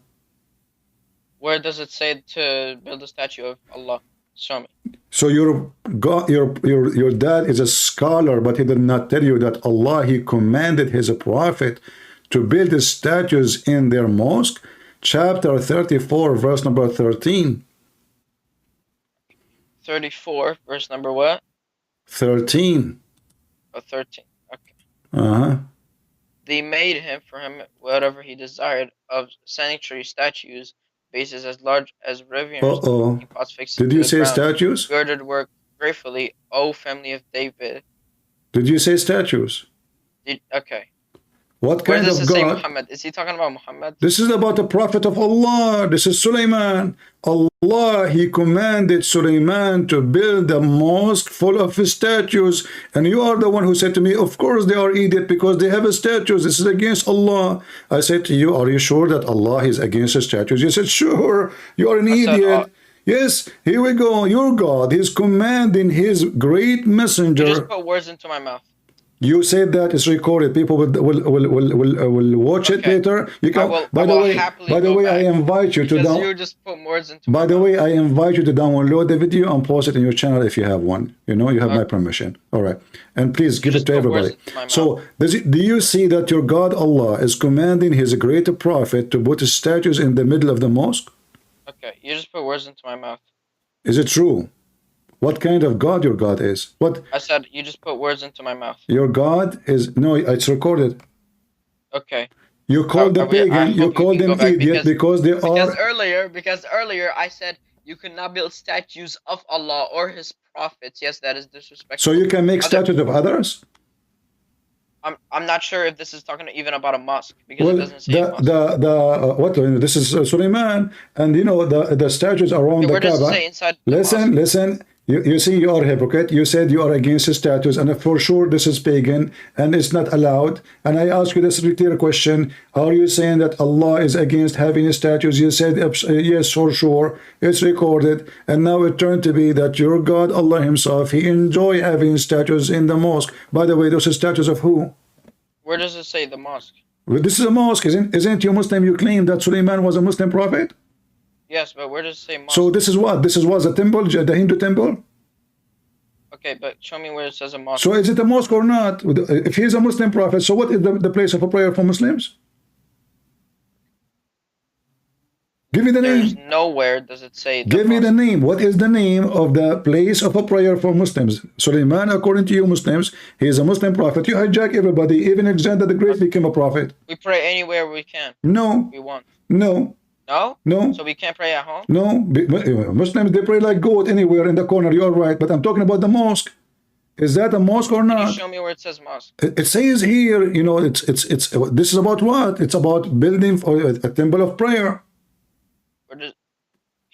Where does it say to build a statue of Allah? Show me. So your God, your dad is a scholar, but he did not tell you that Allah, he commanded his prophet to build the statues in their mosque. Chapter 34, verse number 13. 34, verse number what? 13. Oh, 13. Okay. Uh-huh. They made him for him whatever he desired of sanctuary statues, bases as large as riviers, Uh-oh. teapots fixed Did to you the say ground, statues? girded work gratefully, O family of David. Did you say statues? Okay. What Where kind does of it say God? Muhammad? Is he talking about Muhammad? This is about the prophet of Allah. This is Sulaiman. Allah, he commanded Sulaiman to build a mosque full of statues. And you are the one who said to me, of course they are idiot because they have statues. This is against Allah. I said to you, are you sure that Allah is against the statues? You said, sure. You are an idiot. Yes, here we go. Your God is commanding his great messenger. You just put words into my mouth. You said that it's recorded. People will watch it later. You can. By the way, I invite you to download. You just put words into. By the way, I invite you to download the video and post it in your channel if you have one. You know, you have my permission. All right, and please give it to everybody. So, do you see that your God Allah is commanding His great prophet to put statues in the middle of the mosque? Okay, you just put words into my mouth. Is it true? What kind of God your God is? What? I said you just put words into my mouth. Your God is, no, it's recorded. Okay. You called the pagan, you called them idiot because they are... Because earlier I said you could not build statues of Allah or His prophets. Yes, that is disrespectful. So you can make statues of others? I'm not sure if this is talking even about a mosque because it doesn't say mosque. This is Sulaiman, and you know the statues around the Kaaba. Listen. You see, you are a hypocrite. You said you are against the statues, and for sure this is pagan and it's not allowed. And I ask you this clear question: are you saying that Allah is against having statues? You said yes, for sure. It's recorded, and now it turned to be that your God Allah Himself, He enjoy having statues in the mosque. By the way, those are statues of who? Where does it say the mosque? Well, this is a mosque, isn't you Muslim? You claim that Sulaiman was a Muslim prophet. Yes, but where does it say mosque? So this is what? This was a temple, the Hindu temple? Okay, but show me where it says a mosque. So is it a mosque or not? If he's a Muslim prophet, so what is the place of a prayer for Muslims? Give me the name. There's nowhere does it say the Give me the name. What is the name of the place of a prayer for Muslims? Sulaiman, according to you Muslims, he is a Muslim prophet. You hijack everybody. Even Alexander the Great became a prophet. We pray anywhere we can. No. We want. No. No? No. So we can't pray at home? No. Muslims, they pray like goat anywhere in the corner. You're right. But I'm talking about the mosque. Is that a mosque or not? Can you show me where it says mosque? It says here, you know, it's this is about what? It's about building a temple of prayer. Can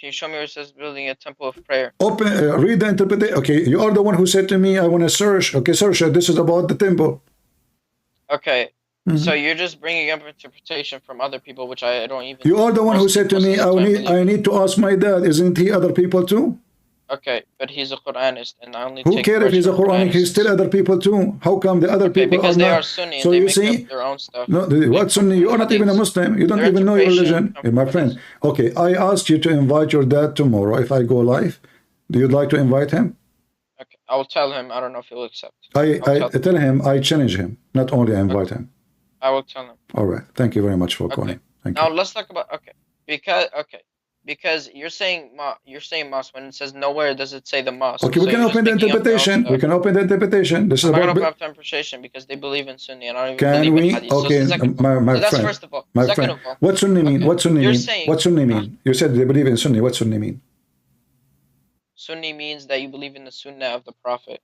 you show me where it says building a temple of prayer? Open, read the interpretation. Okay, you are the one who said to me, I want to search. Okay, search it. This is about the temple. Okay. So you're just bringing up interpretation from other people, which I don't even... You are the one who said to me, I need to ask my dad. Isn't he other people too? Okay, but he's a Quranist, and I only Who cares if he's a Quranic? He's still other people too. How come the other people because are they not? Are Sunni, so and they you make see, up their own stuff. No, what Sunni? You are not even a Muslim. You don't even know your religion, my friend. Okay, I asked you to invite your dad tomorrow. If I go live, do you like to invite him? Okay, I will tell him. I don't know if he'll accept. I tell him I challenge him. Not only I invite him. I will tell him. All right. Thank you very much for calling. Thank you. Now let's talk about because you're saying mosque when it says nowhere does it say the mosque. Okay, we can open the interpretation. We can open the interpretation. This is about. I'm not going to open up interpretation because they believe in Sunni and I don't even can believe we? in Hadith. Okay, so that's friend. First of all. My second friend. Of all. What Sunni mean? Okay. What Sunni you're mean? Saying, what Sunni mean? You said they believe in Sunni. What Sunni mean? Sunni means that you believe in the Sunnah of the Prophet.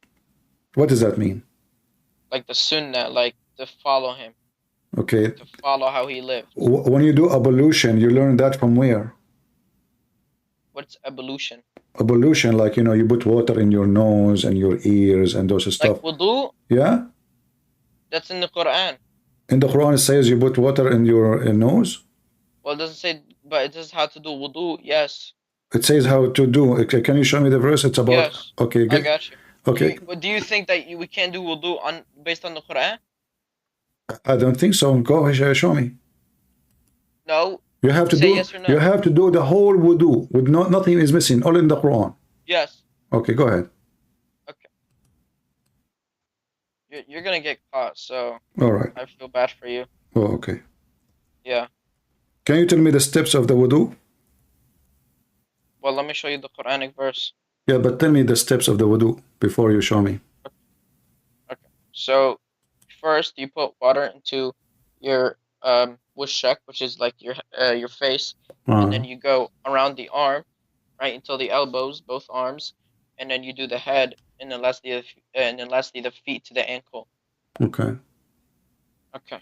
What does that mean? Like the Sunnah, like to follow him. Okay. To follow how he lived. When you do ablution, you learn that from where? What's ablution? Ablution, like, you know, you put water in your nose and your ears and those stuff. Like wudu? Yeah? That's in the Quran. In the Quran, it says you put water in your nose? Well, it doesn't say, but it says how to do wudu, yes. It says how to do. Okay, can you show me the verse? It's about... Yes. Okay, good. I got you. Okay. Do you think that we can't do wudu based on the Quran? I don't think so. Go show me. No. You have to Say do. yes or no. You have to do the whole wudu with nothing is missing, all in the Quran. Yes. Okay, go ahead. Okay. You're gonna get caught, so All right. I feel bad for you. Oh, okay. Yeah. Can you tell me the steps of the wudu? Well, let me show you the Quranic verse. Yeah, but tell me the steps of the wudu before you show me. Okay. So first you put water into your wushak, which is like your face, and then you go around the arm, right, until the elbows, both arms, and then you do the head, and then lastly the feet to the ankle. Okay. Okay.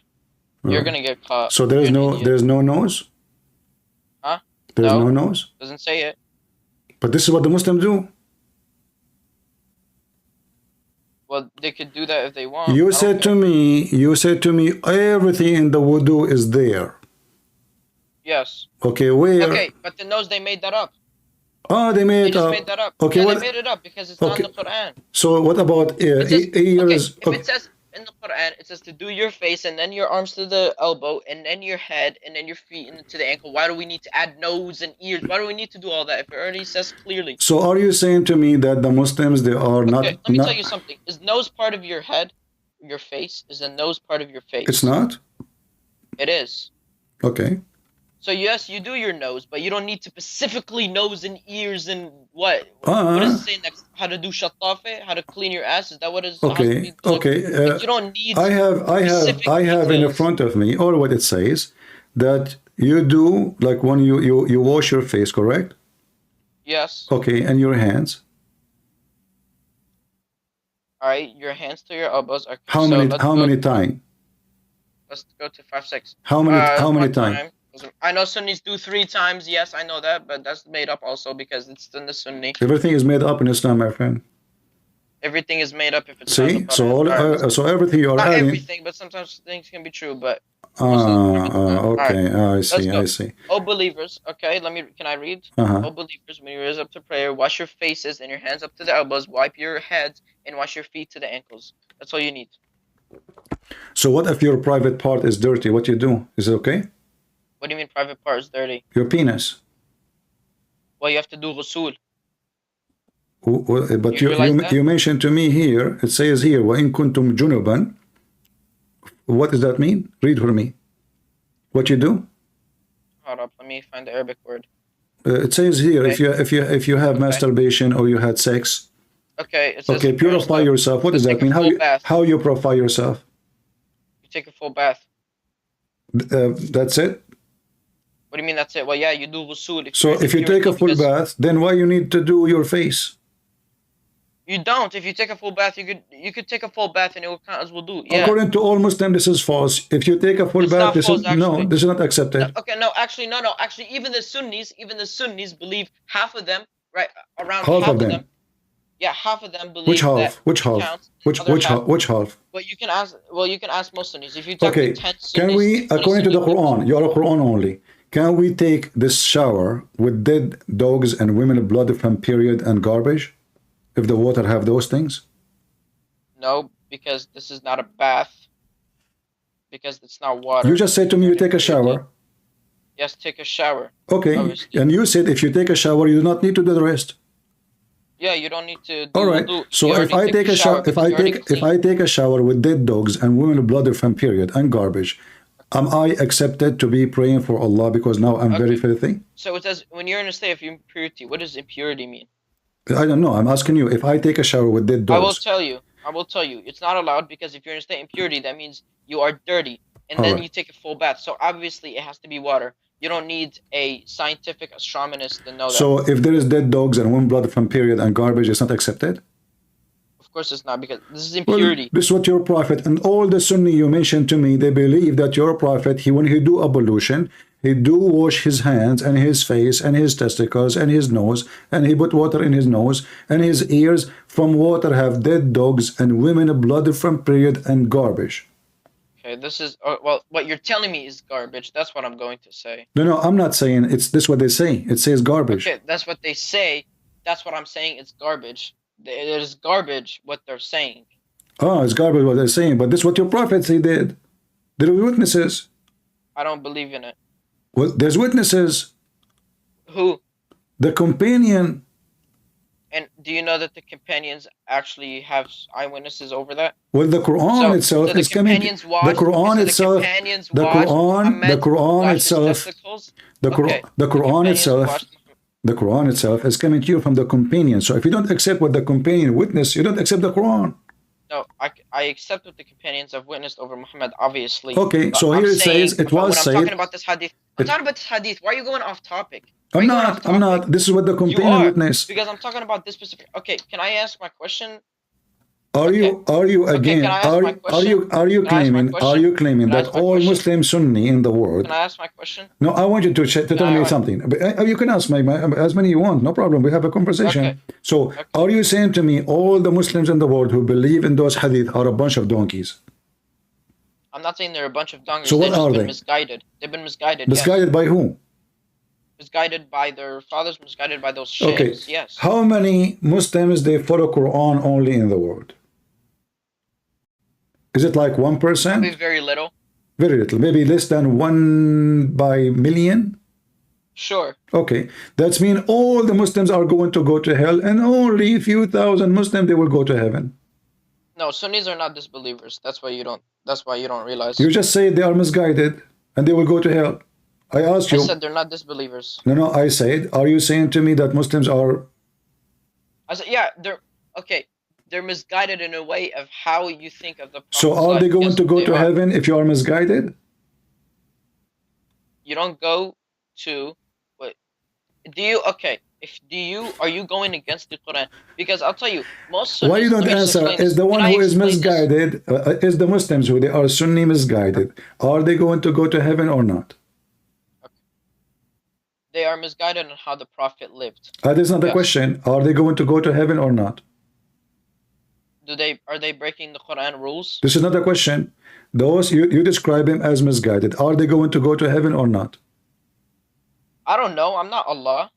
All You're right. gonna get caught. So You're an idiot. there's no nose? Huh? There's no No. nose? Doesn't say it. But this is what the Muslims do. Well, they could do that if they want. You I don't said to care. me, everything in the wudu is there. Yes. Okay, where? Okay, but the nose, they made that up. Oh, they They made it just up. made that up. Okay, Yeah, what? they made it up because it's not in the Quran. So what about It says, okay, ears? if it says in the Quran, it says to do your face and then your arms to the elbow and then your head and then your feet and to the ankle. Why do we need to add nose and ears? Why do we need to do all that if it already says clearly? So are you saying to me that the Muslims, they are not? Okay, let me tell you something. Is nose part of your head, your face? Is the nose part of your face? It's not? It is. Okay. So yes, you do your nose, but you don't need to specifically nose and ears and what? What does it say next? How to do shatafe? How to clean your ass? Is that what is? Okay. Okay. Like, you don't need. I have in the front of me all what it says that you do like when you wash your face, correct? Yes. Okay, and your hands. All right, your hands to your elbows. Okay, How many times? Let's go to 5, 6. How many times? I know Sunnis do 3 times. Yes, I know that, but that's made up also because it's in the Sunni. Everything is made up in Islam, my friend. Everything is made up if it's See, so everything you are not adding. everything, but sometimes things can be true. But okay, right. I see, I see. Oh believers, okay, can I read? Oh believers, when you raise up to prayer, wash your faces and your hands up to the elbows, wipe your heads, and wash your feet to the ankles. That's all you need. So what if your private part is dirty? What you do? Is it okay? What do you mean private part is dirty? Your penis. Well, you have to do ghusl. But you mentioned to me here, it says here, وَإِن كُنْتُمْ جُنُبًا. What does that mean? Read for me. What you do? Hold up, let me find the Arabic word. It says here, okay. if you have masturbation or you had sex. Okay, it says okay, purify yourself. What does that mean? How you purify yourself? You take a full bath. That's it? What do you mean that's it? Well, yeah, you do ghusl. So if you take a full bath, then why you need to do your face? You don't. If you take a full bath, you could take a full bath and it will count as wudu. Yeah. According to all Muslims, this is false. If you take a full bath, this is not accepted. No, okay, no, actually, no. Actually, even the Sunnis believe half of them, right? Around half of them. Yeah, half of them believe Which half? that Which half? Which half? Well, you can ask most Sunnis. If you talk to 10 Sunnis, can we, according to the Quran, you are a Quran only, can we take this shower with dead dogs and women blood from period and garbage? If the water have those things? No, because this is not a bath. Because it's not water. You just said to me you take a shower. Yes, take a shower. Okay, obviously. And you said if you take a shower, you do not need to do the rest. Yeah, you don't need to. All right. So if I take a shower, if I take a shower with dead dogs and women blood from period and garbage, am I accepted to be praying for Allah because now I'm very filthy? So it says when you're in a state of impurity, what does impurity mean? I don't know. I'm asking you. If I take a shower with dead dogs, I will tell you. It's not allowed because if you're in a state of impurity, that means you are dirty, and then you take a full bath. So obviously it has to be water. You don't need a scientific astronomist to know that. So if there is dead dogs and women blood from period and garbage, it's not accepted? Of course it's not, because this is impurity. Well, this is what your prophet and all the Sunni you mentioned to me, they believe that your prophet, when he do ablution, he do wash his hands and his face and his testicles and his nose, and he put water in his nose, and his ears from water have dead dogs and women blood from period and garbage. Okay, this is, well, what you're telling me is garbage. That's what I'm going to say. No, I'm not saying it's this what they say. It says garbage. Okay, that's what they say. That's what I'm saying. It's garbage. It is garbage what they're saying. Oh, it's garbage what they're saying, but this is what your prophets he did. There were witnesses. I don't believe in it. Well, there's witnesses. Who? The companion. And do you know that the companions actually have eyewitnesses over that? Well, the Quran itself the is coming. companions The watched. Quran So the itself. companions The watched Quran. The Muhammad Quran wash his itself. testicles. The Quran companions itself. watched Muhammad. The Quran itself is coming to you from the companion. So if you don't accept what the companion witnessed, you don't accept the Quran. No, I accept what the companions have witnessed over Muhammad, obviously. Okay, But so I'm here it saying, says it was when I'm said. talking about this hadith, I'm talking about this hadith. Why are you going off topic? I'm not. I'm not. This is what the You companion are, witnessed. because I'm talking about this specific. Okay, can I ask my question? Are you again? Can I ask my question? Are you claiming that all Muslim Sunni in the world? Can I ask my question? No, I want you to tell me something. You can ask me as many you want. No problem. We have a conversation. Okay. So, are you saying to me all the Muslims in the world who believe in those hadith are a bunch of donkeys? I'm not saying they're a bunch of donkeys. So what are they? Misguided. They've been misguided. Misguided by whom? Misguided by their fathers. Misguided by those sheikhs. Okay. Yes. How many Muslims they follow Quran only in the world? Is it like 1%? Probably very little. Very little. Maybe less than 1 by million? Sure. Okay. That's mean all the Muslims are going to go to hell and only a few thousand Muslims they will go to heaven. No, Sunnis are not disbelievers. That's why you don't realize. You just say they are misguided and they will go to hell. I asked you. I said they're not disbelievers. No, I said, are you saying to me that Muslims are... I said, yeah, they're misguided in a way of how you think of the Prophet. So are they going to go to heaven if you are misguided? You don't go to... Wait. Are you going against the Quran? Because I'll tell you, most Sunnis... Why you don't answer? Is the one who is misguided, is the Muslims who they are Sunni misguided, are they going to go to heaven or not? They are misguided on how the Prophet lived. That is not the question. Are they going to go to heaven or not? Are they breaking the Quran rules? This is not a question. Those you describe him as misguided. Are they going to go to heaven or not? I don't know. I'm not Allah.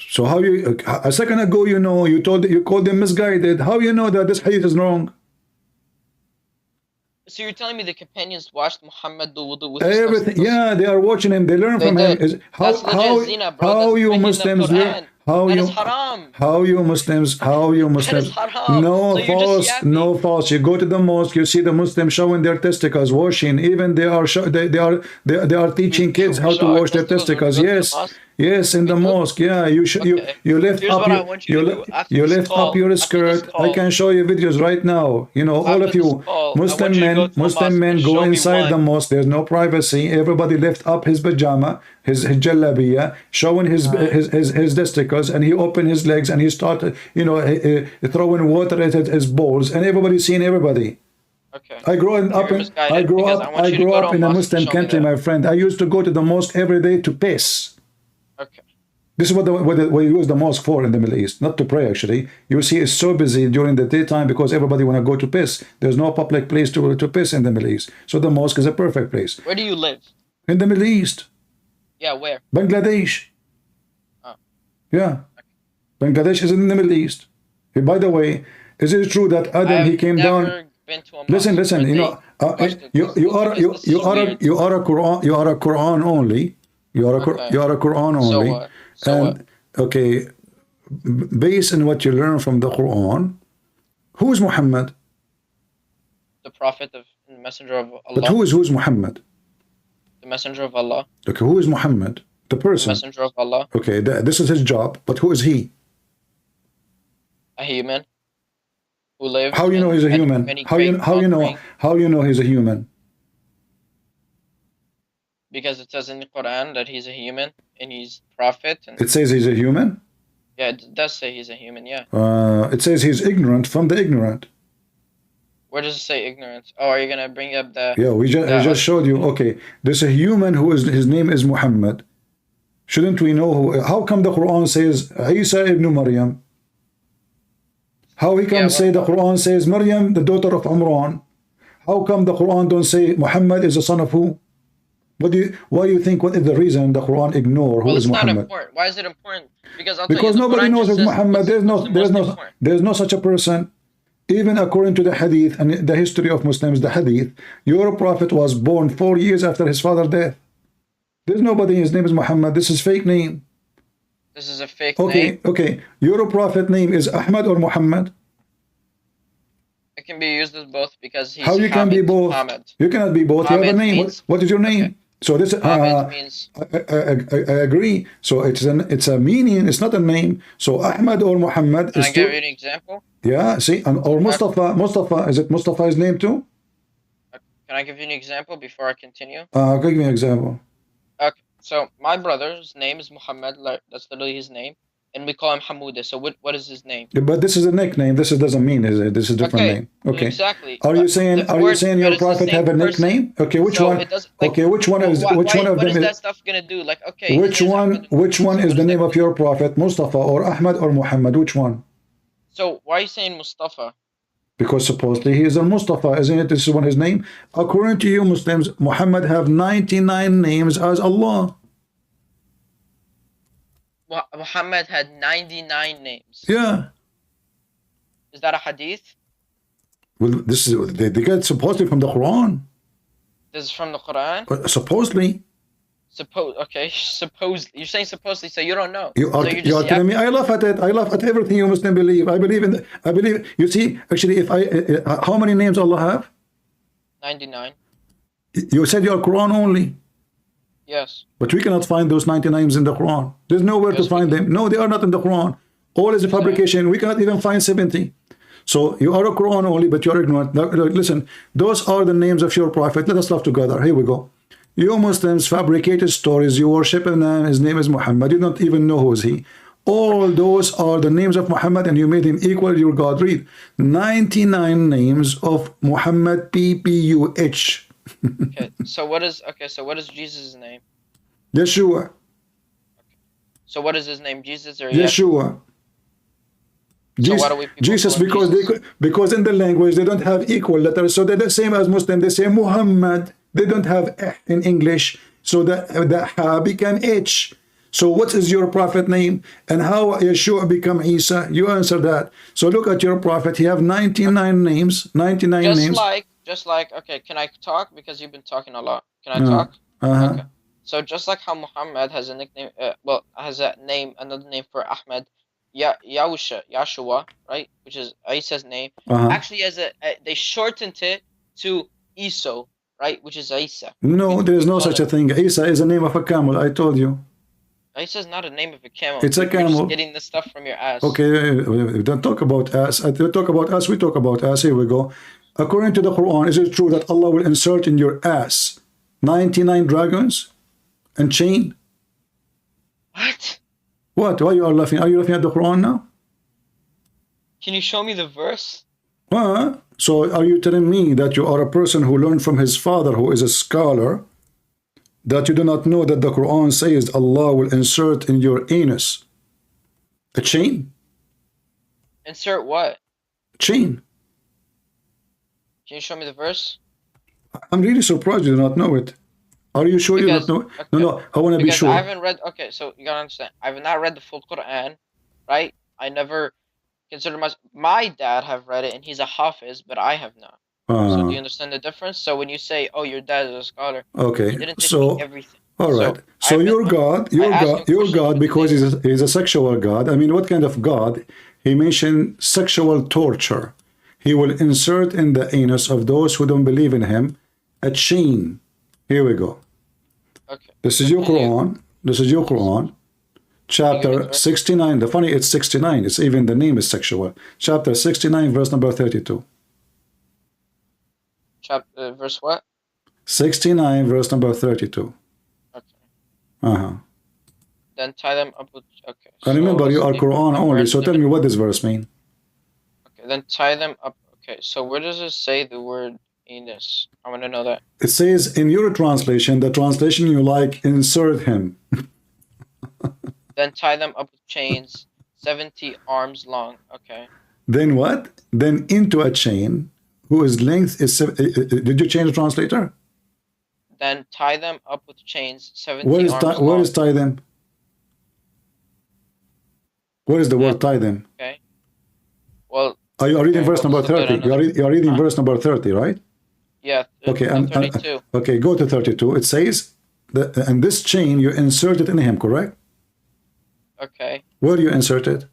So how you a second ago you called them misguided. How you know that this hadith is wrong? So you're telling me the companions watched Muhammad do wudu with everything? Yeah, they are watching him. They learn from him. How you Muslims learn? How you Muslims? No false. You go to the mosque, you see the Muslims showing their testicles, washing. Even they are teaching kids how to wash their testicles. Yes, in the mosque. Yeah, you lift up your skirt. I can show you videos right now. All of you Muslim men go inside the mosque. There's no privacy. Everybody lift up his pajama, his jalabiya, showing his testicles, and he opened his legs and he started throwing water at his balls, and everybody seeing everybody. Okay. I grew up in a Muslim country, my friend. I used to go to the mosque every day to piss. Okay. This is what you use the mosque for in the Middle East, not to pray actually. You see, it's so busy during the daytime because everybody want to go to piss. There's no public place to piss in the Middle East. So the mosque is a perfect place. Where do you live? In the Middle East. Yeah, where? Bangladesh. Oh. Yeah. Bangladesh is in the Middle East. By the way, is it true that Adam he came down? Listen. You are a Quran only. You are a Quran only. Okay, based on what you learn from the Quran, who is Muhammad? The prophet of the messenger of Allah. But who is Muhammad? The messenger of Allah. Okay, who is Muhammad? The person. The messenger of Allah. Okay, this is his job, but who is he? A human who lives. How you know he's a human? How you know he's a human? Because it says in the Quran that he's a human and he's prophet. And it says he's a human? Yeah, it does say he's a human, yeah. It says he's ignorant from the ignorant. Where does it say ignorance? Oh, are you going to bring up the... Yeah, I just showed you. Okay, there's a human his name is Muhammad. Shouldn't we know how come the Quran says Isa ibn Maryam? How he can say the Quran says Maryam, the daughter of Imran? How come the Quran don't say Muhammad is the son of who? Why do you think, what is the reason the Quran ignore who is Muhammad? Not important. Why is it important? Because nobody knows who's Muhammad. There's no such a person. Even according to the hadith and the history of Muslims, the hadith, your prophet was born 4 years after his father's death. There's nobody. His name is Muhammad. This is fake name. This is a fake Okay, name. okay. Your prophet name is Ahmad or Muhammad? It can be used as both because he's How you can be Hamid. both? Hamid. You cannot be both. You have a Hamid name. means What is your name? okay. So this Hamid means I agree. So it's a meaning. It's not a name. So Ahmad or Muhammad can is I give two. you an example? Yeah. See, or Mustafa. Mustafa, is it Mustafa's name too? Can I give you an example before I continue? Give me an example. Okay. So my brother's name is Muhammad. Like that's literally his name, and we call him Hamouda. So what is his name? But this is a nickname. This doesn't mean is it? This is a different Okay. name. Okay. Exactly. Are you saying But your it's the prophet same have a person. nickname? Okay, which So one? it does like Okay, which one is which one of what them is is that stuff gonna do? Like okay, his which name is one Ahmed. which one So is what the that name gonna of do? your prophet? Mustafa or Ahmad or Muhammad? Which one? So why are you saying Mustafa? Because supposedly he is a Mustafa, isn't it? This is one his name. According to you Muslims, Muhammad have 99 names as Allah. Muhammad had 99 names. Yeah. Is that a hadith? Well, this is they get supposedly from the Quran. This is from the Quran. Supposedly. Suppose you're saying supposedly, so you don't know. You are, So you're you are just telling me I laugh at it. I laugh at everything you Muslim believe. I believe in. I believe. You see, actually, if how many names Allah have? 99. You said you are Quran only, Yes. but we cannot find those 90 names in the Quran. There's nowhere to Yes, we find them. No, they are not in the Quran. All is a fabrication. We cannot even find 70. So you are a Quran only, but you are ignorant. Now, listen, those are the names of your prophet. Let us laugh together. Here we go. You Muslims fabricated stories. You worship a man. His name is Muhammad. You don't even know who is he. All those are the names of Muhammad, and you made him equal to your God. Read 99 names of Muhammad. PPUH. Okay. So what is Jesus' name? Yeshua. So what is his name? Jesus or Yeshua. So why do we people Jesus, call him because Jesus? because in the language they don't have equal letters, so they're the same as Muslim. They say Muhammad. They don't have eh in English, so the ha became h. So what is your prophet name, and how Yeshua become Isa? You answer that. So look at your prophet. He have 99 names. 99 names. Just like okay, can I talk because you've been talking a lot? Can I talk? Okay. So just like how Muhammad has a nickname, has a name, another name for Ahmed, Yahshua, right? Which is Isa's name. Actually, they shortened it to Iso, right? Which is Isa. No, there is no such a thing. Isa is the name of a camel. I told you. Isa is not a name of a camel. It's a camel. You're just getting this stuff from your ass. Okay, we don't talk about us. We talk about us. We talk about us. Here we go. According to the Quran, is it true that Allah will insert in your ass 99 dragons and chain? What? What? Why you are laughing? Are you laughing at the Quran now? Can you show me the verse? So are you telling me that you are a person who learned from his father, who is a scholar, that you do not know that the Quran says Allah will insert in your anus a chain? Insert what? Chain. Can you show me the verse? I'm really surprised you do not know it. Are you sure you don't know? Okay. No, I want to be sure. I haven't read. Okay, so you gotta understand. I've not read the full Quran, right? I never consider my dad have read it, and he's a hafiz, but I have not. So do you understand the difference? So when you say, "Oh, your dad is a scholar," okay, he didn't teach me everything. All right. So your God, because he's a sexual God. I mean, what kind of God? He mentioned sexual torture. He will insert in the anus of those who don't believe in him a chain. Here we go. Okay. This is your Quran. This is your Quran. Chapter 69. The funny, it's 69. It's even the name is sexual. Chapter 69, verse number 32. Chapter verse what? 69, verse number 32. Okay. Then tie them up with. Okay. And remember, you are Quran only. So tell me what this verse mean. Okay. Then tie them up. Okay. So where does it say the word anus? I want to know that. It says in your translation, the translation you like, insert him. Then tie them up with chains, 70 arms long. Okay. Then what? Then into a chain whose length is. Did you change the translator? Then tie them up with chains, 70 arms long. Where is tie them? Where is the word tie them? Okay. Well. Are you reading verse number 30? You are reading verse number 30, right? Yeah. Okay. 32. Okay, go to 32. It says, and this chain you insert it in him, correct? Okay. Where you insert it?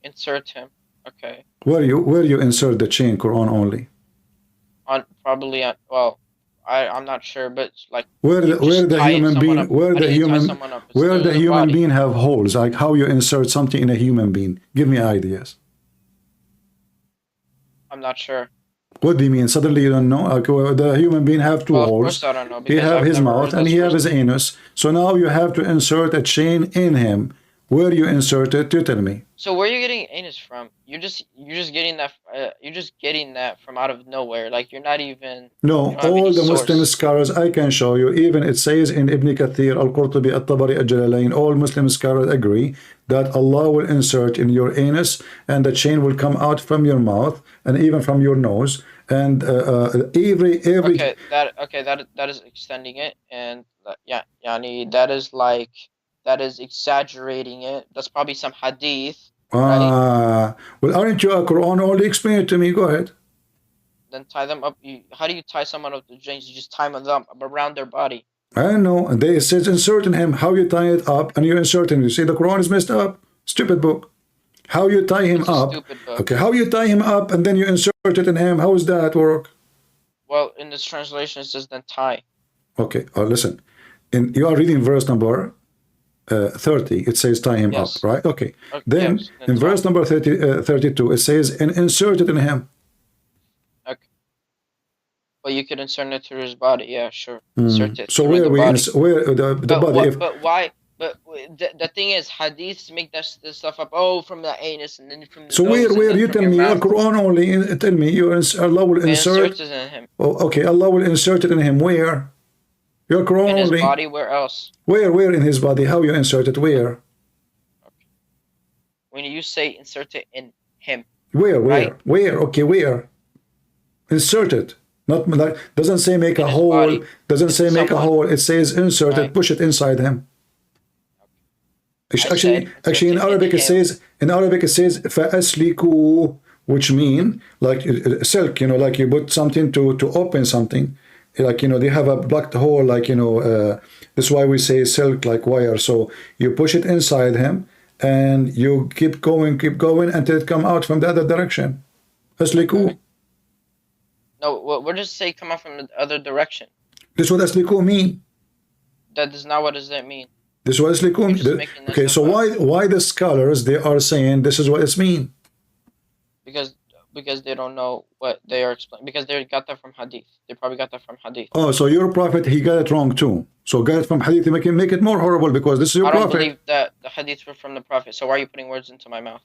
Insert him. Okay. Where you insert the chain? Quran only. Probably on. Well, I'm not sure, but like Where the human being up. How do you tie someone up? It's where still the in the human body. being have holes? Like how you insert something in a human being? Give me ideas. I'm not sure. What do you mean? Suddenly you don't know? Like, the human being have two Well, of holes. course I don't know, He because have I've his never mouth heard and those he have first. his anus. So now you have to insert a chain in him. Where you insert it? You tell me. So where are you getting anus from? You're just getting that. You're just getting that from out of nowhere. Like you're not even. No, You don't have all any the Muslim source. scholars, I can show you, even it says in Ibn Kathir, Al-Qurtubi, Al-Tabari, Al-Jalalain, all Muslim scholars agree that Allah will insert in your anus and the chain will come out from your mouth and even from your nose. And every Okay, that is extending it, and yeah, yani that is exaggerating it. That's probably some hadith, right? Well, aren't you a Quran only? Explain it to me. Go ahead. Then tie them up. How do you tie someone up to chains? You just tie them up around their body. I know. And they says insert in him. How you tie it up and you insert him. You see, the Quran is messed up. Stupid book. How you tie him It's a up? stupid book. Okay, how you tie him up and then you insert it in him? How does that work? Well, in this translation, it says then tie. Okay, listen. You are reading verse number 30. It says tie him Yes. up, right? Okay. Then yes, in verse tie. number 32, it says and insert it in him. Okay. Well, you could insert it through his body. Yeah, sure. Insert it So through where the we body. where the body? But why? But the thing is, hadiths make this stuff up. Oh, from the anus and then from the So nose where and then you from tell your me? mouth. Quran only. Tell me. Allah will insert. Insert it in him. Oh, okay. Allah will insert it in him. Where? Your Quran In his only. body. Where else? Where in his body? How you insert it? Where? When you say insert it in him. Where? Right? Where? Okay. Where? Insert it. Not like doesn't say make In a his hole. body. Doesn't say make a Someone. hole. It says insert Right. it. Push it inside him. Actually, said actually, in insert it Arabic in it says فَأَسْلِكُوا, which mean like silk. You know, like you put something to open something. Like they have a blocked hole. Like that's why we say silk, like wire. So you push it inside him, and you keep going until it come out from the other direction. أَسْلِكُوا. Okay. No, we're just say come out from the other direction. This is what أَسْلِكُوا mean. That is not what does that mean. This is what أَسْلِكُوا mean. Okay, so why the scholars they are saying this is what it's mean? Because they don't know what they are explaining. Because they got that from hadith. They probably got that from hadith. Oh, so your prophet he got it wrong too. So got it from hadith, make it more horrible because this is your I don't prophet. believe that the hadiths were from the prophet. So why are you putting words into my mouth?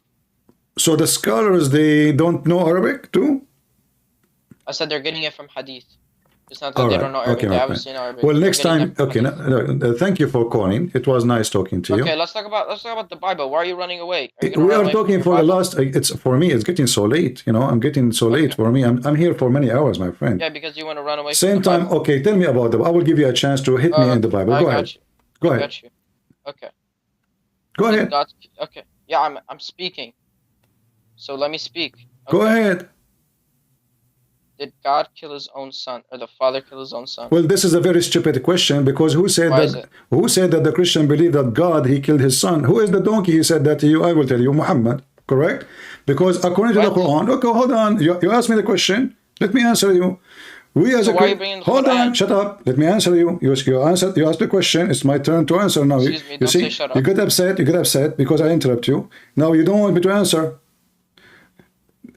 So the scholars they don't know Arabic too? I said they're getting it from hadith. It's not that they don't know Arabic. Okay, They obviously know Arabic. well, They're next getting time, it from okay. hadith. Thank you for calling. It was nice talking to you. Okay, let's talk about the Bible. Why are you running away? Are you gonna We run are away talking from for your the Bible? last. It's for me. It's getting so late. I'm getting so late for me. I'm here for many hours, my friend. Yeah, because you want to run away Same from the time. Bible. Okay, tell me about the. I will give you a chance to hit me in the Bible. Go ahead. Go ahead. Got you. Okay. Go ahead. Okay. Yeah, I'm speaking. So let me speak. Okay. Go ahead. Did God kill his own son, or the father kill his own son? Well, this is a very stupid question because who said that the Christian believe that God he killed his son? Who is the donkey? He said that to you. I will tell you, Muhammad. Correct? Because according to the Quran. Okay, hold on. You asked me the question. Let me answer you. We as So a why are you bringing the hold Quran? on, shut up. Let me answer you. You asked the question. It's my turn to answer now. Excuse me, You don't see, say shut up. you get upset because I interrupt you. Now you don't want me to answer.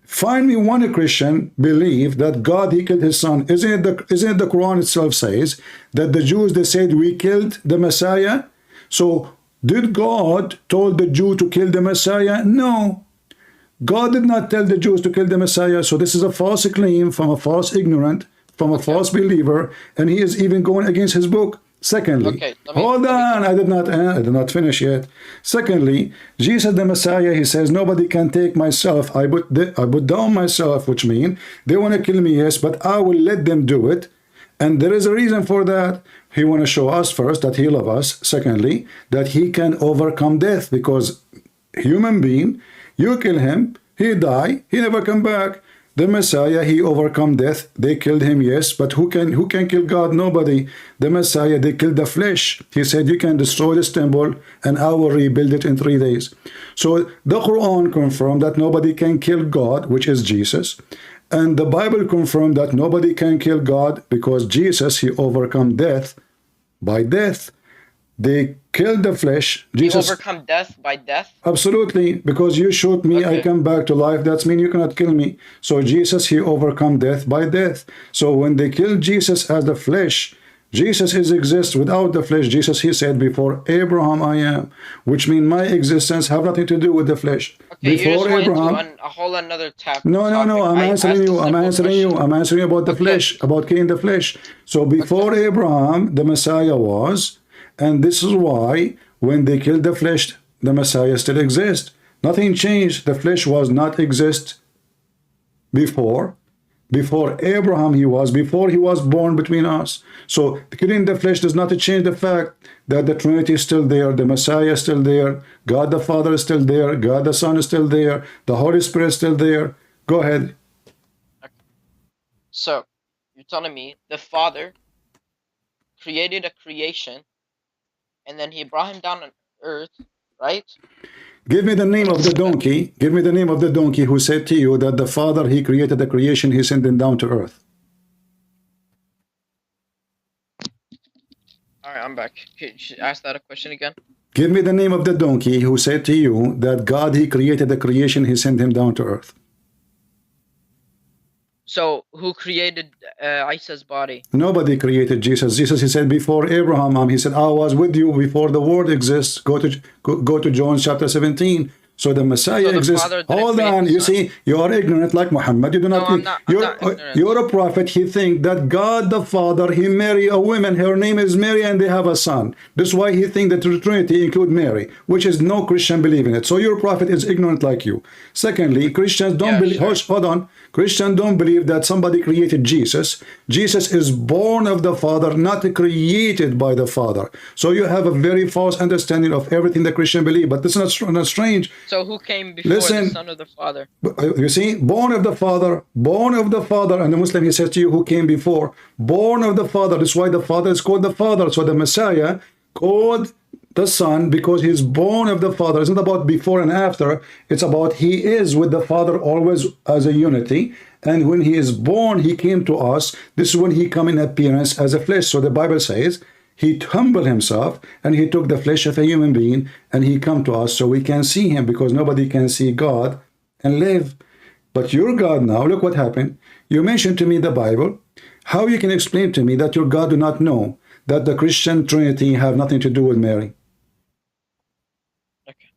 Find me one Christian believe that God he killed his son. Isn't it the Quran itself says that the Jews they said we killed the Messiah? So did God told the Jew to kill the Messiah? No. God did not tell the Jews to kill the Messiah. So this is a false claim from a false ignorant, from a false believer, and he is even going against his book. Secondly, hold on, I did not finish yet. Secondly, Jesus the Messiah, he says, nobody can take myself. I put down myself, which means they want to kill me, yes, but I will let them do it. And there is a reason for that. He want to show us first that he loves us. Secondly, that he can overcome death because human being, you kill him, he die, he never come back. The Messiah, he overcome death. They killed him, yes, but who can kill God? Nobody. The Messiah, they killed the flesh. He said, you can destroy this temple and I will rebuild it in 3 days. So the Quran confirmed that nobody can kill God, which is Jesus. And the Bible confirmed that nobody can kill God because Jesus, he overcome death by death. They killed the flesh. Jesus He overcome death by death? Absolutely, because you shoot me, I Okay. come back to life. That's mean you cannot kill me. So Jesus, he overcome death by death. So when they killed Jesus as the flesh, Jesus is exists without the flesh. Jesus, he said, before Abraham I am, which means my existence have nothing to do with the flesh. Okay, you Before just went Abraham, into a whole another no, topic. I'm I answering asked a you. I'm simple answering you. question. I'm answering you about the Okay. flesh, about killing the flesh. So before Abraham, the Messiah was, and this is why when they killed the flesh, the Messiah still exists. Nothing changed. The flesh was not exist before. Before Abraham before he was born between us. So killing the flesh does not change the fact that the Trinity is still there, the Messiah is still there, God the Father is still there, God the Son is still there, the Holy Spirit is still there. Go ahead. Okay. So, you're telling me the Father created a creation and then he brought him down on earth, right? Give me the name of the donkey. Give me the name of the donkey who said to you that the Father, he created the creation, he sent him down to earth. Alright, I'm back. Could you ask that a question again? Give me the name of the donkey who said to you that God, he created the creation, he sent him down to earth. So, who created Isa's body? Nobody created Jesus. Jesus, he said, before Abraham, he said, I was with you before the world exists. Go to John chapter 17. So the Messiah So the exists. Father didn't Hold create on. the You Son. see, you are ignorant like Muhammad. You do No, not. I'm not ignorant. You're a prophet. He think that God the Father, he marry a woman. Her name is Mary, and they have a son. That's why he think that the Trinity include Mary, which is no Christian believe in it. So your prophet is ignorant like you. Secondly, Christians don't Yeah, believe. sure. Hold on. Christians don't believe that somebody created Jesus. Jesus is born of the Father, not created by the Father. So you have a very false understanding of everything the Christian believe. But this is not strange. So, who came before Listen. the Son or the Father? You see, born of the Father, and the Muslim, he says to you, who came before, born of the Father. That's why the Father is called the Father. So the Messiah called the Son because he's born of the Father. It's not about before and after. It's about he is with the Father always as a unity. And when he is born, he came to us. This is when he come in appearance as a flesh. So the Bible says, he humbled himself and he took the flesh of a human being and he come to us so we can see him, because nobody can see God and live. But your God now, look what happened. You mentioned to me the Bible. How you can explain to me that your God do not know that the Christian Trinity have nothing to do with Mary? Okay.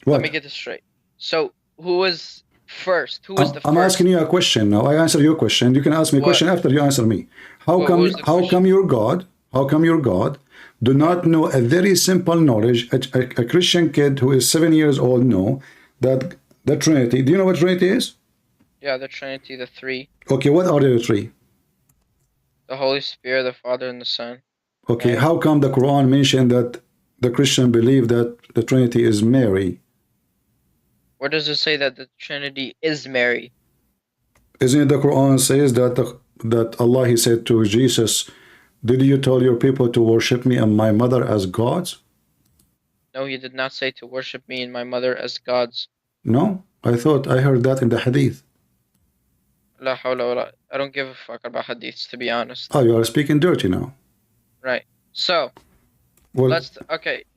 What? Let me get this straight. So, who was first? Who was the I'm first? asking you a question now. I answer your question. You can ask me a question after you answer me. How come your God do not know a very simple knowledge? A Christian kid who is 7 years old know that the Trinity. Do you know what Trinity is? Yeah, the Trinity, the three. Okay, what are the three? The Holy Spirit, the Father, and the Son. Okay, Right. how come the Quran mentioned that the Christian believe that the Trinity is Mary? Where does it say that the Trinity is Mary? Isn't it the Quran says that Allah, he said to Jesus, did you tell your people to worship me and my mother as gods? No, he did not say to worship me and my mother as gods. No, I heard that in the hadith. La hawla wa la. I don't give a fuck about hadiths, to be honest. Oh, you are speaking dirty now. Right. So, Well,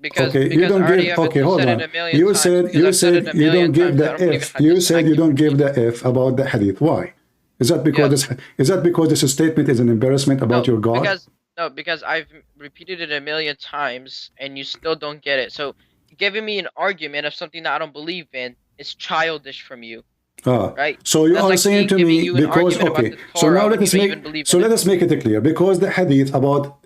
because you don't I already give. have Okay, it hold said on. it a million You times. said Because I've said it a you don't million give times. I the don't believe in F. You hadiths, said and I you don't keep give the F about the hadith. Why? Is that because this statement is an embarrassment about your God? Because I've repeated it a million times and you still don't get it. So giving me an argument of something that I don't believe in is childish from you, right? So you That's are like saying me to giving me you an because argument about okay. the So now Torah let when us you don't make even believe so in let it. us make it clear, because the hadith about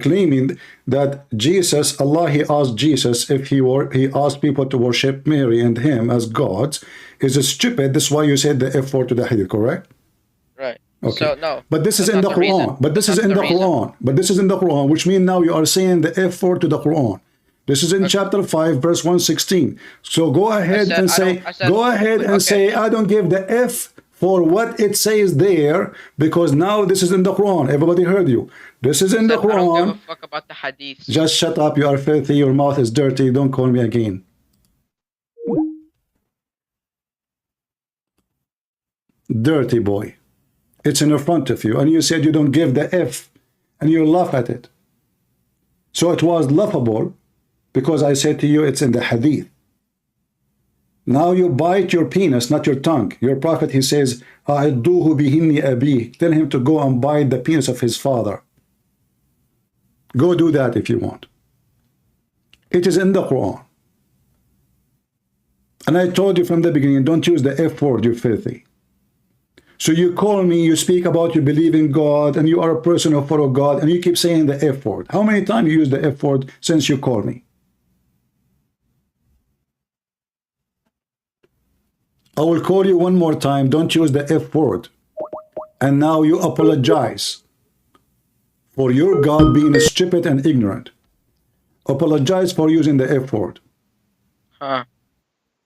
claiming that Jesus, Allah, he asked Jesus if he asked people to worship Mary and him as gods is stupid. That's why you said the F word to the hadith, correct? Right. Okay. So no. But this is that's in not the the reason. Quran. But this That's is not in the the reason. Quran. But this is in the Quran, which means now you are saying the F word to the Quran. This is in chapter 5, verse 116. So go ahead and say, okay. I don't give the F for what it says there, because now this is in the Quran. Everybody heard you. This is in the Quran. I don't give a fuck about the hadiths. Just shut up. You are filthy. Your mouth is dirty. Don't call me again. Dirty boy. It's in the front of you. And you said you don't give the F. And you laugh at it. So it was laughable because I said to you it's in the hadith. Now you bite your penis, not your tongue. Your prophet, he says, "A'idduhu bihinni abi." Tell him to go and bite the penis of his father. Go do that if you want. It is in the Quran. And I told you from the beginning, don't use the F word, you filthy. So you call me, you speak about you believe in God, and you are a person who follow God, and you keep saying the F word. How many times you use the F word since you called me? I will call you one more time. Don't use the F word. And now you apologize for your God being stupid and ignorant. Apologize for using the F word. Huh.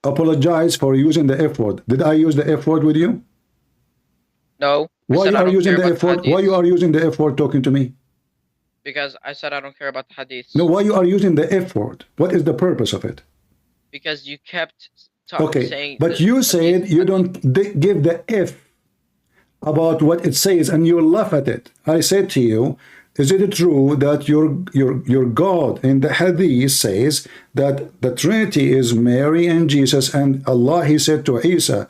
Apologize for using the F word. Did I use the F word with you? No. Why you are using the F word? Why you are using the F word talking to me? Because I said I don't care about the hadiths. No, why you are using the F word? What is the purpose of it? Because you kept saying... But you said you don't give the F about what it says, and you laugh at it. I said to you, is it true that your God in the hadith says that the Trinity is Mary and Jesus, and Allah, he said to Isa,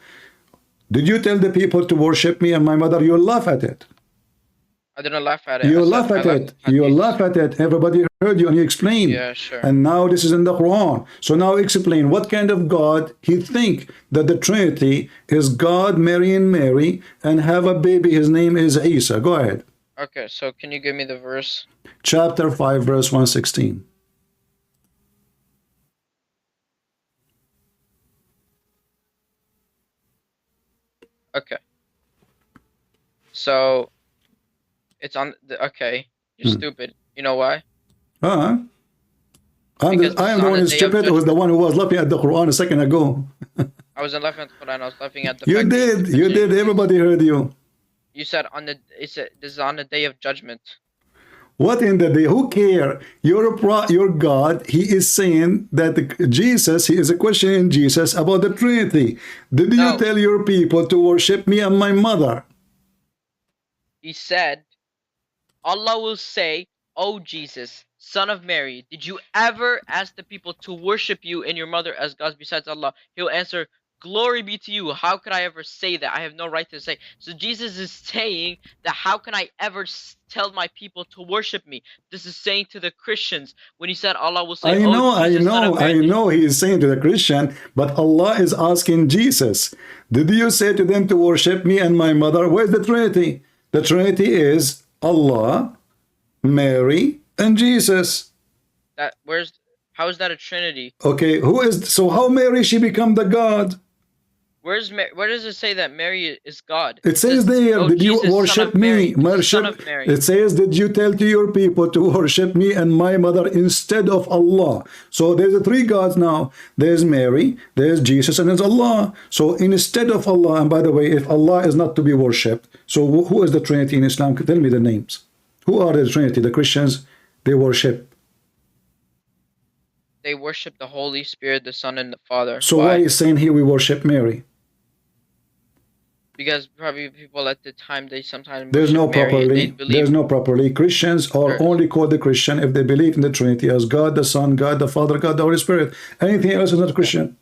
did you tell the people to worship me and my mother? You laugh at it. I didn't laugh at it. You laugh at it. You laugh at it. Everybody heard you and you explained. Yeah, sure. And now this is in the Quran. So now explain what kind of God he think that the Trinity is God marrying Mary and have a baby. His name is Isa. Go ahead. Okay, so can you give me the verse? Chapter 5, verse 116. Okay. So it's on the okay. You're stupid. You know why? I am the one who's stupid. Who was the one who was laughing at the Quran a second ago. I wasn't laughing at the Quran. I was laughing at the. You did. You did. Everybody heard you. You said on the. This is on the day of judgment. What in the day? Who care? Your God, he is saying that Jesus, he is questioning Jesus about the Trinity. Did you tell your people to worship me and my mother? He said, Allah will say, "Oh Jesus, son of Mary, did you ever ask the people to worship you and your mother as gods besides Allah?" He'll answer, "Glory be to you. How could I ever say that? I have no right to say." So Jesus is saying that how can I ever tell my people to worship me? This is saying to the Christians when he said Allah will say, I know he is saying to the Christian, but Allah is asking Jesus, did you say to them to worship me and my mother? Where's the Trinity? The Trinity is Allah, Mary, and Jesus. How is that a Trinity? Okay, so how Mary she become the God? Where does it say that Mary is God? It says there, did you worship me? It says, did you tell to your people to worship me and my mother instead of Allah? So there's three gods now. There's Mary, there's Jesus, and there's Allah. So instead of Allah, and by the way, if Allah is not to be worshipped, so who is the Trinity in Islam? Tell me the names. Who are the Trinity? The Christians, they worship. They worship the Holy Spirit, the Son, and the Father. So why is saying here we worship Mary? Because probably people at the time, they sometimes there's no properly. Christians are only called the Christian if they believe in the Trinity as God the Son, God the Father, God the Holy Spirit. Anything else is not Christian.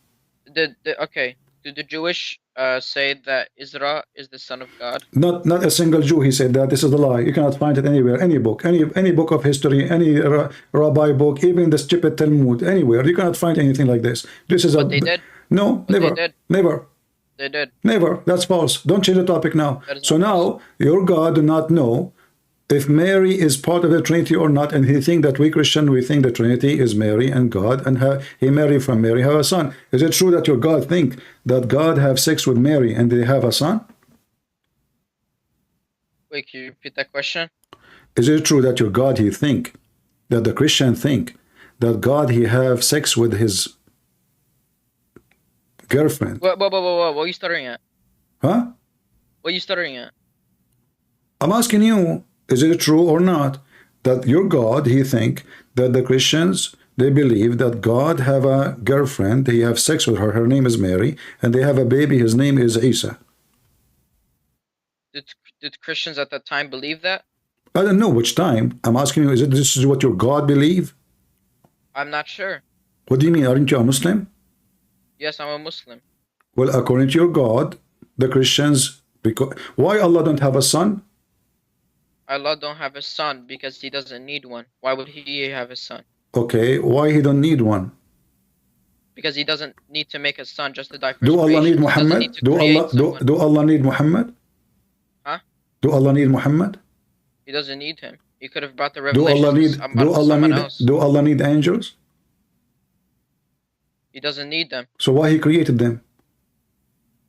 Okay. Did the Jewish say that Isra is the son of God? Not a single Jew he said that. This is a lie. You cannot find it anywhere. Any book, any book of history, any rabbi book, even the stupid Talmud, anywhere. You cannot find anything like this. This is they did. No, never. Never. They did. Never. That's false. Don't change the topic now. So now your God do not know if Mary is part of the Trinity or not, and he think that we Christian, we think the Trinity is Mary and God, and he married from Mary, have a son. Is it true that your God think that God have sex with Mary and they have a son? Wait, can you repeat that question? Is it true that your God, he think, that the Christian think, that God he have sex with his girlfriend. What are you stuttering at? Huh? What are you stuttering at? I'm asking you, is it true or not that your God, he think that the Christians, they believe that God have a girlfriend, he have sex with her, her name is Mary, and they have a baby, his name is Isa. Did Christians at that time believe that? I don't know which time. I'm asking you, this is what your God believe? I'm not sure. What do you mean? Aren't you a Muslim? Yes, I'm a Muslim. Well, according to your God, the Christians, because why Allah don't have a son? Allah don't have a son because he doesn't need one. Why would he have a son? Okay, why he don't need one? Because he doesn't need to make a son just to die for Do Allah need creation. He doesn't Muhammad? need to create someone. Do Allah need Muhammad? Huh? Do Allah need Muhammad? He doesn't need him. He could have brought the Do Allah revelations need to someone else. do Allah need angels? He doesn't need them So why he created them?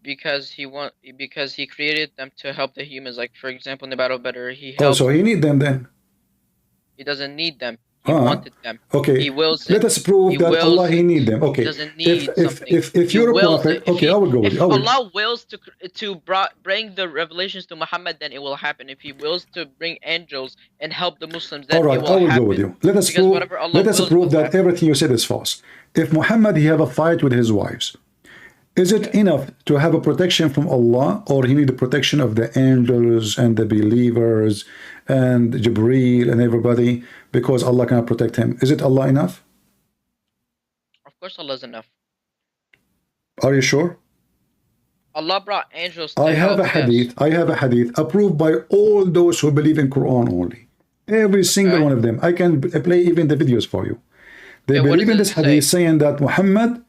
because he created them to help the humans. Like for example, in the Battle of Badr, he Oh, helped. so he need them then. He doesn't need them. He wanted them. Okay. He wills Let it. us prove He that wills Allah he it. need them. Okay. He doesn't need something. If He you're a wills prophet, it. okay, I will go with If you. Allah wills to bring the revelations to Muhammad, then it will happen. If He wills to bring angels and help the Muslims, then All right, it will I will happen. go with you. Let us Because prove, whatever Allah wills will that happen. everything you said is false. If Muhammad he have a fight with his wives, is it enough to have a protection from Allah, or he need the protection of the angels and the believers and Jibreel and everybody because Allah cannot protect him? Is it Allah enough? Of course, Allah is enough. Are you sure? Allah brought angels to I have help, a hadith. yes. I have a hadith approved by all those who believe in Quran only. Every single one of them. I can play even the videos for you. They Okay, what believe in does this it hadith say? saying that Muhammad,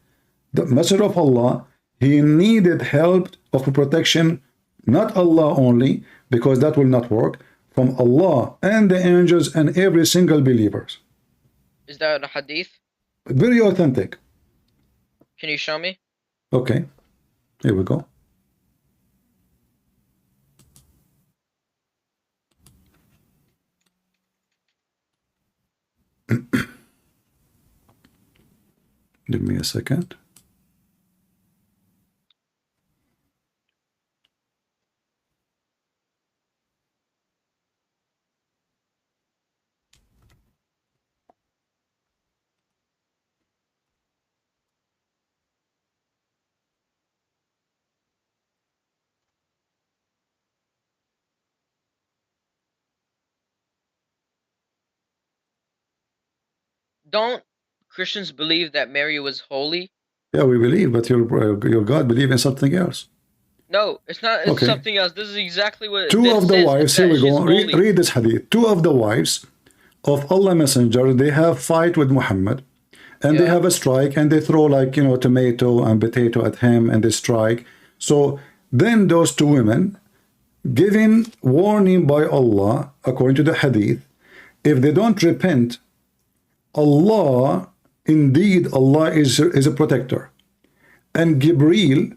the messenger of Allah, he needed help of protection, not Allah only, because that will not work, from Allah and the angels and every single believers. Is that a hadith? Very authentic. Can you show me? Okay, here we go. Give me a second. Don't Christians believe that Mary was holy? Yeah, we believe, but your God believe in something else. No, it's not. It's Okay. something else. This is exactly what Two this of the is, wives, that here we she's go. holy. Read this hadith. Two of the wives of Allah Messenger, they have fight with Muhammad, and they Yeah. have a strike, and they throw like tomato and potato at him, and they strike. So then those two women, given warning by Allah, according to the hadith, if they don't repent, Allah, indeed Allah is a protector, and Gabriel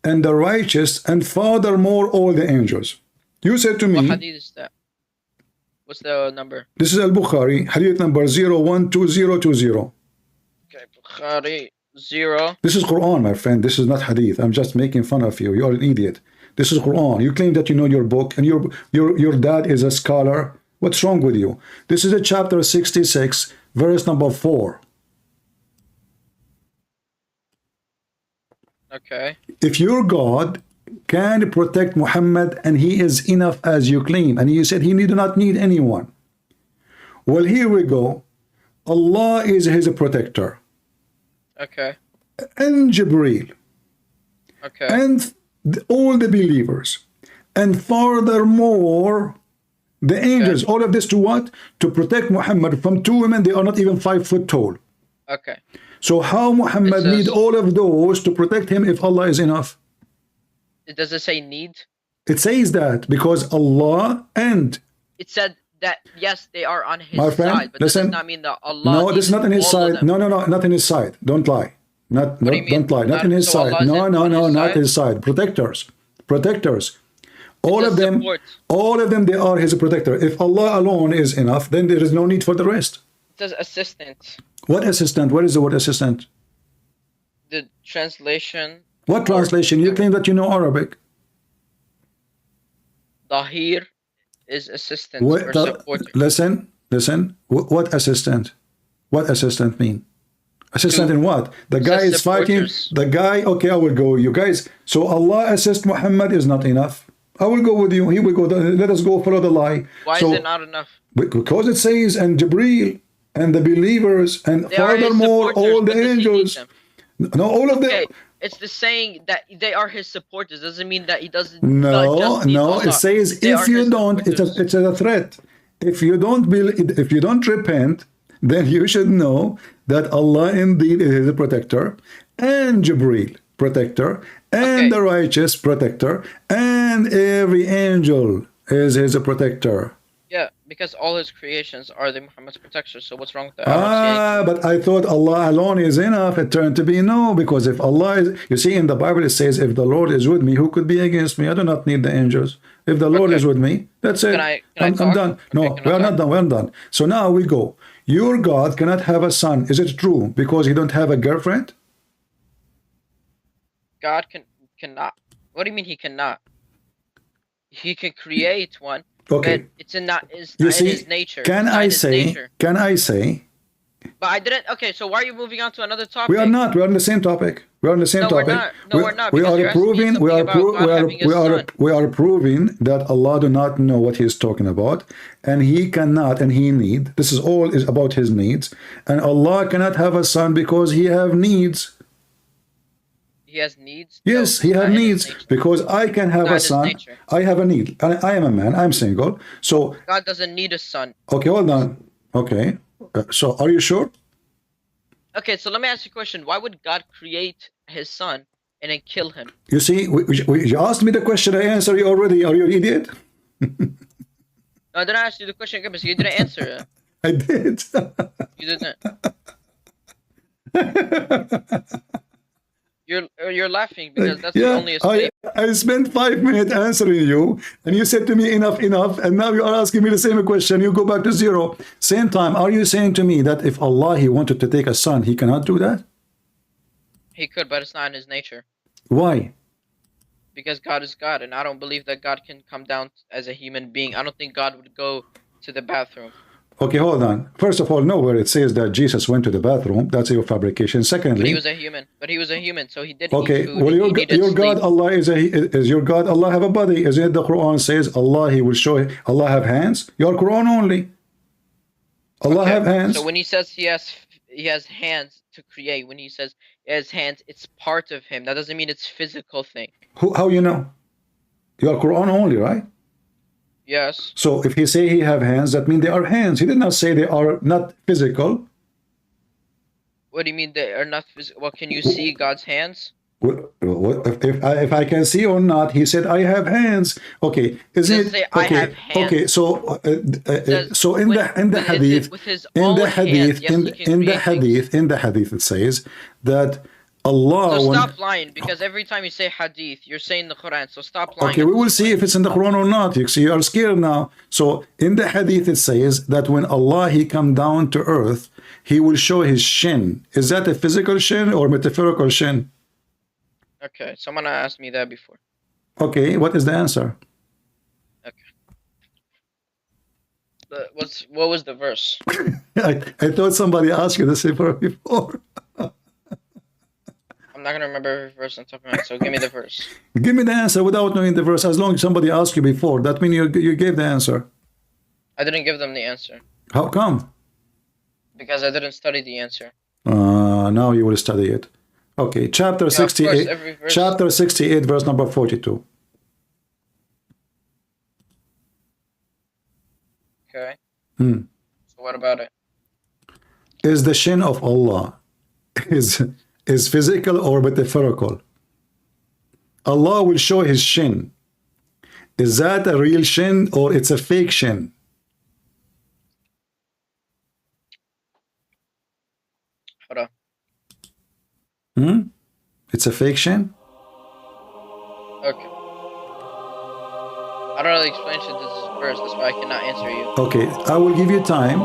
and the righteous, and furthermore all the angels. You said to What me, hadith is that? What's the number? this is Al-Bukhari, hadith number 012020. Okay, Bukhari 0. This is Quran, my friend. This is not hadith. I'm just making fun of you. You're an idiot. This is Quran. You claim that you know your book, and your dad is a scholar. What's wrong with you? This is a chapter 66, verse number 4. Okay. If your God can protect Muhammad and he is enough as you claim, and you said he do not need anyone. Well, here we go. Allah is his protector, Okay. and Jibreel, Okay. and all the believers, and furthermore the angels. All of this to what? To protect Muhammad from two women. They are not even 5 foot tall. Okay. So how Muhammad says- need all of those to protect him if Allah is enough? Does it say need? It says that because Allah and It said that yes, they are on his my friend, side, but listen. that does not mean that Allah. No, this is not in his needs all of side. them. No, not in his side. Don't lie. Not do you mean? don't lie. Not Not- in his so side. Allah No, isn't no, on no, his not side? his side. Protectors. All says of them, support. all of them, they are his protector. If Allah alone is enough, then there is no need for the rest. It says assistant. What assistant? What is the word assistant? The translation What or translation? You claim that you know Arabic. Dahir is assistant or supporter. Listen. What assistant? What assistant mean? Assistant To in what? The it guy says is fighting. supporters. The guy. Okay, I will go. You guys. So Allah assist Muhammad is not enough. I will go with you. He will go. Let us go follow the lie. Why is it So not enough? because it says and Jibreel and the believers and They are his furthermore supporters, all the but does he need angels. them? No, all of them. Okay, it's the saying that they are his supporters. Doesn't mean that he doesn't No, just needs no. It Allah. says They if are you his don't, supporters. it's a threat. If you don't repent, then you should know that Allah indeed is a protector, and Jibreel protector, and Okay, the righteous protector, and every angel is his protector. yeah, because all his creations are the Muhammad's protectors. So what's wrong with that? I don't see anything. But I thought Allah alone is enough. It turned to be no, because if Allah is, you see, in the Bible it says, if the Lord is with me, who could be against me? I do not need the angels. If the Lord Okay, is with me, that's it. can I I'm talk? done. Okay, No, can I we are talk? not done. We're not done. So now we go. Your God cannot have a son. Is it true? Because he don't have a girlfriend? God cannot. What do you mean he cannot? He can create one, but Okay. it's not in You his see, nature. can It's not I in his say, nature. can I say, But I didn't. Okay, so why are you moving on to another we are topic? not. We are on the same topic. We are on the same No, we're topic. not. No, we're not, We because are you're asking me proving. something about God having a son. We are proving that Allah do not know what He is talking about, and He cannot, and He need. This is all is about His needs, and Allah cannot have a son because He have needs. He has needs? No, Yes, He it's have not in his needs nature. because I can It's have not a in his son. nature. I have a need. I am a man. I'm single. So God doesn't need a son. okay, hold on. Okay, so are you sure? Okay, so let me ask you a question. Why would God create his son and then kill him? You see, you asked me the question. I answered you already. Are you an idiot? No, I didn't ask you the question again, because you didn't answer it. I did. You didn't. You're laughing because that's the Yeah, only escape. I spent 5 minutes answering you, and you said to me, enough, enough, and now you are asking me the same question. You go back to zero. Same time, are you saying to me that if Allah, He wanted to take a son, He cannot do that? He could, but it's not in his nature. Why? Because God is God, and I don't believe that God can come down as a human being. I don't think God would go to the bathroom. Okay, hold on. First of all, nowhere it says that Jesus went to the bathroom. That's your fabrication. But he Secondly, was a human. But he was a human, so he did eat okay, food well, and he needed your sleep. God Allah is your God Allah have a body? Isn't it the Quran says Allah He will show Allah have hands? Your Quran only. Allah Okay, have hands. so when he says he has hands to create, when he says he has hands, it's part of him. That doesn't mean it's physical thing. How you know? Your Quran only, right? Yes. So if he say he have hands, that means they are hands. He did not say they are not physical. What do you mean they are not physical? Well, can you see God's hands? If I can see or not, he said I have hands. Okay, isn't Doesn't it? say I have Okay, hands. okay. Says So in the hadith, with his in own the hadith, hands, yes, he can create things. in the hadith, it says that Allah. So when, stop lying, because every time you say hadith, you're saying the Quran. So stop lying. Okay, at we will this see point. if it's in the Quran or not. You see, you are scared now. So in the hadith it says that when Allah He come down to earth, He will show His shin. Is that a physical shin or metaphorical shin? Okay, someone asked me that before. Okay, what is the answer? Okay. What was the verse? I thought somebody asked you the same before. I'm not gonna remember every verse on top of my head, so give me the verse. Give me the answer without knowing the verse. As long as somebody asked you before, that means you gave the answer. I didn't give them the answer. How come? Because I didn't study the answer. Now you will study it. Okay, chapter 68. Verse... Chapter 68, verse number 42. Okay. So what about it? Is the shin of Allah is physical or metaphorical? Allah will show His shin. Is that a real shin or it's a fake shin? Hold on. It's a fake shin? Okay. I don't know the explanation to this verse, that's why I cannot answer you. Okay, I will give you time.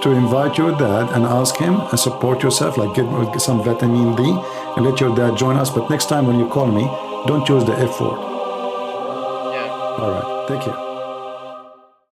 to invite your dad and ask him and support yourself, like get some vitamin D and let your dad join us. But next time when you call me, don't use the F word. Yeah. All right. Take care.